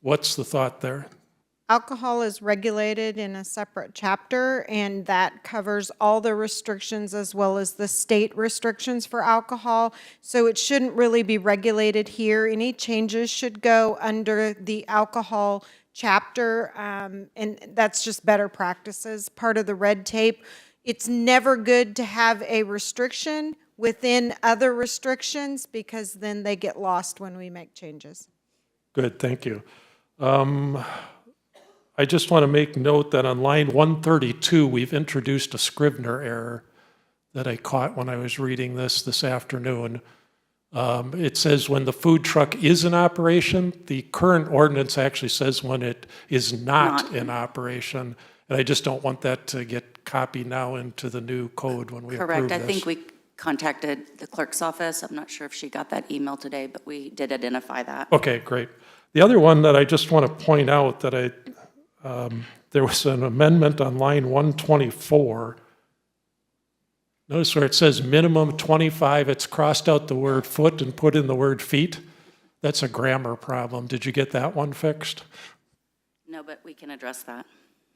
What's the thought there? Alcohol is regulated in a separate chapter, and that covers all the restrictions as well as the state restrictions for alcohol. So it shouldn't really be regulated here. Any changes should go under the alcohol chapter, and that's just better practices, part of the red tape. It's never good to have a restriction within other restrictions, because then they get lost when we make changes. Good, thank you. I just want to make note that on line 132, we've introduced a Scrivener error that I caught when I was reading this afternoon. It says when the food truck is in operation. The current ordinance actually says when it is not in operation. And I just don't want that to get copied now into the new code when we approve Correct. this. I think we contacted the clerk's office. I'm not sure if she got that email today, but we did identify that. Okay, great. The other one that I just want to point out that there was an amendment on line 124. Notice where it says minimum 25, it's crossed out the word foot and put in the word feet. That's a grammar problem. Did you get that one fixed? No, but we can address that.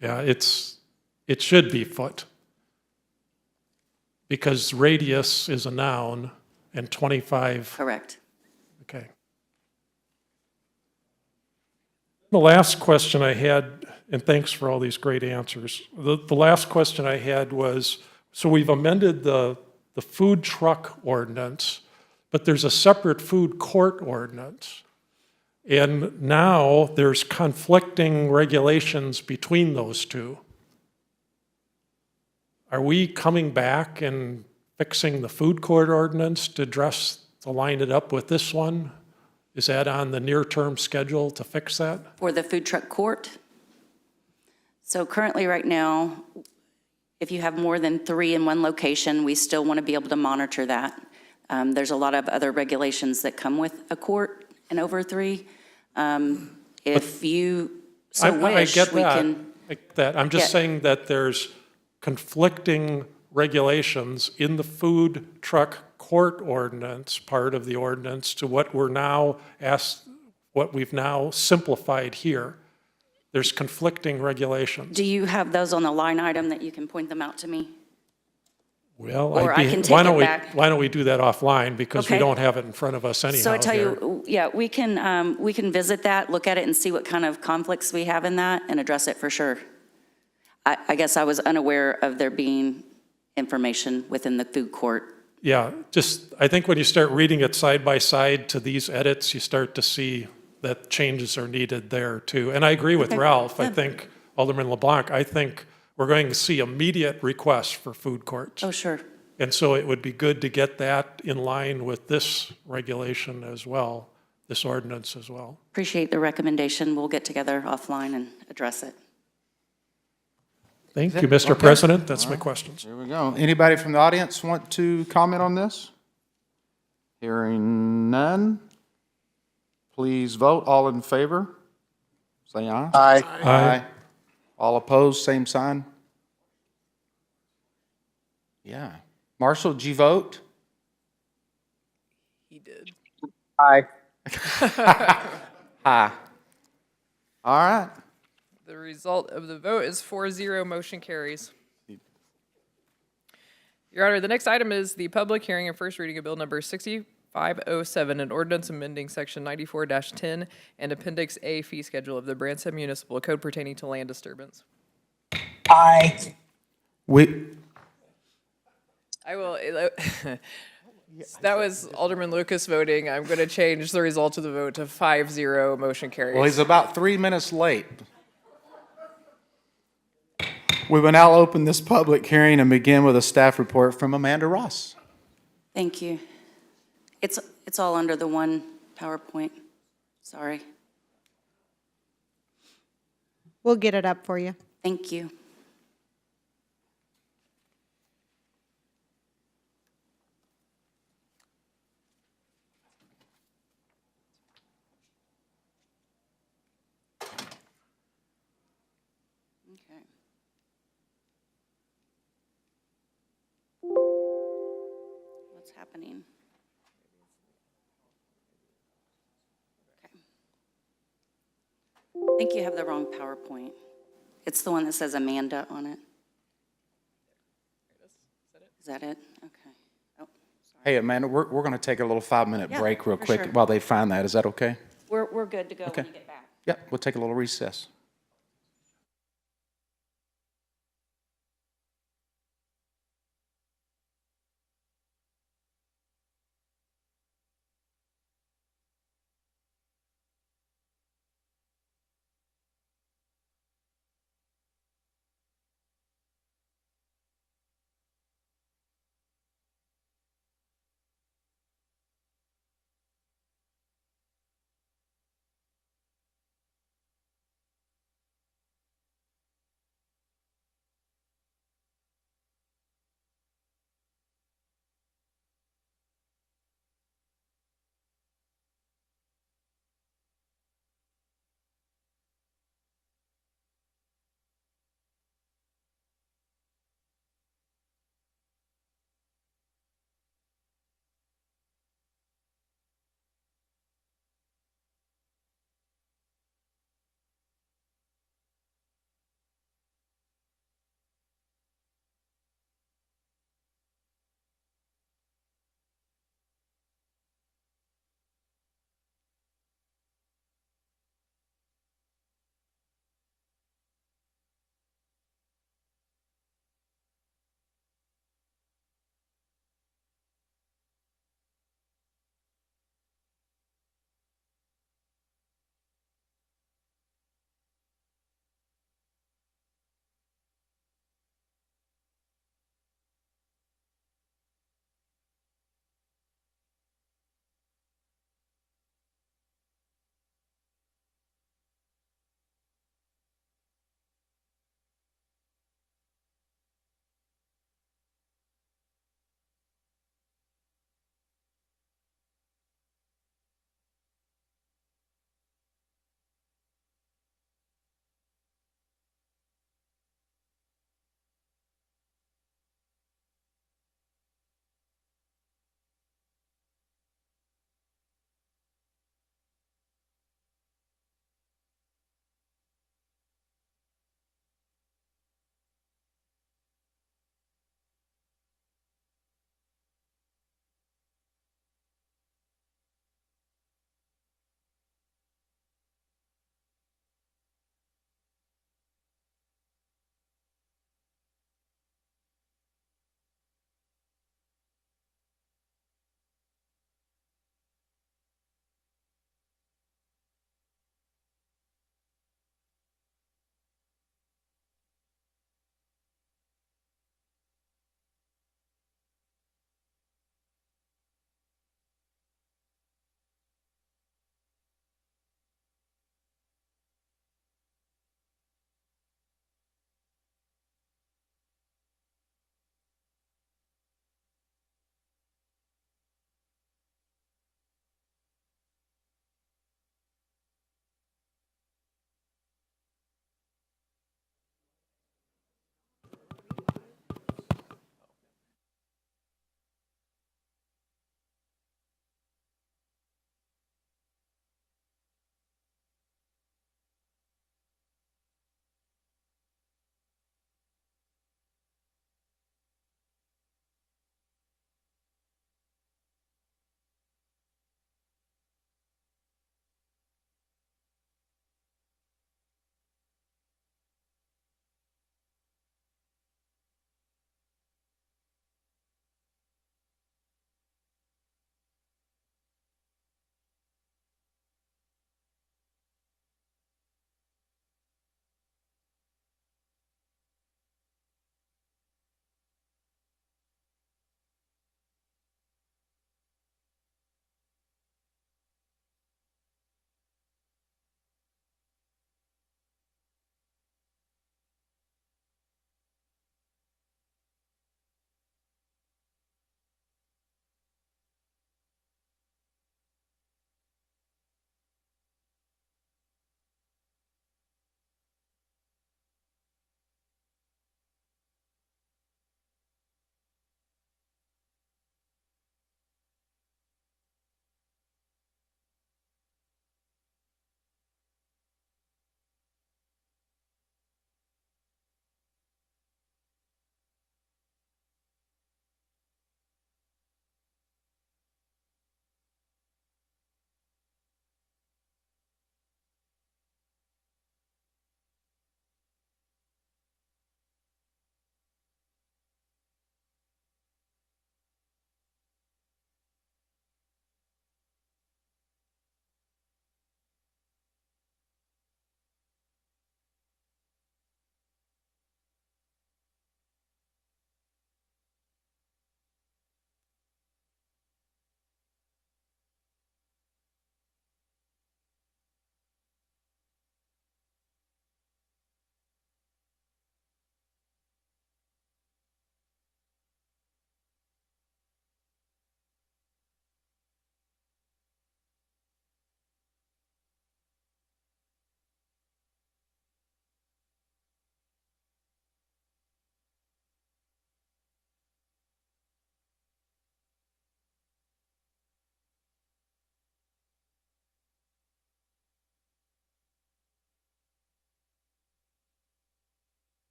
Yeah, it should be foot. Because radius is a noun and 25. Correct. Okay. The last question I had, and thanks for all these great answers. The last question I had was, so we've amended the food truck ordinance, but there's a separate food court ordinance. And now there's conflicting regulations between those two. Are we coming back and fixing the food court ordinance to line it up with this one? Is that on the near-term schedule to fix that? For the food truck court? So currently, right now, if you have more than 3 in one location, we still want to be able to monitor that. There's a lot of other regulations that come with a court and over 3. If you so wish, we can. I get that. I'm just saying that there's conflicting regulations in the food truck court ordinance, part of the ordinance, to what we're now what we've now simplified here. There's conflicting regulations. Do you have those on the line item that you can point them out to me? Well, Or I can take it back. Why don't we do that offline, because we Okay. don't have it in front of us anyhow. So I tell here. you, yeah, we can visit that, look at it, and see what kind of conflicts we have in that, and address it for sure. I guess I was unaware of there being information within the food court. Yeah, I think when you start reading it side by side to these edits, you start to see that changes are needed there too. And I agree with Ralph. I think, Alderman LeBlanc, I think we're going to see immediate requests for food courts. Oh, sure. And so it would be good to get that in line with this regulation as well, this ordinance as well. Appreciate the recommendation. We'll get together offline and address it. Thank you, Mr. President. That's my questions. There we go. Anybody from the audience want to comment on this? Hearing none. Please vote. All in favor, say aye. Aye. Aye. All opposed, same sign. Yeah. Marshall, did you vote? He did. Aye. Aye. All right. The result of the vote is 4-0, motion carries. Your Honor, the next item is the public hearing and first reading of Bill Number 6507, an ordinance amending Section 94-10 and Appendix A fee schedule of the Branson Municipal Code pertaining to land disturbance. Aye. I will, that was Alderman Lucas voting. I'm going to change the result of the vote to 5-0, motion carries. Well, he's about 3 minutes late. We will now open this public hearing and begin with a staff report from Amanda Ross. Thank you. It's all under the one PowerPoint. Sorry. We'll get it up for you. Thank you. Okay. What's happening? Okay. I think you have the wrong PowerPoint. It's the one that says Amanda on it. Is that it? Okay. Oh, sorry. Hey, Amanda, we're going to take a little 5-minute Yeah, break real for quick sure. while they find that. Is that okay? We're good to go Okay. when you get back. Yep, we'll take a little recess.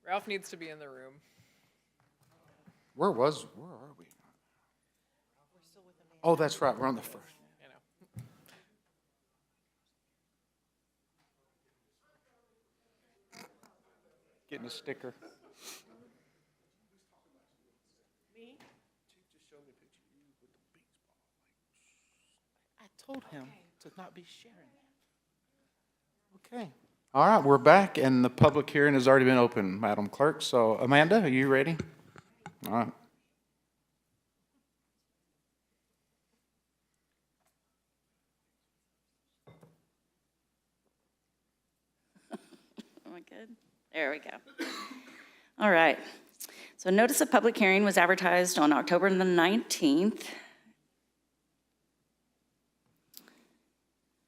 Ralph needs to be in the room. Where are we? Oh, that's right, we're on the first. You know. Getting a sticker. I told him to not be sharing. Okay. All right, we're back, and the public hearing has already been opened, Madam Clerk. So Amanda, are you ready? All right. Am I good? There we go. All right. So notice of public hearing was advertised on October the 19th.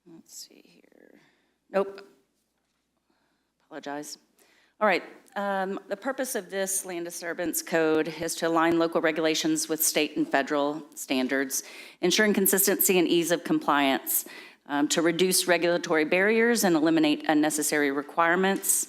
Let's see here. Nope. Apologize. All right. The purpose of this land disturbance code is to align local regulations with state and federal standards, ensuring consistency and ease of compliance, to reduce regulatory barriers and eliminate unnecessary requirements,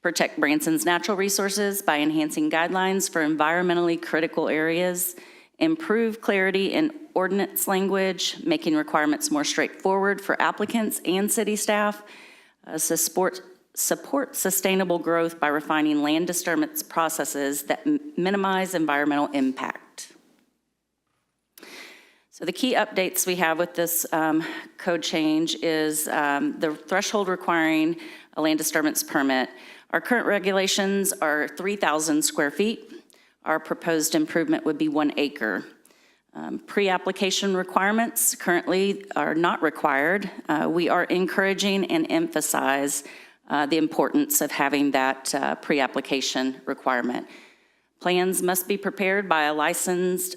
protect Branson's natural resources by enhancing guidelines for environmentally critical areas, improve clarity in ordinance language, making requirements more straightforward for applicants and city staff, support sustainable growth by refining land disturbance processes that minimize environmental impact. So the key updates we have with this code change is the threshold requiring a land disturbance permit. Our current regulations are 3,000 square feet. Our proposed improvement would be 1 acre. Pre-application requirements currently are not required. We are encouraging and emphasize the importance of having that pre-application requirement. Plans must be prepared by a licensed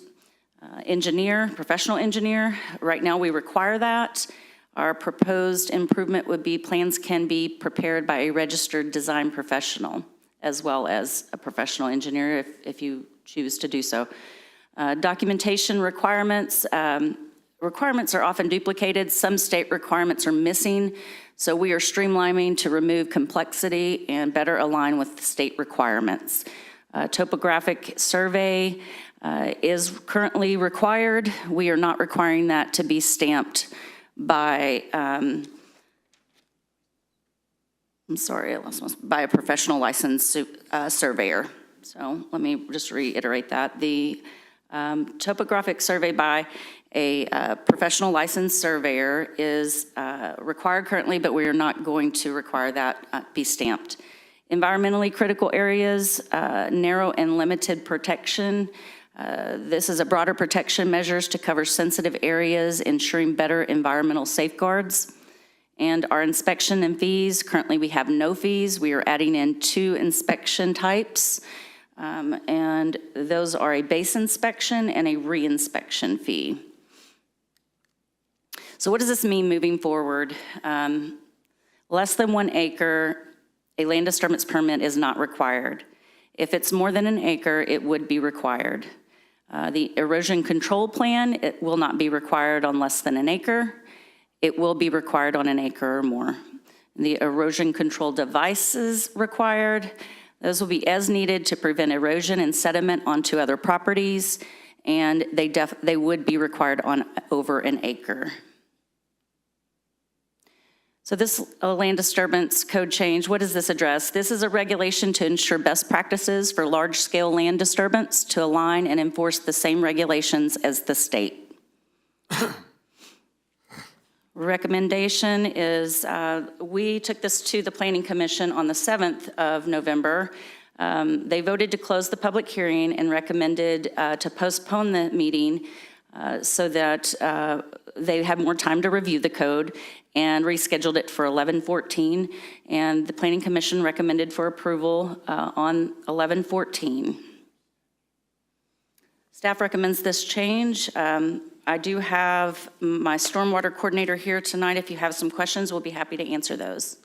engineer, professional engineer. Right now we require that. Our proposed improvement would be plans can be prepared by a registered design professional as well as a professional engineer if you choose to do so. Documentation requirements. Requirements are often duplicated. Some state requirements are missing. So we are streamlining to remove complexity and better align with the state requirements. Topographic survey is currently required. We are not requiring that to be stamped by, by a professional licensed surveyor. So let me just reiterate that. The topographic survey by a professional licensed surveyor is required currently, but we are not going to require that be stamped. Environmentally critical areas, narrow and limited protection. This is a broader protection measures to cover sensitive areas, ensuring better environmental safeguards. And our inspection and fees, currently we have no fees. We are adding in 2 inspection types. And those are a base inspection and a re-inspection fee. So what does this mean moving forward? Less than 1 acre, a land disturbance permit is not required. If it's more than 1 acre, it would be required. The erosion control plan, it will not be required on less than 1 acre. It will be required on 1 acre or more. The erosion control devices required, those will be as needed to prevent erosion and sediment onto other properties, and they would be required on over 1 acre. So this land disturbance code change, what does this address? This is a regulation to ensure best practices for large-scale land disturbance to align and enforce the same regulations as the state. Recommendation is, we took this to the Planning Commission on the 7th of November. They voted to close the public hearing and recommended to postpone the meeting so that they had more time to review the code and rescheduled it for 11/14. And the Planning Commission recommended for approval on 11/14. Staff recommends this change. I do have my stormwater coordinator here tonight. If you have some questions, we'll be happy to answer those.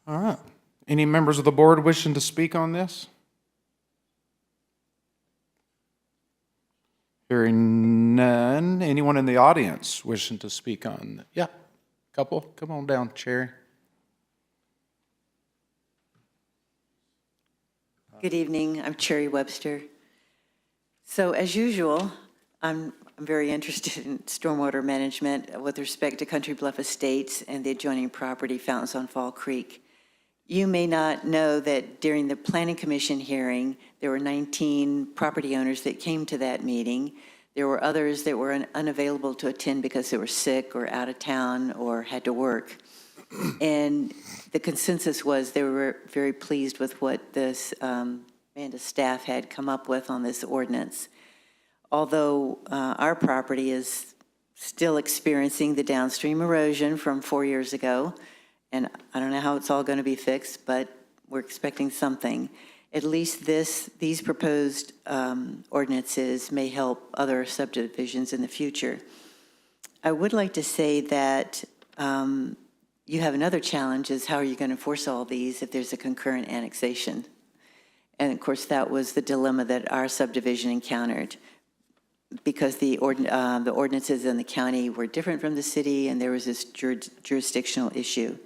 All right. Any members of the board wishing to speak on this? Hearing none. Anyone in the audience wishing to speak on? Yeah, couple. Come on down, Cherry. Good evening. I'm Cherry Webster. So as usual, I'm very interested in stormwater management with respect to Country Bluff Estates and the adjoining property, Fountains on Fall Creek. You may not know that during the Planning Commission hearing, there were 19 property owners that came to that meeting. There were others that were unavailable to attend because they were sick or out of town or had to work. And the consensus was they were very pleased with what this Amanda's staff had come up with on this ordinance. Although our property is still experiencing the downstream erosion from 4 years ago, and I don't know how it's all going to be fixed, but we're expecting something. At least these proposed ordinances may help other subdivisions in the future. I would like to say that you have another challenge is how are you going to enforce all these if there's a concurrent annexation? And of course, that was the dilemma that our subdivision encountered because the ordinances in the county were different from the city and there was this jurisdictional issue.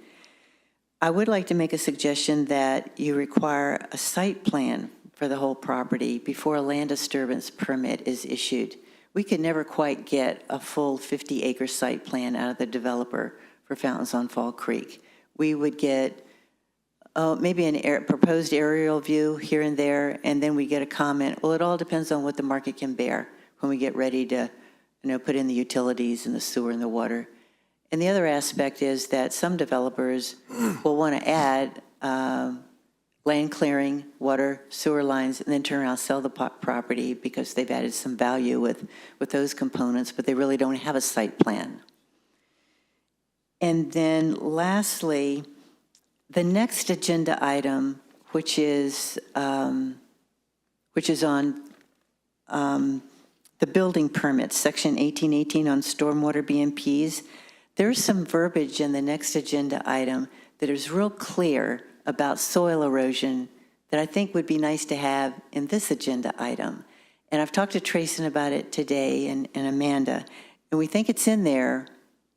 I would like to make a suggestion that you require a site plan for the whole property before a land disturbance permit is issued. We could never quite get a full 50-acre site plan out of the developer for Fountains on Fall Creek. We would get maybe an proposed aerial view here and there, and then we get a comment. Well, it all depends on what the market can bear when we get ready to, put in the utilities and the sewer and the water. And the other aspect is that some developers will want to add land clearing, water, sewer lines, and then turn around and sell the property because they've added some value with those components, but they really don't have a site plan. And then lastly, the next agenda item, which is on the building permits, section 1818 on stormwater BMPs, there's some verbiage in the next agenda item that is real clear about soil erosion that I think would be nice to have in this agenda item. And I've talked to Trayson about it today and Amanda, and we think it's in there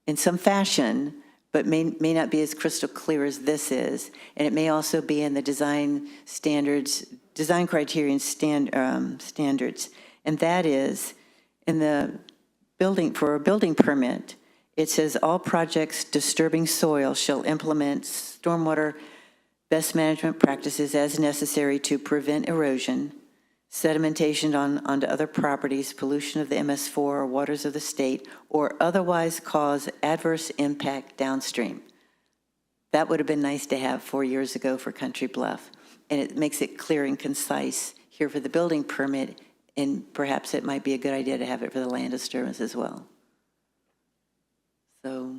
in some fashion, but may not be as crystal clear as this is. And it may also be in the design standards, design criterion standards. And that is, in the building, for a building permit, it says all projects disturbing soil shall implement stormwater best management practices as necessary to prevent erosion, sedimentation onto other properties, pollution of the MS4 or waters of the state, or otherwise cause adverse impact downstream. That would have been nice to have 4 years ago for Country Bluff. And it makes it clear and concise here for the building permit, and perhaps it might be a good idea to have it for the land disturbance as well. So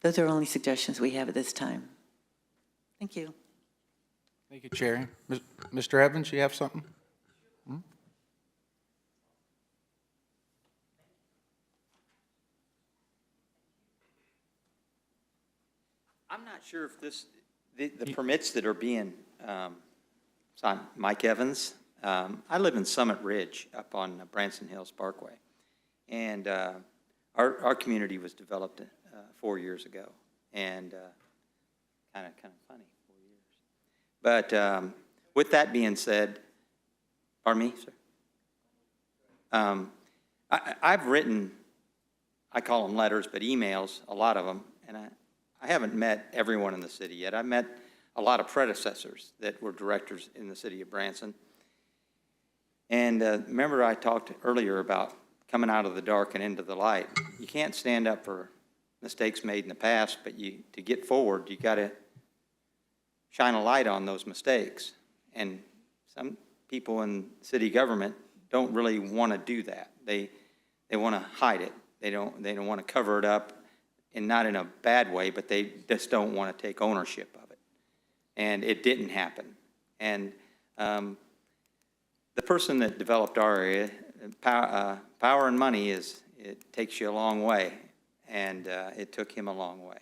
those are only suggestions we have at this time. Thank you. Thank you, Cherry. Mr. Evans, you have something? I'm not sure if the permits that are being, so Mike Evans. I live in Summit Ridge up on Branson Hills Parkway. And our community was developed 4 years ago. And kind of funny, 4 years. But with that being said, pardon me, sir? I've written, I call them letters, but emails, a lot of them, and I haven't met everyone in the city yet. I've met a lot of predecessors that were directors in the city of Branson. And remember I talked earlier about coming out of the dark and into the light. You can't stand up for mistakes made in the past, but to get forward, you got to shine a light on those mistakes. And some people in city government don't really want to do that. They want to hide it. They don't want to cover it up, and not in a bad way, but they just don't want to take ownership of it. And it didn't happen. And the person that developed our area, power and money it takes you a long way, and it took him a long way.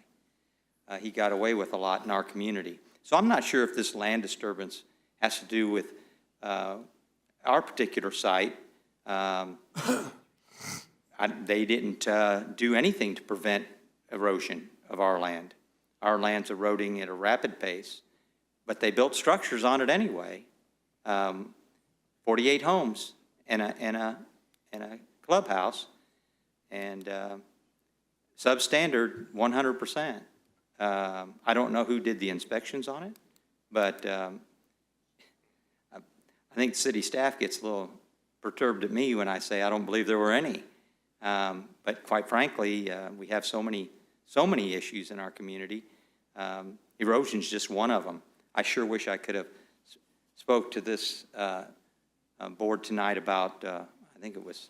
He got away with a lot in our community. So I'm not sure if this land disturbance has to do with our particular site. They didn't do anything to prevent erosion of our land. Our land's eroding at a rapid pace, but they built structures on it anyway. 48 homes and a clubhouse, and substandard 100%. I don't know who did the inspections on it, but I think city staff gets a little perturbed at me when I say I don't believe there were any. But quite frankly, we have so many issues in our community. Erosion's just one of them. I sure wish I could have spoke to this board tonight about, I think it was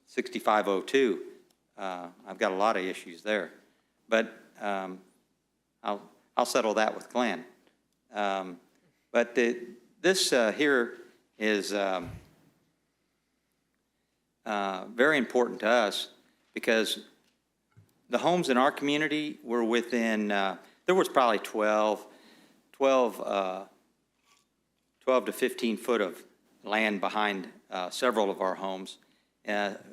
6502. I've got a lot of issues there, but I'll settle that with Glenn. But this here is very important to us because the homes in our community were within, there was probably 12 to 15 foot of land behind several of our homes.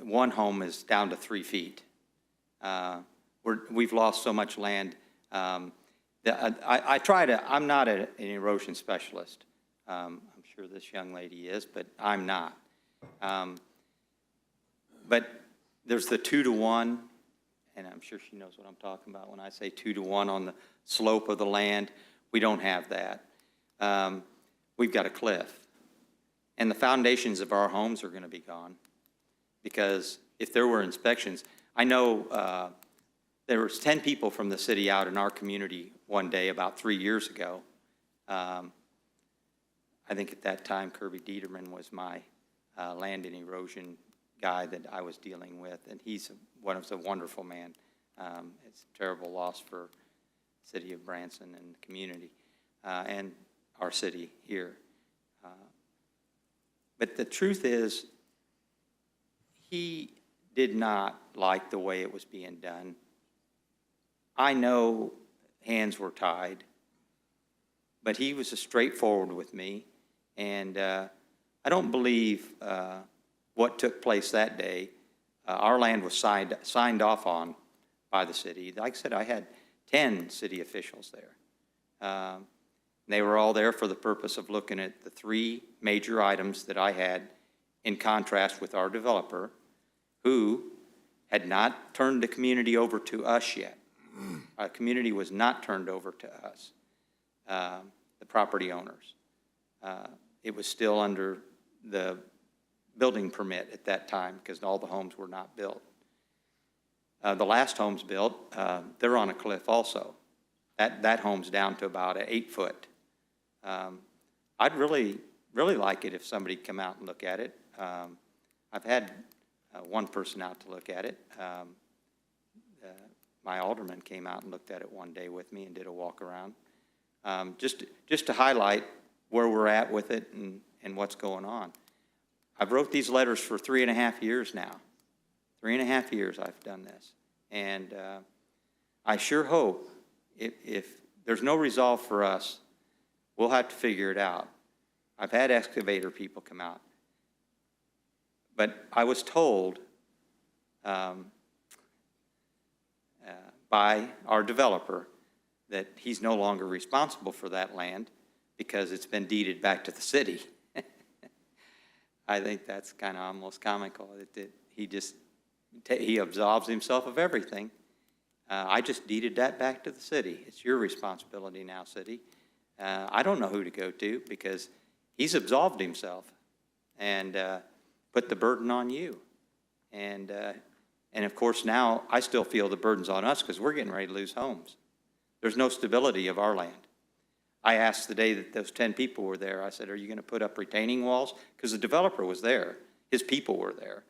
One home is down to 3 feet. We've lost so much land. I try to, I'm not an erosion specialist. I'm sure this young lady is, but I'm not. But there's the 2 to 1, and I'm sure she knows what I'm talking about when I say 2 to 1 on the slope of the land. We don't have that. We've got a cliff. And the foundations of our homes are going to be gone because if there were inspections, I know there was 10 people from the city out in our community one day about 3 years ago. I think at that time Kirby Dieterman was my land and erosion guy that I was dealing with, and he's a wonderful man. It's a terrible loss for the city of Branson and the community and our city here. But the truth is, he did not like the way it was being done. I know hands were tied, but he was straightforward with me, and I don't believe what took place that day. Our land was signed off on by the city. Like I said, I had 10 city officials there. They were all there for the purpose of looking at the 3 major items that I had in contrast with our developer, who had not turned the community over to us yet. Our community was not turned over to us, the property owners. It was still under the building permit at that time because all the homes were not built. The last homes built, they're on a cliff also. That home's down to about 8 foot. I'd really like it if somebody come out and look at it. I've had one person out to look at it. My alderman came out and looked at it one day with me and did a walk around. Just to highlight where we're at with it and what's going on. I've wrote these letters for 3.5 years now. 3.5 years I've done this. And I sure hope if there's no resolve for us, we'll have to figure it out. I've had excavator people come out. But I was told by our developer that he's no longer responsible for that land because it's been deeded back to the city. I think that's kind of almost comical. He absolves himself of everything. I just deeded that back to the city. It's your responsibility now, city. I don't know who to go to because he's absolved himself and put the burden on you. And of course now I still feel the burden's on us because we're getting ready to lose homes. There's no stability of our land. I asked the day that those 10 people were there, I said, are you going to put up retaining walls? Because the developer was there. His people were there.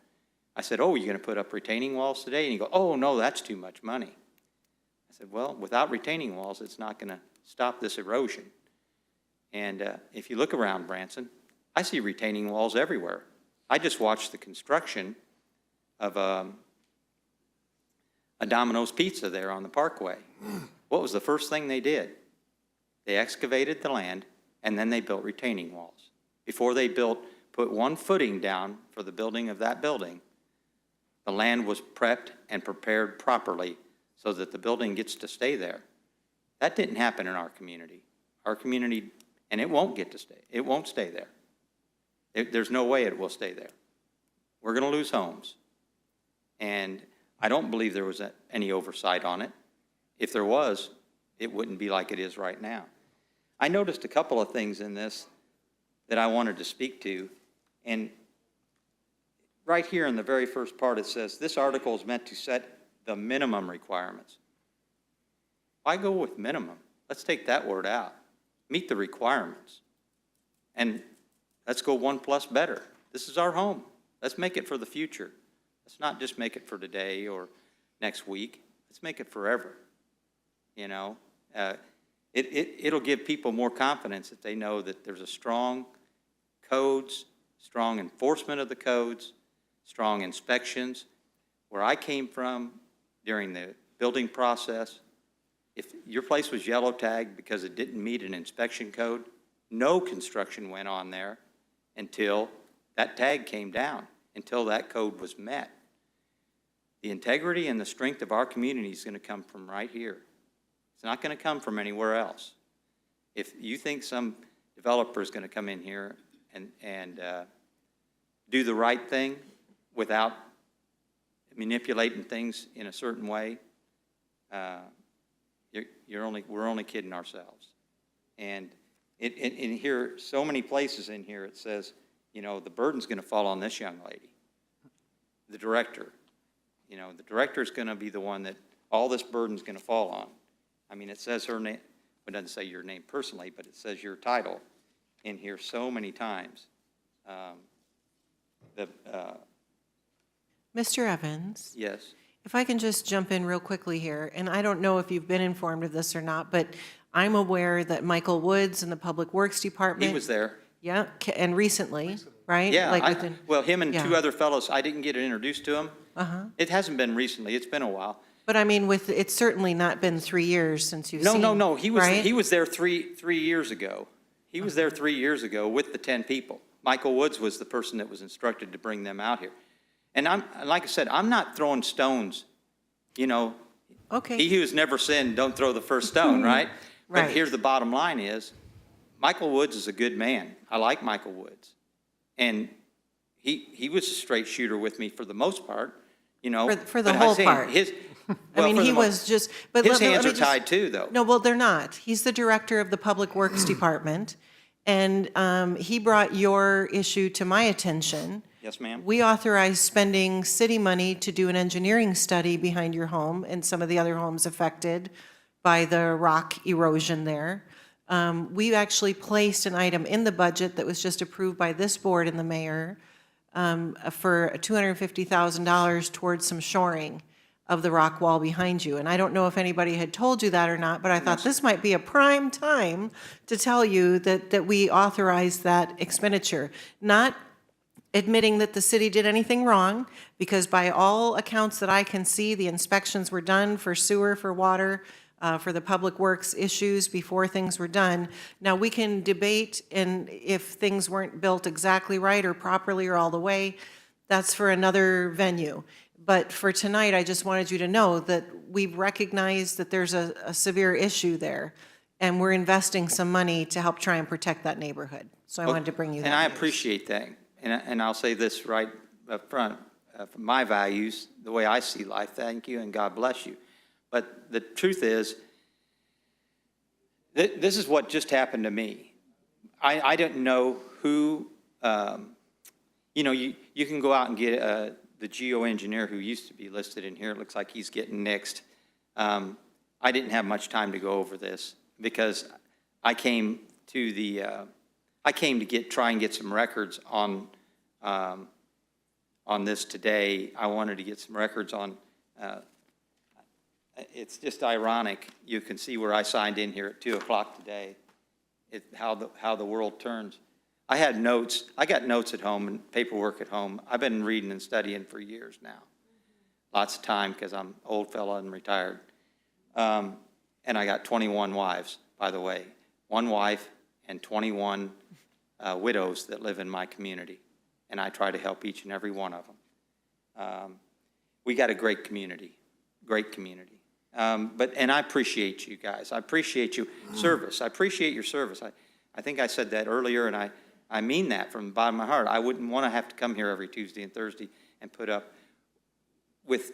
I said, oh, are you going to put up retaining walls today? And he goes, oh, no, that's too much money. I said, well, without retaining walls, it's not going to stop this erosion. And if you look around Branson, I see retaining walls everywhere. I just watched the construction of a Domino's Pizza there on the Parkway. What was the first thing they did? They excavated the land, and then they built retaining walls. Before they put one footing down for the building of that building, the land was prepped and prepared properly so that the building gets to stay there. That didn't happen in our community. Our community And it won't get to stay. It won't stay there. There's no way it will stay there. We're going to lose homes. And I don't believe there was any oversight on it. If there was, it wouldn't be like it is right now. I noticed a couple of things in this that I wanted to speak to. And right here in the very first part, it says, this article is meant to set the minimum requirements. Why go with minimum? Let's take that word out. Meet the requirements. And let's go 1+ better. This is our home. Let's make it for the future. Let's not just make it for today or next week. Let's make it forever. You know, it'll give people more confidence if they know that there's a strong codes, strong enforcement of the codes, strong inspections. Where I came from during the building process, if your place was yellow tagged because it didn't meet an inspection code, no construction went on there until that tag came down, until that code was met. The integrity and the strength of our community is going to come from right here. It's not going to come from anywhere else. If you think some developer is going to come in here and do the right thing without manipulating things in a certain way, we're only kidding ourselves. And in here, so many places in here, it says, you know, the burden's going to fall on this young lady, the director. You know, the director is going to be the one that all this burden's going to fall on. I mean, it says her name, it doesn't say your name personally, but it says your title in here so many times. Mr. Evans? Yes. If I can just jump in real quickly here, and I don't know if you've been informed of this or not, but I'm aware that Michael Woods in the Public Works Department. He was there. Yeah, and recently, right? Yeah, Like within, well, him and yeah. two other fellows, I didn't get introduced to him. It hasn't been recently. It's been a while. But I mean, it's certainly not been 3 years since you've seen. No. He right? was there three years ago. He was there 3 years ago with the 10 people. Michael Woods was the person that was instructed to bring them out here. And like I said, I'm not throwing stones. You know, Okay. he who has never sinned, don't throw the first stone, right? But Right. here's the bottom line is, Michael Woods is a good man. I like Michael Woods. And he was a straight shooter with me for the most part, you know. For the but I'm whole saying part. I mean, he was just. But his let hands me are tied too, though. No, well, they're not. He's the director of the Public Works Department, and he brought your issue to my attention. Yes, ma'am. We authorized spending city money to do an engineering study behind your home and some of the other homes affected by the rock erosion there. We actually placed an item in the budget that was just approved by this board and the mayor for $250,000 towards some shoring of the rock wall behind you. And I don't know if anybody had told you that or not, but I thought this might be a prime time to tell you that we authorized that expenditure. Not admitting that the city did anything wrong, because by all accounts that I can see, the inspections were done for sewer, for water, for the public works issues before things were done. Now, we can debate if things weren't built exactly right or properly or all the way. That's for another venue. But for tonight, I just wanted you to know that we've recognized that there's a severe issue there, and we're investing some money to help try and protect that neighborhood. So I wanted to bring you that And I news. appreciate that. And I'll say this right up front, from my values, the way I see life, thank you and God bless you. But the truth is, this is what just happened to me. I didn't know who, you know, you can go out and get the geoengineer who used to be listed in here. It looks like he's getting nixed. I didn't have much time to go over this because I came to try and get some records on this today. I wanted to get some records on, it's just ironic. You can see where I signed in here at 2 o'clock today, how the world turns. I had notes. I got notes at home and paperwork at home. I've been reading and studying for years now. Lots of time because I'm an old fella and retired. And I got 21 wives, by the way. 1 wife and 21 widows that live in my community. And I try to help each and every one of them. We got a great community. And I appreciate you guys. I appreciate you service. I appreciate your service. I think I said that earlier, and I mean that from the bottom of my heart. I wouldn't want to have to come here every Tuesday and Thursday and put up with,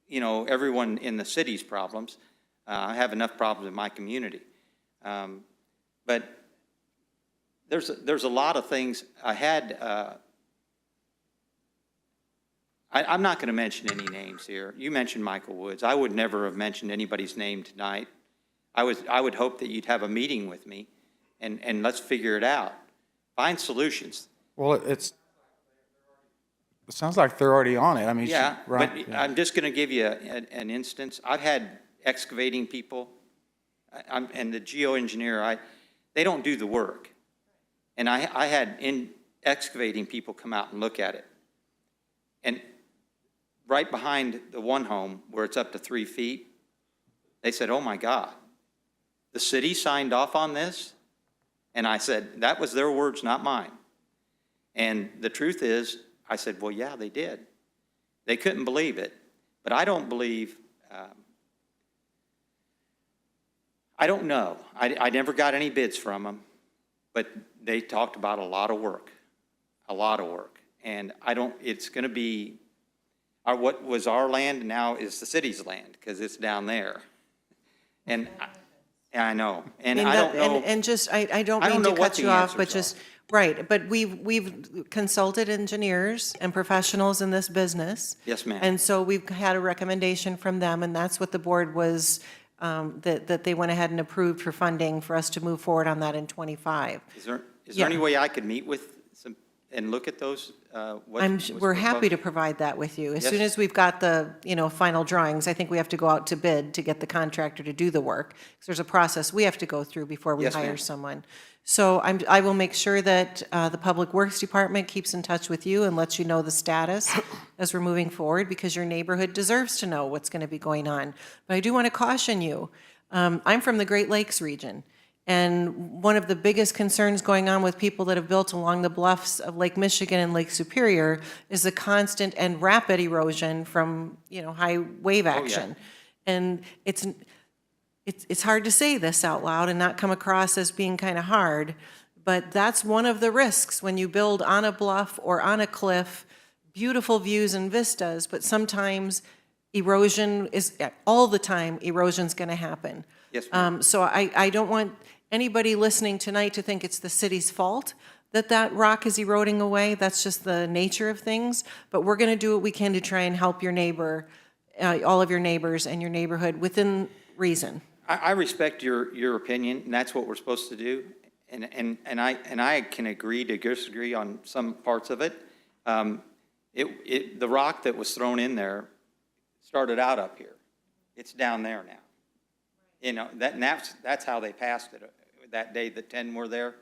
everyone in the city's problems. I have enough problems in my community. But there's a lot of things. I had, I'm not going to mention any names here. You mentioned Michael Woods. I would never have mentioned anybody's name tonight. I would hope that you'd have a meeting with me and let's figure it out. Find solutions. Well, it sounds like they're already on it. I mean, Yeah, right? but Yeah. I'm just going to give you an instance. I've had excavating people, and the geoengineer, they don't do the work. And I had excavating people come out and look at it. And right behind the one home where it's up to 3 feet, they said, oh my God, the city signed off on this? And I said, that was their words, not mine. And the truth is, I said, well, yeah, they did. They couldn't believe it. But I don't believe, I don't know. I never got any bids from them, but they talked about a lot of work. And it's going to be, what was our land now is the city's land, because it's down there. And I know, and I don't know. And just, I don't mean to cut you off, but just, right, but we've consulted engineers and professionals in this business. Yes, ma'am. And so we've had a recommendation from them, and that's what the board was, that they went ahead and approved for funding for us to move forward on that in '25. Is there Yeah. any way I could meet with some and look at those? We're happy to provide that with you. As Yes. soon as we've got the, final drawings, I think we have to go out to bid to get the contractor to do the work. Because there's a process we have to go through before we Yes, hire ma'am. someone. So I will make sure that the Public Works Department keeps in touch with you and lets you know the status as we're moving forward, because your neighborhood deserves to know what's going to be going on. But I do want to caution you. I'm from the Great Lakes region. And one of the biggest concerns going on with people that have built along the bluffs of Lake Michigan and Lake Superior is the constant and rapid erosion from, high wave action. And it's hard to say this out loud and not come across as being kind of hard, but that's one of the risks when you build on a bluff or on a cliff, beautiful views and vistas, but sometimes erosion is, all the time, erosion's going to happen. Yes, ma'am. So I don't want anybody listening tonight to think it's the city's fault that rock is eroding away. That's just the nature of things. But we're going to do what we can to try and help your neighbor, all of your neighbors and your neighborhood within reason. I respect your opinion, and that's what we're supposed to do. And I can agree to disagree on some parts of it. The rock that was thrown in there started out up here. It's down there now. That's how they passed it. That day the 10 were there,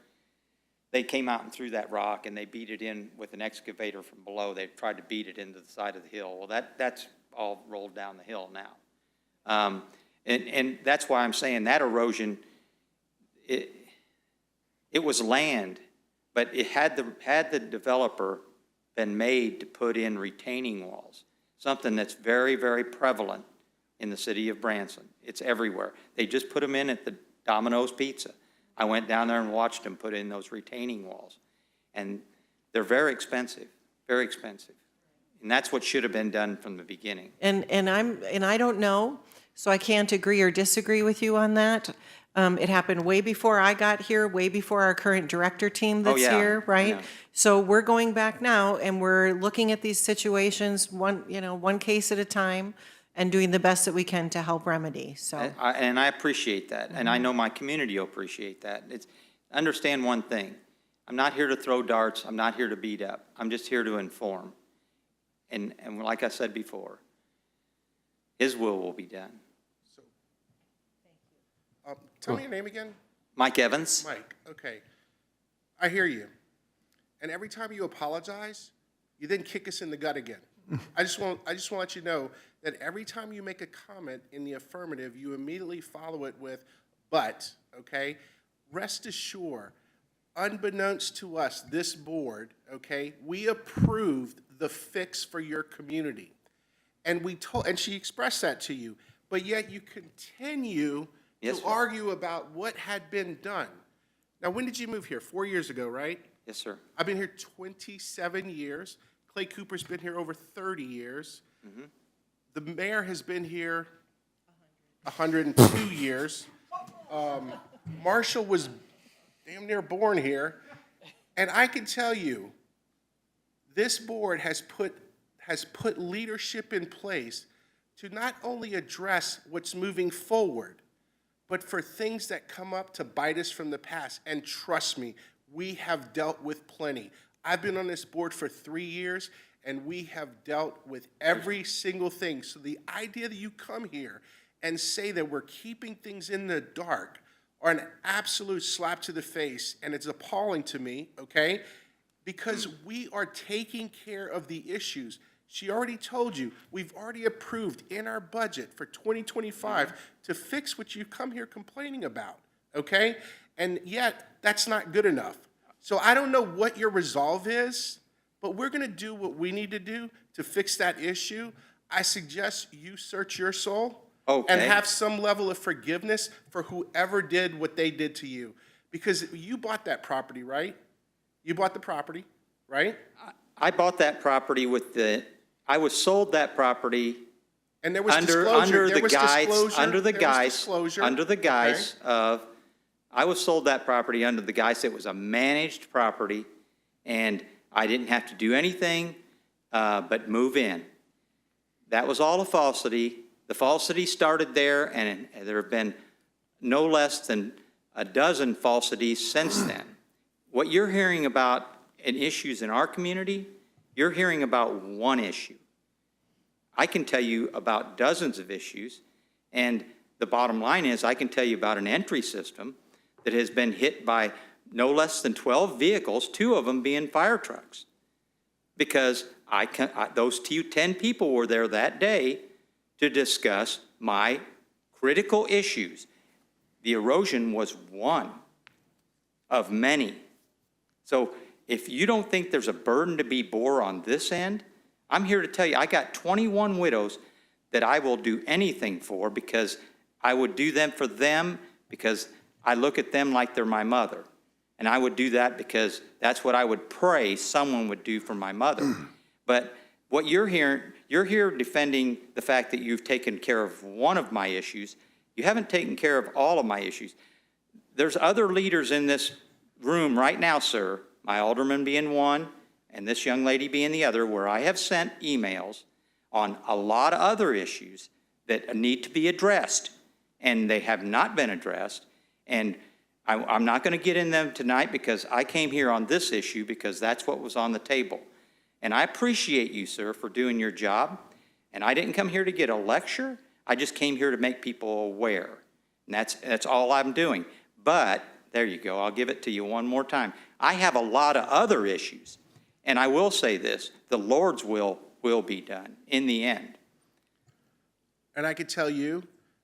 they came out and threw that rock, and they beat it in with an excavator from below. They tried to beat it into the side of the hill. Well, that's all rolled down the hill now. And that's why I'm saying that erosion, it was land, but it had the developer been made to put in retaining walls, something that's very, very prevalent in the city of Branson. It's everywhere. They just put them in at the Domino's Pizza. I went down there and watched them put in those retaining walls. And they're very expensive, very expensive. And that's what should have been done from the beginning. And I don't know, so I can't agree or disagree with you on that. It happened way before I got here, way before our current director team that's here, right? Yeah. So we're going back now, and we're looking at these situations one case at a time, and doing the best that we can to help remedy. So And I appreciate that, and I know my community will appreciate that. Understand one thing. I'm not here to throw darts. I'm not here to beat up. I'm just here to inform. And like I said before, His will be done. Tell me your name again. Mike Evans. Mike, okay. I hear you. And every time you apologize, you then kick us in the gut again. I just want to let you know that every time you make a comment in the affirmative, you immediately follow it with, but, okay? Rest assured, unbeknownst to us, this board, okay, we approved the fix for your community. And she expressed that to you, but yet you continue Yes, to sir. argue about what had been done. Now, when did you move here? 4 years ago, right? Yes, sir. I've been here 27 years. Clay Cooper's been here over 30 years. The mayor has been here 102 years. Marshall was damn near born here. And I can tell you, this board has put leadership in place to not only address what's moving forward, but for things that come up to bite us from the past. And trust me, we have dealt with plenty. I've been on this board for 3 years, and we have dealt with every single thing. So the idea that you come here and say that we're keeping things in the dark are an absolute slap to the face, and it's appalling to me, okay? Because we are taking care of the issues. She already told you, we've already approved in our budget for 2025 to fix what you've come here complaining about, okay? And yet, that's not good enough. So I don't know what your resolve is, but we're gonna do what we need to do to fix that issue. I suggest you search your soul and have some level of forgiveness for whoever did what they did to you. Because you bought that property, right? You bought the property, right? I bought that property I was sold that property And there was under the guise of, I was sold that property under the guise it was a managed property, and I didn't have to do anything but move in. That was all a falsity. The falsity started there, and there have been no less than a dozen falsities since then. What you're hearing about in issues in our community, you're hearing about one issue. I can tell you about dozens of issues, and the bottom line is I can tell you about an entry system that has been hit by no less than 12 vehicles, 2 of them being fire trucks. Because those 10 people were there that day to discuss my critical issues. The erosion was one of many. So if you don't think there's a burden to be bore on this end, I'm here to tell you, I got 21 widows that I will do anything for, because I would do them for them because I look at them like they're my mother. And I would do that because that's what I would pray someone would do for my mother. But what you're here defending the fact that you've taken care of one of my issues. You haven't taken care of all of my issues. There's other leaders in this room right now, sir, my alderman being one, and this young lady being the other, where I have sent emails on a lot of other issues that need to be addressed, and they have not been addressed. And I'm not going to get in them tonight because I came here on this issue because that's what was on the table. And I appreciate you, sir, for doing your job. And I didn't come here to get a lecture. I just came here to make people aware. And that's all I'm doing. But there you go. I'll give it to you one more time. I have a lot of other issues. And I will say this, the Lord's will be done in the end. And I could tell you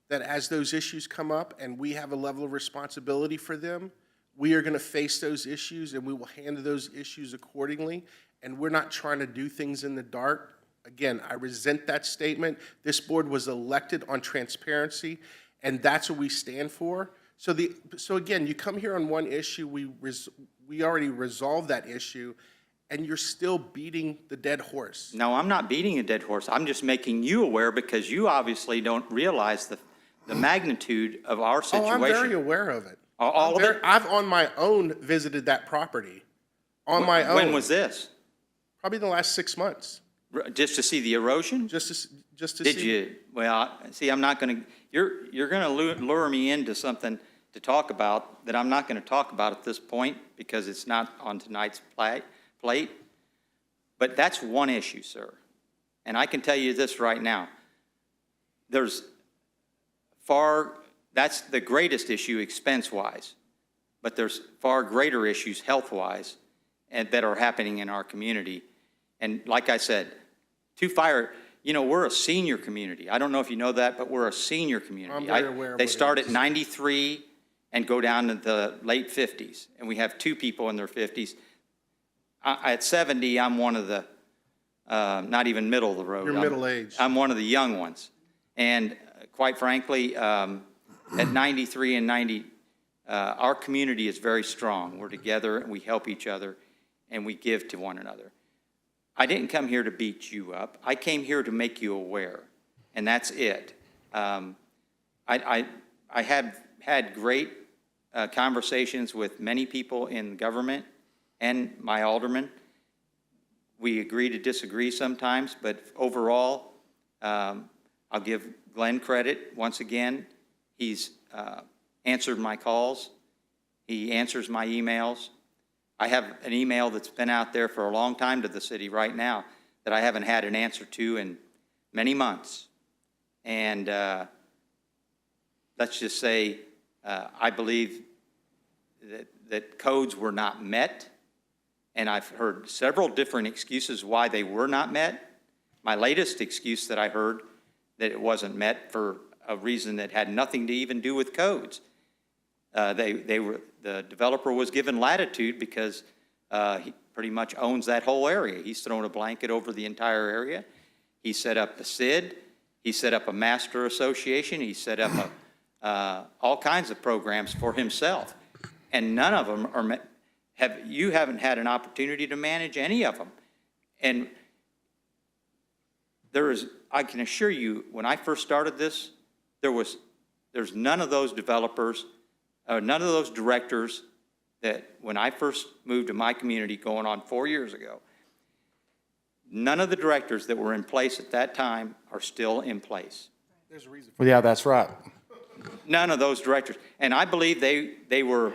that as those issues come up and we have a level of responsibility for them, we are going to face those issues and we will handle those issues accordingly. And we're not trying to do things in the dark. Again, I resent that statement. This board was elected on transparency, and that's what we stand for. So again, you come here on one issue, we already resolved that issue, and you're still beating the dead horse. No, I'm not beating a dead horse. I'm just making you aware because you obviously don't realize the magnitude of our situation. Oh, I'm very aware of it. All of it? I've on my own visited that property. On my own. When was this? Probably the last 6 months. Just to see the erosion? Just to see. Did you? Well, see, I'm not going to, you're going to lure me into something to talk about that I'm not going to talk about at this point because it's not on tonight's plate. But that's one issue, sir. And I can tell you this right now. That's the greatest issue expense-wise, but there's far greater issues health-wise and that are happening in our community. And like I said, we're a senior community. I don't know if you know that, but we're a senior community. I'm very aware of They what start it at 93 and go down to the late 50s, and we have 2 people in their 50s. At 70, I'm one of the, not even middle of the road. You're middle-aged. I'm one of the young ones. And quite frankly, at 93 and Our community is very strong. We're together, and we help each other, and we give to one another. I didn't come here to beat you up. I came here to make you aware, and that's it. I have had great conversations with many people in government and my aldermen. We agree to disagree sometimes, but overall, I'll give Glenn credit once again. He's answered my calls. He answers my emails. I have an email that's been out there for a long time to the city right now that I haven't had an answer to in many months. And let's just say I believe that codes were not met, and I've heard several different excuses why they were not met. My latest excuse that I heard that it wasn't met for a reason that had nothing to even do with codes. The developer was given latitude because he pretty much owns that whole area. He's thrown a blanket over the entire area. He set up the SID. He set up a master association. He set up all kinds of programs for himself. And none of them are you haven't had an opportunity to manage any of them. And I can assure you, when I first started this, there's none of those developers, none of those directors that when I first moved to my community going on 4 years ago, none of the directors that were in place at that time are still in place. There's a reason. Well, yeah, that's right. None of those directors. And I believe they were,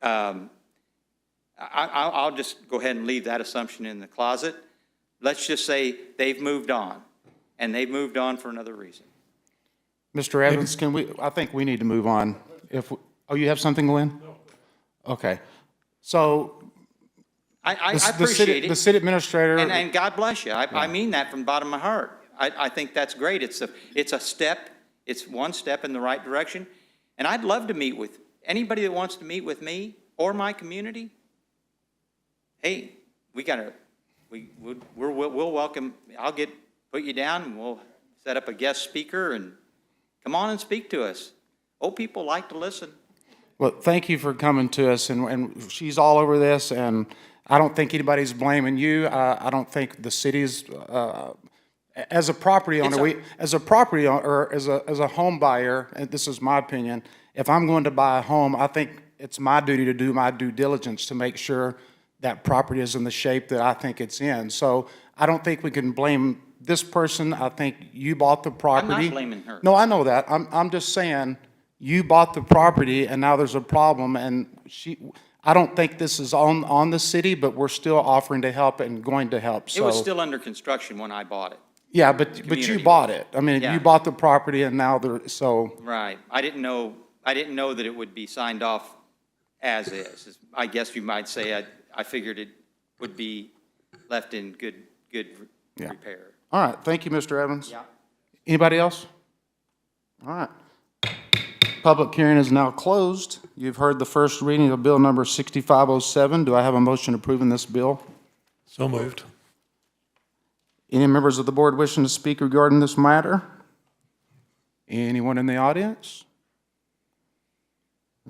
I'll just go ahead and leave that assumption in the closet. Let's just say they've moved on, and they've moved on for another reason. Mr. Evans, I think we need to move on. Oh, you have something, Glenn? No. Okay. So I appreciate it. The city administrator. And God bless you. I mean that from the bottom of my heart. I think that's great. It's a step. It's one step in the right direction. And I'd love to meet with anybody that wants to meet with me or my community. Hey, we'll welcome. I'll put you down, and we'll set up a guest speaker and come on and speak to us. Old people like to listen. Well, thank you for coming to us, and she's all over this, and I don't think anybody's blaming you. I don't think the city's, as a property owner, as a home buyer, and this is my opinion, if I'm going to buy a home, I think it's my duty to do my due diligence to make sure that property is in the shape that I think it's in. So I don't think we can blame this person. I think you bought the property. I'm not blaming her. No, I know that. I'm just saying, you bought the property and now there's a problem, and I don't think this is on the city, but we're still offering to help and going to help. It was still under construction when I bought it. Yeah, but you bought it. I mean, Yeah. you bought the property and now so. Right. I didn't know that it would be signed off as is. I guess you might say I figured it would be left in good repair. All right, thank you, Mr. Evans. Yeah. Anybody else? All right. Public hearing is now closed. You've heard the first reading of bill number 6507. Do I have a motion approving this bill? So moved. Any members of the board wishing to speak regarding this matter? Anyone in the audience?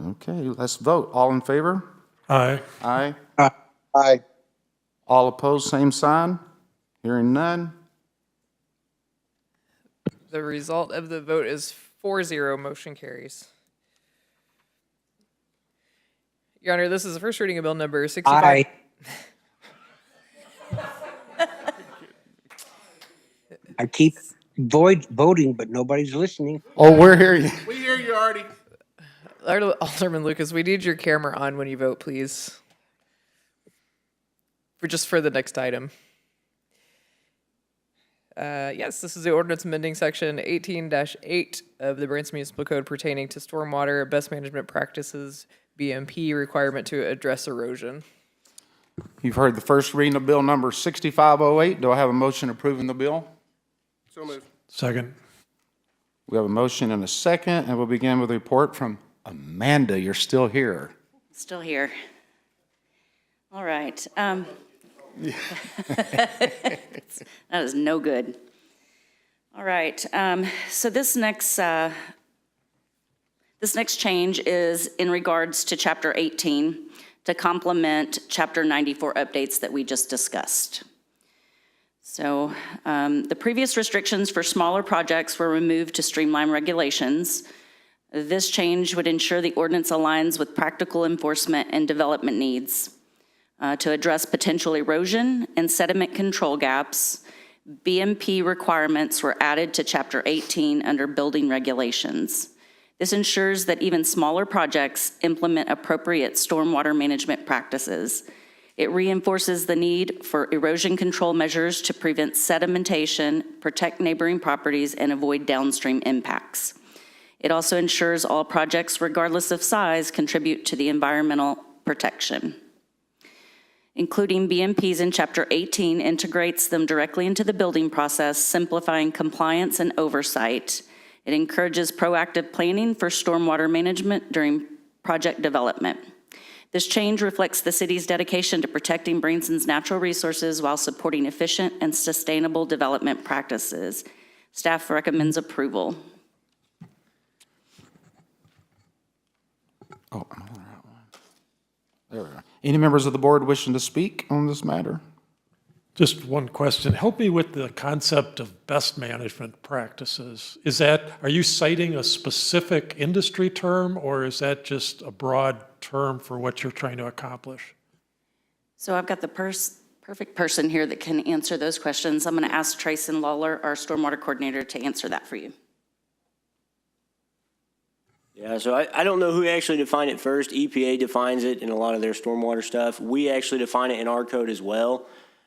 Okay, let's vote. All in favor? Aye. Aye. Aye. All opposed, same sign. Hearing none. The result of the vote is 4-0, motion carries. Your Honor, this is the first reading of bill number 65. Aye. I keep voting, but nobody's listening. Oh, we're hearing you. We hear you, Artie. Alderman Lucas, we need your camera on when you vote, please. For the next item. Yes, this is the ordinance amending section 18-8 of the Branson Municipal Code pertaining to stormwater best management practices, BMP requirement to address erosion. You've heard the first reading of bill number 6508. Do I have a motion approving the bill? So moved. Second. We have a motion and a second, and we'll begin with a report from Amanda. You're still here. Still here. All right. That is no good. All right. So this This next change is in regards to Chapter 18 to complement Chapter 94 updates that we just discussed. So the previous restrictions for smaller projects were removed to streamline regulations. This change would ensure the ordinance aligns with practical enforcement and development needs. To address potential erosion and sediment control gaps, BMP requirements were added to Chapter 18 under building regulations. This ensures that even smaller projects implement appropriate stormwater management practices. It reinforces the need for erosion control measures to prevent sedimentation, protect neighboring properties, and avoid downstream impacts. It also ensures all projects, regardless of size, contribute to the environmental protection. Including BMPs in Chapter 18 integrates them directly into the building process, simplifying compliance and oversight. It encourages proactive planning for stormwater management during project development. This change reflects the city's dedication to protecting Branson's natural resources while supporting efficient and sustainable development practices. Staff recommends approval. Oh, there we go. Any members of the board wishing to speak on this matter? Just one question. Help me with the concept of best management practices. Are you citing a specific industry term, or is that just a broad term for what you're trying to accomplish? So I've got the perfect person here that can answer those questions. I'm going to ask Trayson Lawler, our stormwater coordinator, to answer that for you. Yeah, so I don't know who actually defined it first. EPA defines it in a lot of their stormwater stuff. We actually define it in our code as well.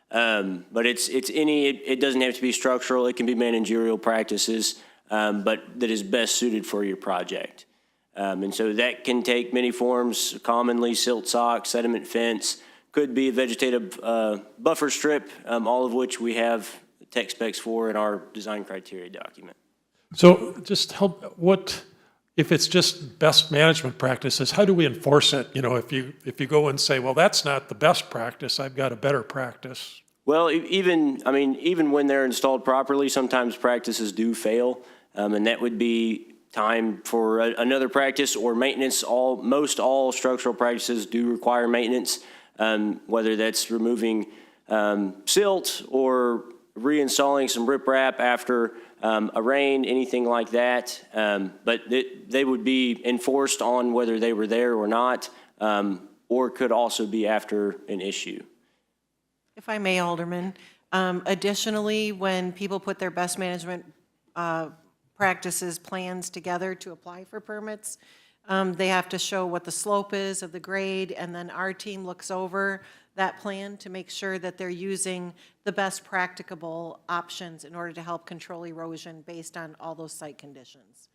But it doesn't have to be structural. It can be managerial practices, but that is best suited for your project. And so that can take many forms, commonly silt sock, sediment fence, could be a vegetative buffer strip, all of which we have tech specs for in our design criteria document. So just if it's just best management practices, how do we enforce it? You know, if you go and say, well, that's not the best practice, I've got a better practice. Well, even when they're installed properly, sometimes practices do fail, and that would be time for another practice or maintenance. Most all structural practices do require maintenance, whether that's removing silt or reinstalling some riprap after a rain, anything like that. But they would be enforced on whether they were there or not, or could also be after an issue. If I may, Alderman, additionally, when people put their best management practices plans together to apply for permits, they have to show what the slope is of the grade, and then our team looks over that plan to make sure that they're using the best practicable options in order to help control erosion based on all those site conditions.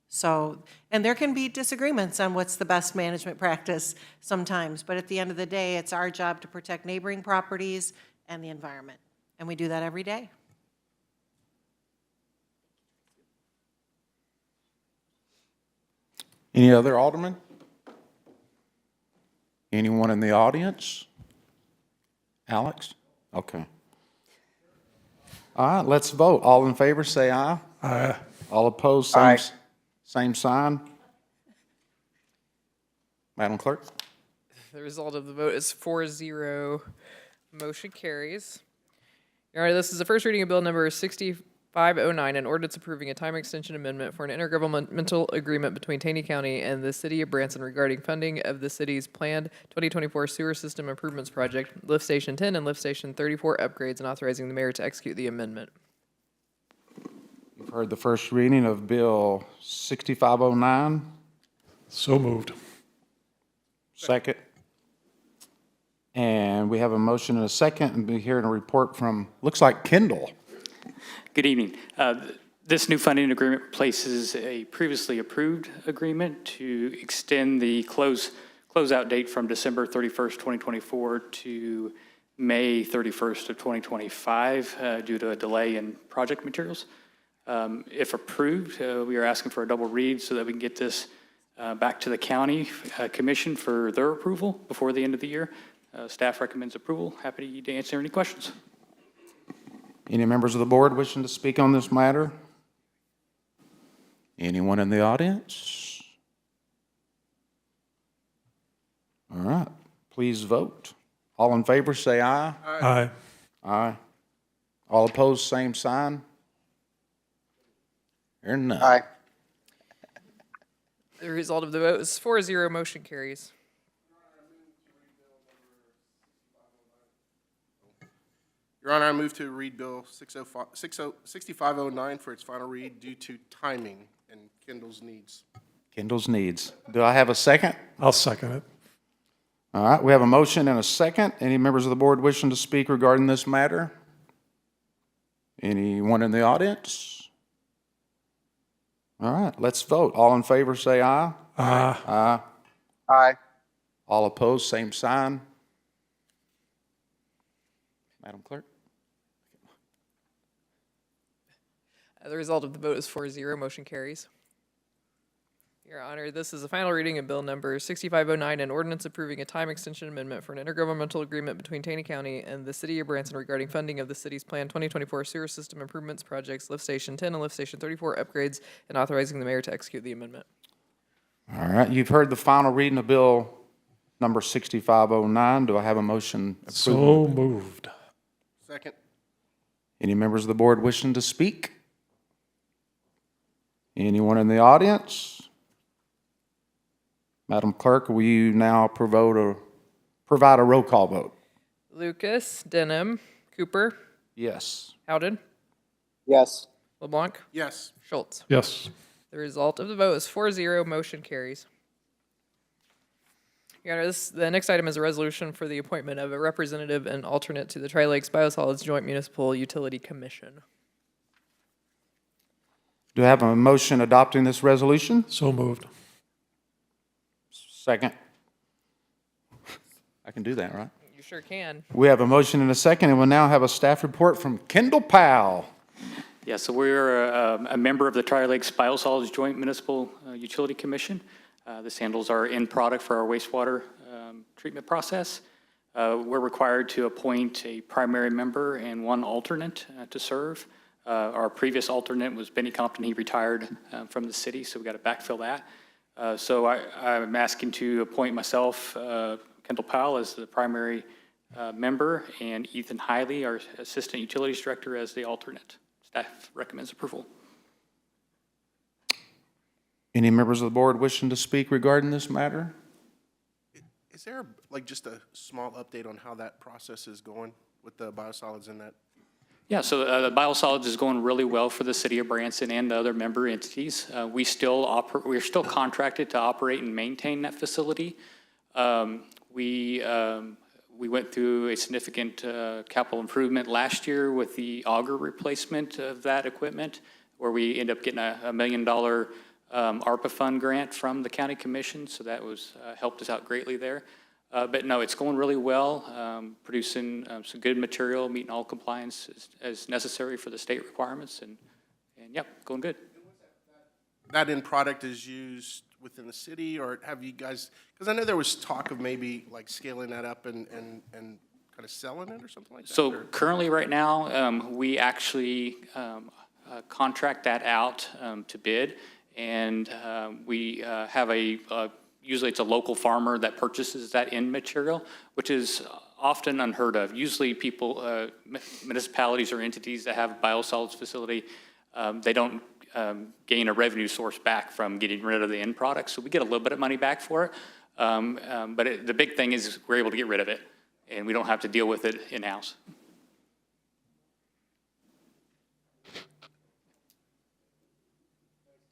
So, and there can be disagreements on what's the best management practice sometimes, but at the end of the day, it's our job to protect neighboring properties and the environment, and we do that every day. Any other aldermen? Anyone in the audience? Alex? Okay. All right, let's vote. All in favor, say aye. Aye. All opposed, same sign. Madam Clerk? The result of the vote is 4-0. Motion carries. Your Honor, this is the first reading of Bill number 6509, an ordinance approving a time extension amendment for an intergovernmental agreement between Taney County and the City of Branson regarding funding of the city's planned 2024 sewer system improvements project, Lift Station 10 and Lift Station 34 upgrades, and authorizing the mayor to execute the amendment. You've heard the first reading of Bill 6509. So moved. Second. And we have a motion and a second, and we're hearing a report from, looks like Kendall. Good evening. This new funding agreement replaces a previously approved agreement to extend the closeout date from December 31st, 2024 to May 31st of 2025 due to a delay in project materials. If approved, we are asking for a double read so that we can get this back to the county commission for their approval before the end of the year. Staff recommends approval. Happy to answer any questions. Any members of the board wishing to speak on this matter? Anyone in the audience? Please vote. All in favor, say aye. Aye. Aye. All opposed, same sign. Hearing none. The result of the vote is 4-0, motion carries. Your Honor, I move to read Bill 6509 for its final read due to timing and Kendall's needs. Kendall's needs. Do I have a second? I'll second it. All right, we have a motion and a second. Any members of the board wishing to speak regarding this matter? Anyone in the audience? All right, let's vote. All in favor, say aye. Aye. Aye. Aye. All opposed, same sign. Madam Clerk? The result of the vote is 4-0, motion carries. Your Honor, this is the final reading of Bill number 6509, an ordinance approving a time extension amendment for an intergovernmental agreement between Taney County and the City of Branson regarding funding of the city's planned 2024 sewer system improvements projects, Lift Station 10 and Lift Station 34 upgrades, and authorizing the mayor to execute the amendment. All right, you've heard the final reading of Bill number 6509. Do I have a motion? So moved. Second. Any members of the board wishing to speak? Anyone in the audience? Madam Clerk, will you now provide a roll call vote? Lucas, Denham, Cooper, Yes. Howden, Yes. LeBlanc, Yes. Schultz. Yes. The result of the vote is 4-0, motion carries. Your Honor, the next item is a resolution for the appointment of a representative and alternate to the Tri-Lakes Biosolids Joint Municipal Utility Commission. Do I have a motion adopting this resolution? So moved. Second. I can do that, right? You sure can. We have a motion and a second, and we'll now have a staff report from Kendall Powell. Yeah, so we're a member of the Tri-Lakes Biosolids Joint Municipal Utility Commission. This handles our end product for our wastewater treatment process. We're required to appoint a primary member and one alternate to serve. Our previous alternate was Benny Compton. He retired from the city, so we got to backfill that. So I'm asking to appoint myself, Kendall Powell, as the primary member, and Ethan Hiley, our Assistant Utilities Director, as the alternate. Staff recommends approval. Any members of the board wishing to speak regarding this matter? Is there like just a small update on how that process is going with the biosolids in that? Yeah, so the biosolids is going really well for the city of Branson and the other member entities. We're still contracted to operate and maintain that facility. We went through a significant capital improvement last year with the auger replacement of that equipment, where we ended up getting a $1 million ARPA fund grant from the county commission, so that was helped us out greatly there. But no, it's going really well, producing some good material, meeting all compliance as necessary for the state requirements, and yep, going good. That end product is used within the city, or have you guys, because I know there was talk of maybe like scaling that up and kind of selling it or something like that? So or? currently, right now, we actually contract that out to bid, and we have usually it's a local farmer that purchases that end material, which is often unheard of. Usually people, municipalities or entities that have a biosolids facility, they don't gain a revenue source back from getting rid of the end product. So we get a little bit of money back for it. But the big thing is we're able to get rid of it, and we don't have to deal with it in-house.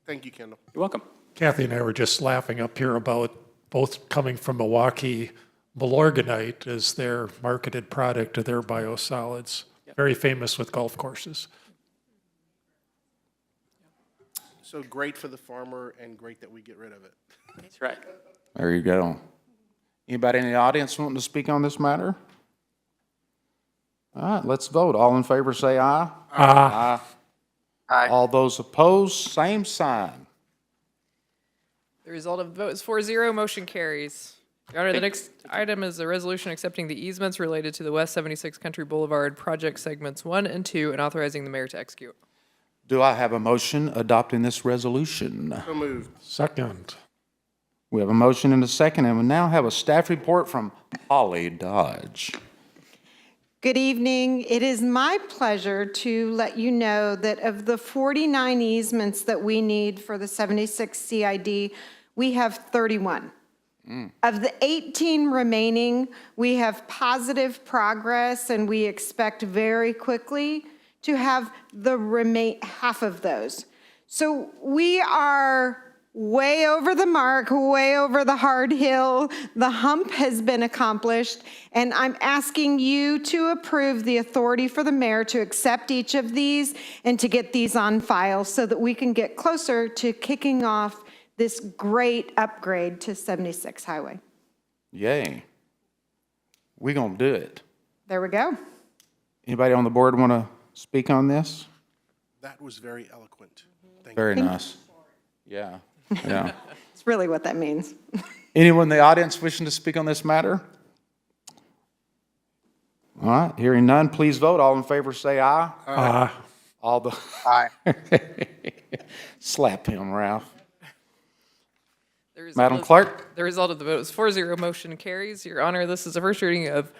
Thank you, Kendall. You're welcome. Kathy and I were just laughing up here about both coming from Milwaukee. Milorganite is their marketed product of their biosolids. Yep. Very famous with golf courses. So great for the farmer and great that we get rid of it. That's right. There you go. Anybody in the audience wanting to speak on this matter? All right, let's vote. All in favor say aye. Aye. Aye. All those opposed, same sign. The result of the vote is 4-0, motion carries. Your Honor, the next item is a resolution accepting the easements related to the West 76 Country Boulevard project segments 1 and 2 and authorizing the mayor to execute. Do I have a motion adopting this resolution? So moved. Second. We have a motion and a second, and we now have a staff report from Holly Dodge. Good evening. It is my pleasure to let you know that of the 49 easements that we need for the 76 CID, we have 31. Of the 18 remaining, we have positive progress, and we expect very quickly to have the half of those. So we are way over the mark, way over the hard hill. The hump has been accomplished, and I'm asking you to approve the authority for the mayor to accept each of these and to get these on file so that we can get closer to kicking off this great upgrade to 76 Highway. Yay. We're going to do it. There we go. Anybody on the board want to speak on this? That was very eloquent. Thank Very you. nice. Yeah, yeah. It's really what that means. Anyone in the audience wishing to speak on this matter? All right, hearing none, please vote. All in favor say aye. Aye. All the. Aye. Slap him, Ralph. The result Madam of- Clerk? The result of the vote is 4-0, motion carries. Your Honor, this is the first reading of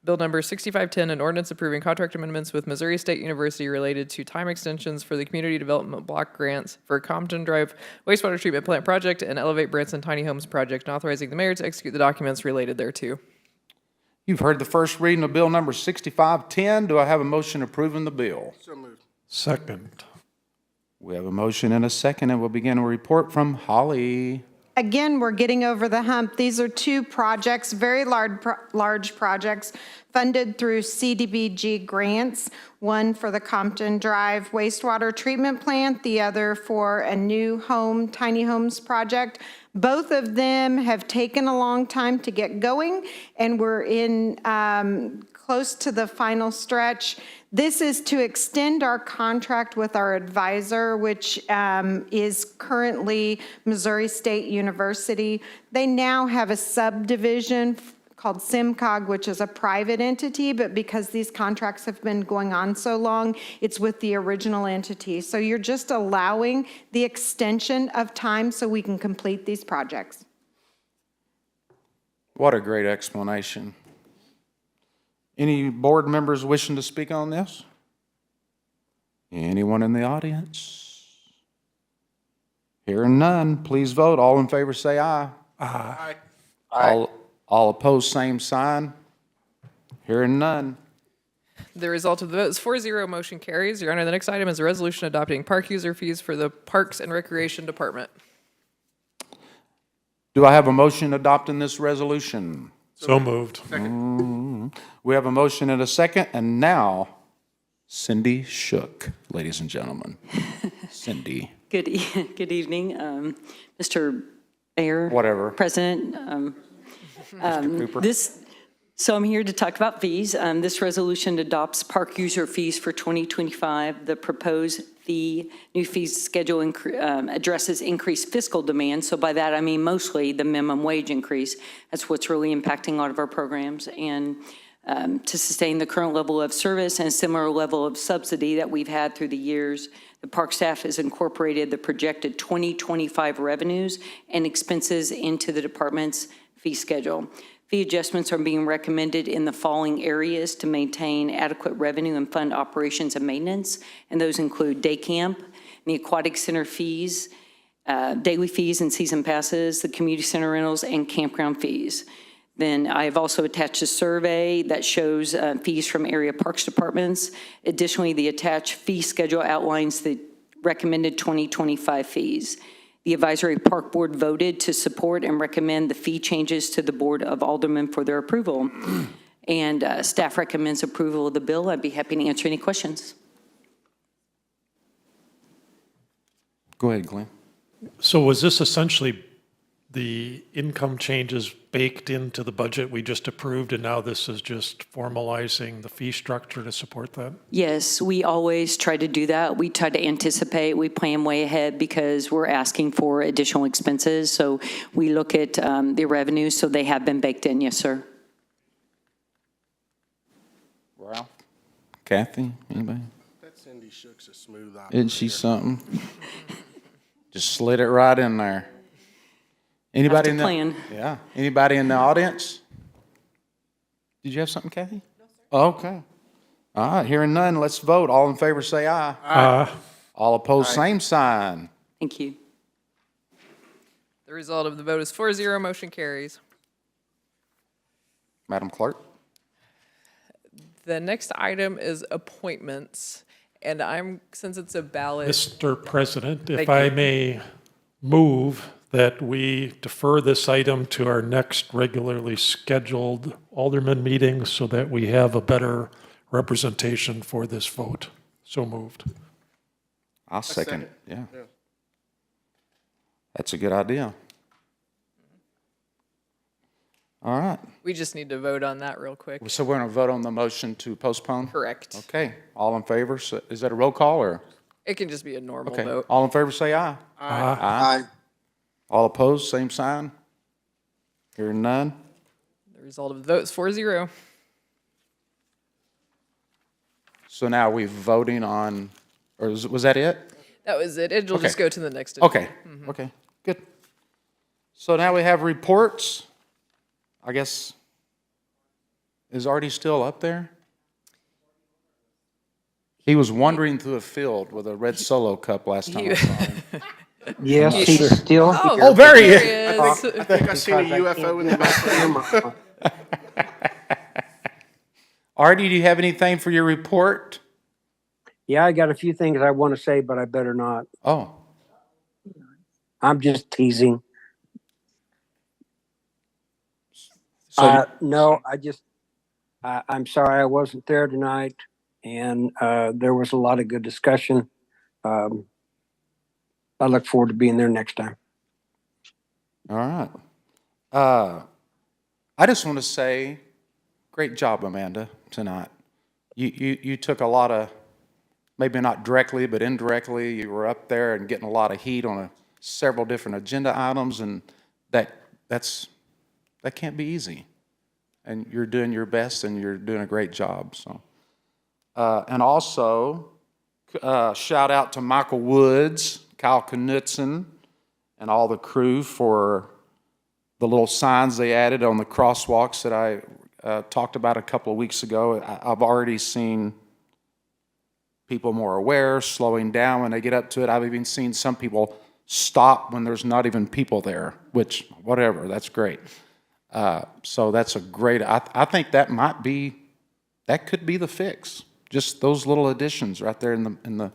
Bill number 6510, an ordinance approving contract amendments with Missouri State University related to time extensions for the Community Development Block Grants for Compton Drive Wastewater Treatment Plant Project and Elevate Branson Tiny Homes Project, and authorizing the mayor to execute the documents related thereto. You've heard the first reading of bill number 6510. Do I have a motion approving the bill? So moved. Second. We have a motion and a second, and we'll begin a report from Holly. Again, we're getting over the hump. These are two projects, very large projects, funded through CDBG grants, one for the Compton Drive wastewater treatment plant, the other for a new home, tiny homes project. Both of them have taken a long time to get going, and we're in close to the final stretch. This is to extend our contract with our advisor, which is currently Missouri State University. They now have a subdivision called SIMCOG, which is a private entity, but because these contracts have been going on so long, it's with the original entity. So you're just allowing the extension of time so we can complete these projects. What a great explanation. Any board members wishing to speak on this? Anyone in the audience? Hearing none, please vote. All in favor say aye. Aye. All opposed, same sign. Hearing none. The result of the vote is 4-0, motion carries. Your Honor, the next item is a resolution adopting park user fees for the Parks and Recreation Department. Do I have a motion adopting this resolution? So moved. We have a motion and a second, and now Cindy Shook, ladies and gentlemen. Cindy. Good evening, Mr. Mayor. Whatever. President. Mr. Cooper. So I'm here to talk about fees. This resolution adopts park user fees for 2025. The proposed new fees schedule addresses increased fiscal demand. So by that, I mean mostly the minimum wage increase. That's what's really impacting a lot of our programs. And to sustain the current level of service and similar level of subsidy that we've had through the years, the park staff has incorporated the projected 2025 revenues and expenses into the department's fee schedule. Fee adjustments are being recommended in the following areas to maintain adequate revenue and fund operations and maintenance, and those include day camp, the aquatic center fees, daily fees and season passes, the community center rentals, and campground fees. Then I have also attached a survey that shows fees from area parks departments. Additionally, the attached fee schedule outlines the recommended 2025 fees. The Advisory Park Board voted to support and recommend the fee changes to the Board of Aldermen for their approval. And staff recommends approval of the bill. I'd be happy to answer any questions. Go ahead, Glenn. So was this essentially the income changes baked into the budget we just approved, and now this is just formalizing the fee structure to support that? Yes, we always try to do that. We try to anticipate, we plan way ahead because we're asking for additional expenses. So we look at the revenues, so they have been baked in, yes, sir. Ralph? Kathy? Anybody? That Cindy Shook's a smooth operator. Isn't she something? Just slid it right in there. Anybody to in the? plan. Yeah. Anybody in the audience? Did you have something, Kathy? No, sir. Okay. All right, hearing none, let's vote. All in favor, say aye. All opposed, same sign. Thank you. The result of the vote is 4-0, motion carries. Madam Clerk? The next item is appointments, and since it's a ballot. Mr. President, if Thank I you. may move that we defer this item to our next regularly scheduled Alderman meeting so that we have a better representation for this vote. So moved. I'll second. Yeah. That's a good idea. All right. We just need to vote on that real quick. So we're going to vote on the motion to postpone? Correct. Okay. All in favor? Is that a roll call or? It can just be a normal Okay. vote. All in favor, say aye. Aye. All opposed, same sign. Hearing none. The result of the vote is 4-0. So now we're voting on, or was that it? That was it. It'll Okay. just go to the next. Okay. Okay. Good. So now we have reports. I guess, is Artie still up there? He was wandering through a field with a red Solo cup last time I saw him. Yes, he's still here. Oh, there he is. I think I seen a UFO in the background. Artie, do you have anything for your report? Yeah, I got a few things I want to say, but I better not. Oh, I'm just teasing. so No, I'm sorry I wasn't there tonight, and there was a lot of good discussion. I look forward to being there next time. all right. I just want to say, great job, Amanda, tonight. You took a lot of, maybe not directly, but indirectly, you were up there and getting a lot of heat on several different agenda items, and that can't be easy. And you're doing your best, and you're doing a great job. So, and also, shout out to Michael Woods, Kyle Knudsen, and all the crew for the little signs they added on the crosswalks that I talked about a couple of weeks ago. I've already seen people more aware, slowing down when they get up to it. I've even seen some people stop when there's not even people there, which, whatever, that's great. So that's a great, I think that could be the fix. Just those little additions right there in the,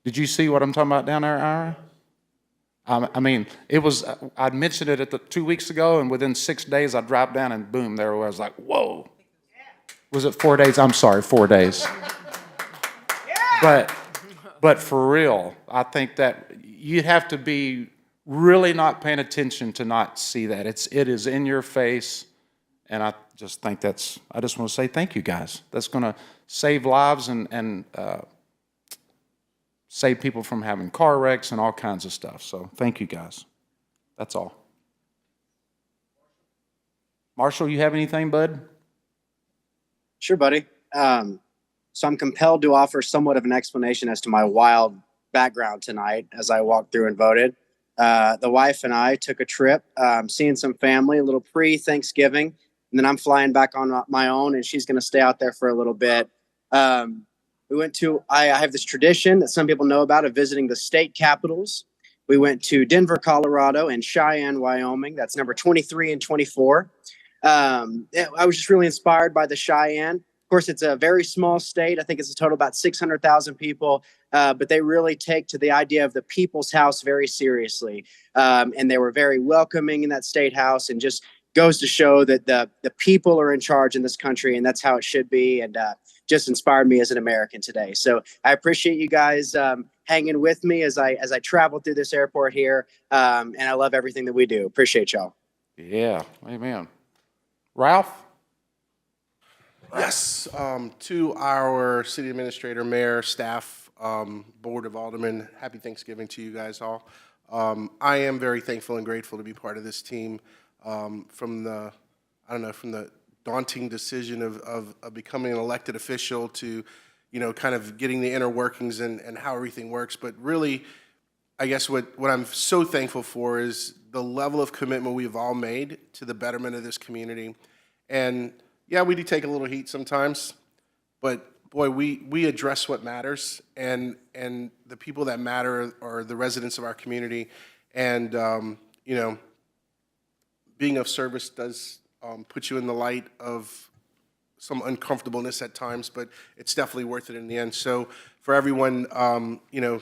did you see what I'm talking about down there, Ira? I mean, I'd mentioned it 2 weeks ago, and within 6 days I dropped down and boom, there I was like, whoa. Was it 4 days? I'm sorry, 4 days. But for real, I think that you'd have to be really not paying attention to not see that. It is in your face, and I just think I just want to say thank you, guys. That's going to save lives and save people from having car wrecks and all kinds of stuff. So thank you, guys. That's all. Marshall, you have anything, bud? Sure, buddy. So I'm compelled to offer somewhat of an explanation as to my wild background tonight as I walked through and voted. The wife and I took a trip, seeing some family, a little pre-Thanksgiving, and then I'm flying back on my own, and she's going to stay out there for a little bit. We went to, I have this tradition that some people know about of visiting the state capitals. We went to Denver, Colorado, and Cheyenne, Wyoming. That's number 23 and 24. I was just really inspired by the Cheyenne. Of course, it's a very small state. I think it's a total about 600,000 people, but they really take to the idea of the people's house very seriously. And they were very welcoming in that state house, and just goes to show that the people are in charge in this country, and that's how it should be, and just inspired me as an American today. So I appreciate you guys hanging with me as I travel through this airport here, and I love everything that we do. Appreciate y'all. Yeah, amen. Ralph? Yes, to our city administrator, mayor, staff, board of aldermen, happy Thanksgiving to you guys all. I am very thankful and grateful to be part of this team. From the daunting decision of becoming an elected official to, kind of getting the inner workings and how everything works. But really, I guess what I'm so thankful for is the level of commitment we've all made to the betterment of this community. And yeah, we do take a little heat sometimes, but boy, we address what matters, and the people that matter are the residents of our community. And you know, being of service does put you in the light of some uncomfortableness at times, but it's definitely worth it in the end. So for everyone, you know,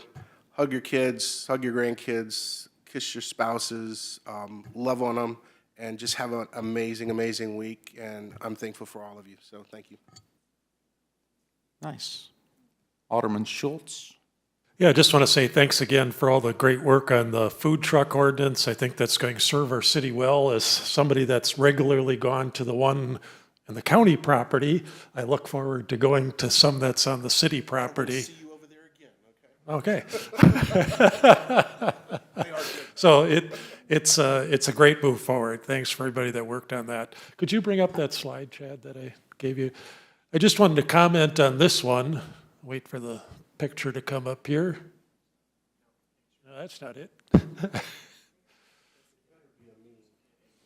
hug your kids, hug your grandkids, kiss your spouses, love on them, and just have an amazing, amazing week. And I'm thankful for all of you. So thank you. Nice. Alderman Schultz. Yeah, I just want to say thanks again for all the great work on the food truck ordinance. I think that's going to serve our city well. As somebody that's regularly gone to the one on the county property, I look forward to going to some that's on the city property. See you over there again, Okay. So it's a great move forward. Thanks for everybody that worked on that. Could you bring up that slide, Chad, that I gave you? I just wanted to comment on this one. Wait for the picture to come up here. No, that's not it.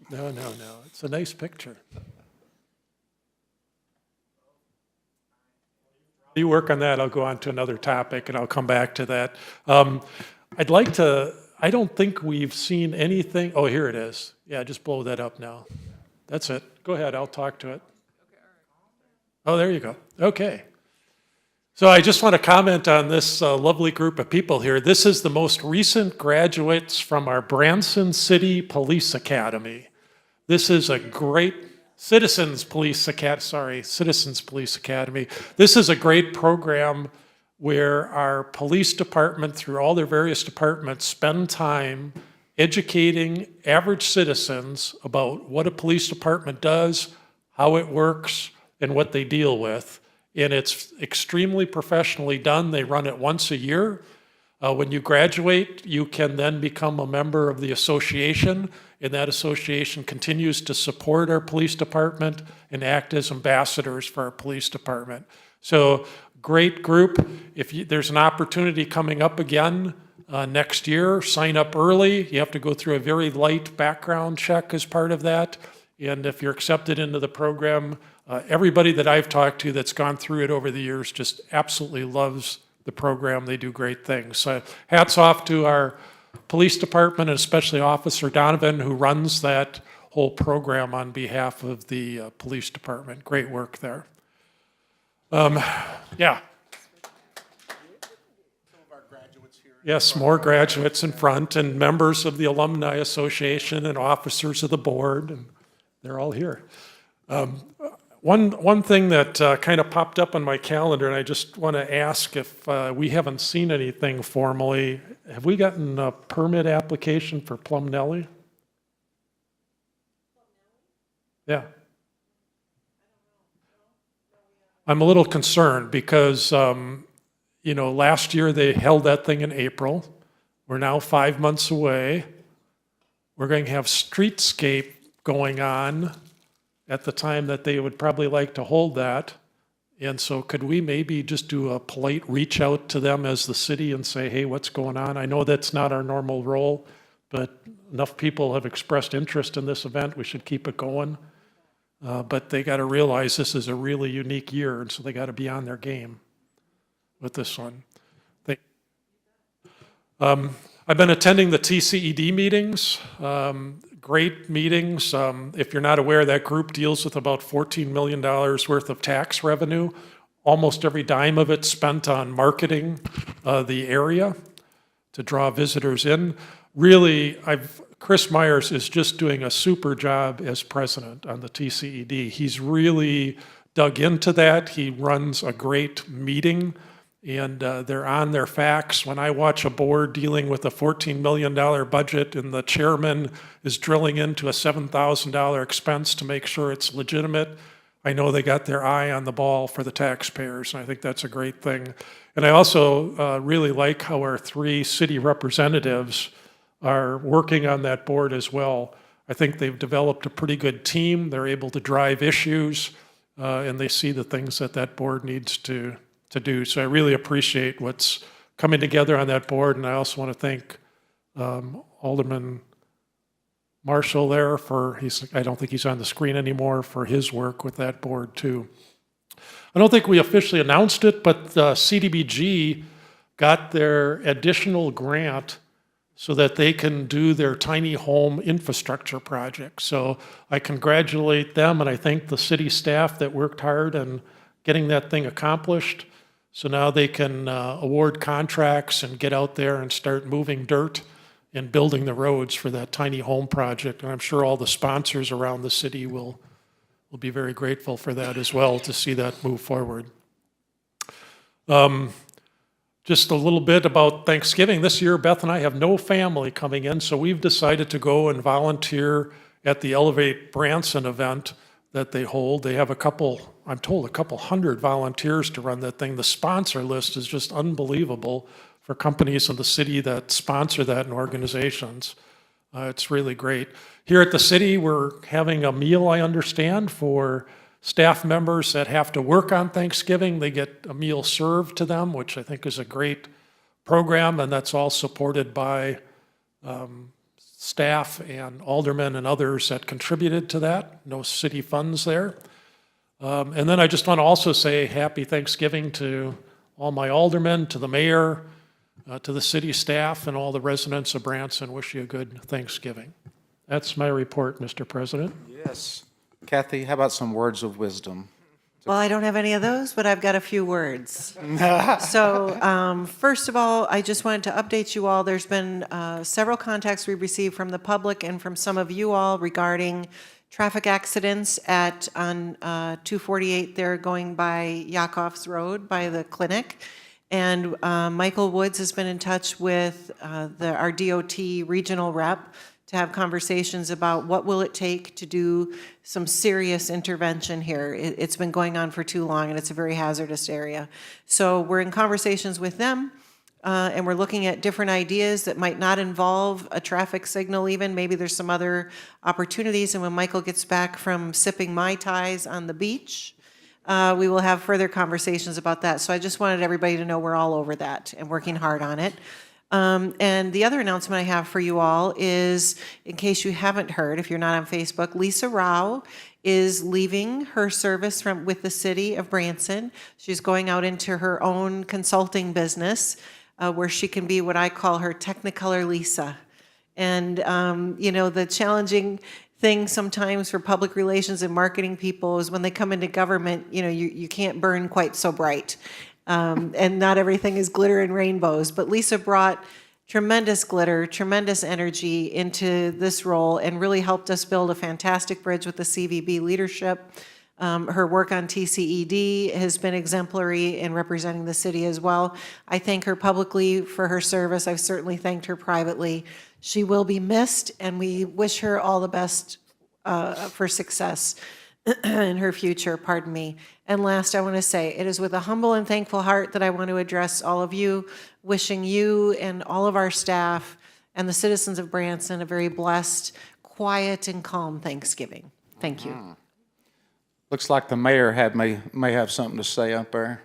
No. It's a nice picture. You work on that, I'll go on to another topic and I'll come back to that. I don't think we've seen anything. Oh, here it is. Yeah, just blow that up now. That's it. Go ahead, I'll talk to it. Oh, there you go. Okay. So I just want to comment on this lovely group of people here. This is the most recent graduates from our Branson City Police Academy. This is a great Citizens Police Academy. This is a great program where our police department, through all their various departments, spend time educating average citizens about what a police department does, how it works, and what they deal with. And it's extremely professionally done. They run it once a year. When you graduate, you can then become a member of the association, and that association continues to support our police department and act as ambassadors for our police department. So great group. If there's an opportunity coming up again next year, sign up early. You have to go through a very light background check as part of that. And if you're accepted into the program, everybody that I've talked to that's gone through it over the years just absolutely loves the program. They do great things. So hats off to our police department, and especially Officer Donovan, who runs that whole program on behalf of the police department. Great work there. Yeah. Yes, more graduates in front, and members of the Alumni Association and officers of the board, and they're all here. One thing that kind of popped up on my calendar, and I just want to ask if we haven't seen anything formally, have we gotten a permit application for Plumnelly? Yeah. I'm a little concerned because, you know, last year they held that thing in April. We're now 5 months away. We're going to have streetscape going on at the time that they would probably like to hold that. And so could we maybe just do a polite reach out to them as the city and say, hey, what's going on? I know that's not our normal role, but enough people have expressed interest in this event. We should keep it going. But they got to realize this is a really unique year, and so they got to be on their game with this one. I've been attending the TCED meetings. Great meetings. If you're not aware, that group deals with about $14 million worth of tax revenue. Almost every dime of it spent on marketing the area to draw visitors in. Really, Chris Myers is just doing a super job as president on the TCED. He's really dug into that. He runs a great meeting, and they're on their facts. When I watch a board dealing with a $14 million budget and the chairman is drilling into a $7,000 expense to make sure it's legitimate, I know they got their eye on the ball for the taxpayers, and I think that's a great thing. And I also really like how our 3 city representatives are working on that board as well. I think they've developed a pretty good team. They're able to drive issues, and they see the things that that board needs to do. So I really appreciate what's coming together on that board, and I also want to thank Alderman Marshall there for, I don't think he's on the screen anymore, for his work with that board too. I don't think we officially announced it, but CDBG got their additional grant so that they can do their tiny home infrastructure project. So I congratulate them, and I thank the city staff that worked hard on getting that thing accomplished. So now they can award contracts and get out there and start moving dirt and building the roads for that tiny home project. And I'm sure all the sponsors around the city will be very grateful for that as well, to see that move forward. Just a little bit about Thanksgiving. This year, Beth and I have no family coming in, so we've decided to go and volunteer at the Elevate Branson event that they hold. They have I'm told a couple hundred volunteers to run that thing. The sponsor list is just unbelievable for companies in the city that sponsor that and organizations. It's really great. Here at the city, we're having a meal, I understand, for staff members that have to work on Thanksgiving. They get a meal served to them, which I think is a great program, and that's all supported by staff and aldermen and others that contributed to that. No city funds there. And then I just want to also say happy Thanksgiving to all my aldermen, to the mayor, to the city staff, and all the residents of Branson. Wish you a good Thanksgiving. That's my report, Mr. President. Yes. Kathy, how about some words of wisdom? Well, I don't have any of those, but I've got a few words. So first of all, I just wanted to update you all. There's been several contacts we received from the public and from some of you all regarding traffic accidents on 248 there going by Yakov's Road by the clinic. And Michael Woods has been in touch with our DOT regional rep to have conversations about what will it take to do some serious intervention here. It's been going on for too long, and it's a very hazardous area. So we're in conversations with them, and we're looking at different ideas that might not involve a traffic signal even. Maybe there's some other opportunities, and when Michael gets back from sipping Mai Tais on the beach, we will have further conversations about that. So I just wanted everybody to know we're all over that and working hard on it. And the other announcement I have for you all is, in case you haven't heard, if you're not on Facebook, Lisa Rao is leaving her service with the city of Branson. She's going out into her own consulting business, where she can be what I call her Technicolor Lisa. And, the challenging thing sometimes for public relations and marketing people is when they come into government, you can't burn quite so bright. And not everything is glitter and rainbows, but Lisa brought tremendous glitter, tremendous energy into this role and really helped us build a fantastic bridge with the CVB leadership. Her work on TCED has been exemplary in representing the city as well. I thank her publicly for her service. I've certainly thanked her privately. She will be missed, and we wish her all the best for success in her future, pardon me. And last, I want to say, it is with a humble and thankful heart that I want to address all of you, wishing you and all of our staff and the citizens of Branson a very blessed, quiet, and calm Thanksgiving. Thank you. Looks like the mayor may have something to say up there.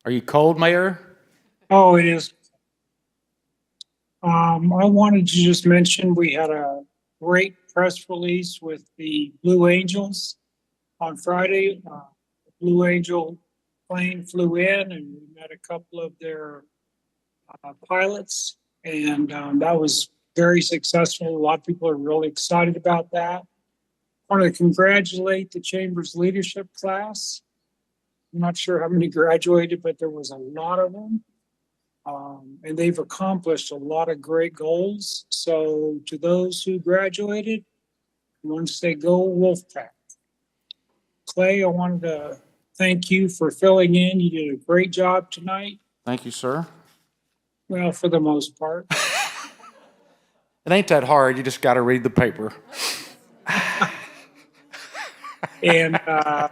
Are you cold, Mayor? Oh, it is. I wanted to just mention we had a great press release with the Blue Angels on Friday. The Blue Angel plane flew in and we met a couple of their pilots, and that was very successful. A lot of people are really excited about that. I want to congratulate the Chamber's leadership class. I'm not sure how many graduated, but there was a lot of them. And they've accomplished a lot of great goals. So to those who graduated, I want to say go Wolfpack. Clay, I wanted to thank you for filling in. You did a great job tonight. Thank you, sir. Well, for the most part. It ain't that hard. You just got to read the paper. And I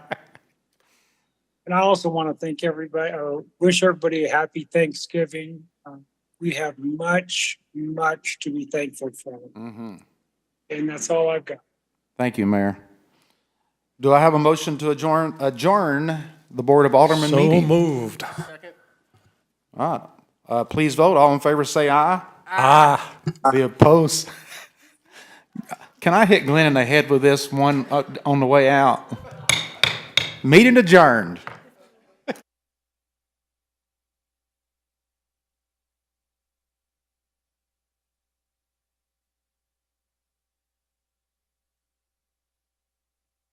also want to thank everybody, or wish everybody a happy Thanksgiving. We have much, much to be thankful for. Mm-hmm. And that's all I've got. Thank you, Mayor. Do I have a motion to adjourn the Board of Aldermen meeting? So moved. All right. Please vote. All in favor say aye. Ah. The opposed? Can I hit Glenn in the head with this one on the way out? Meeting adjourned.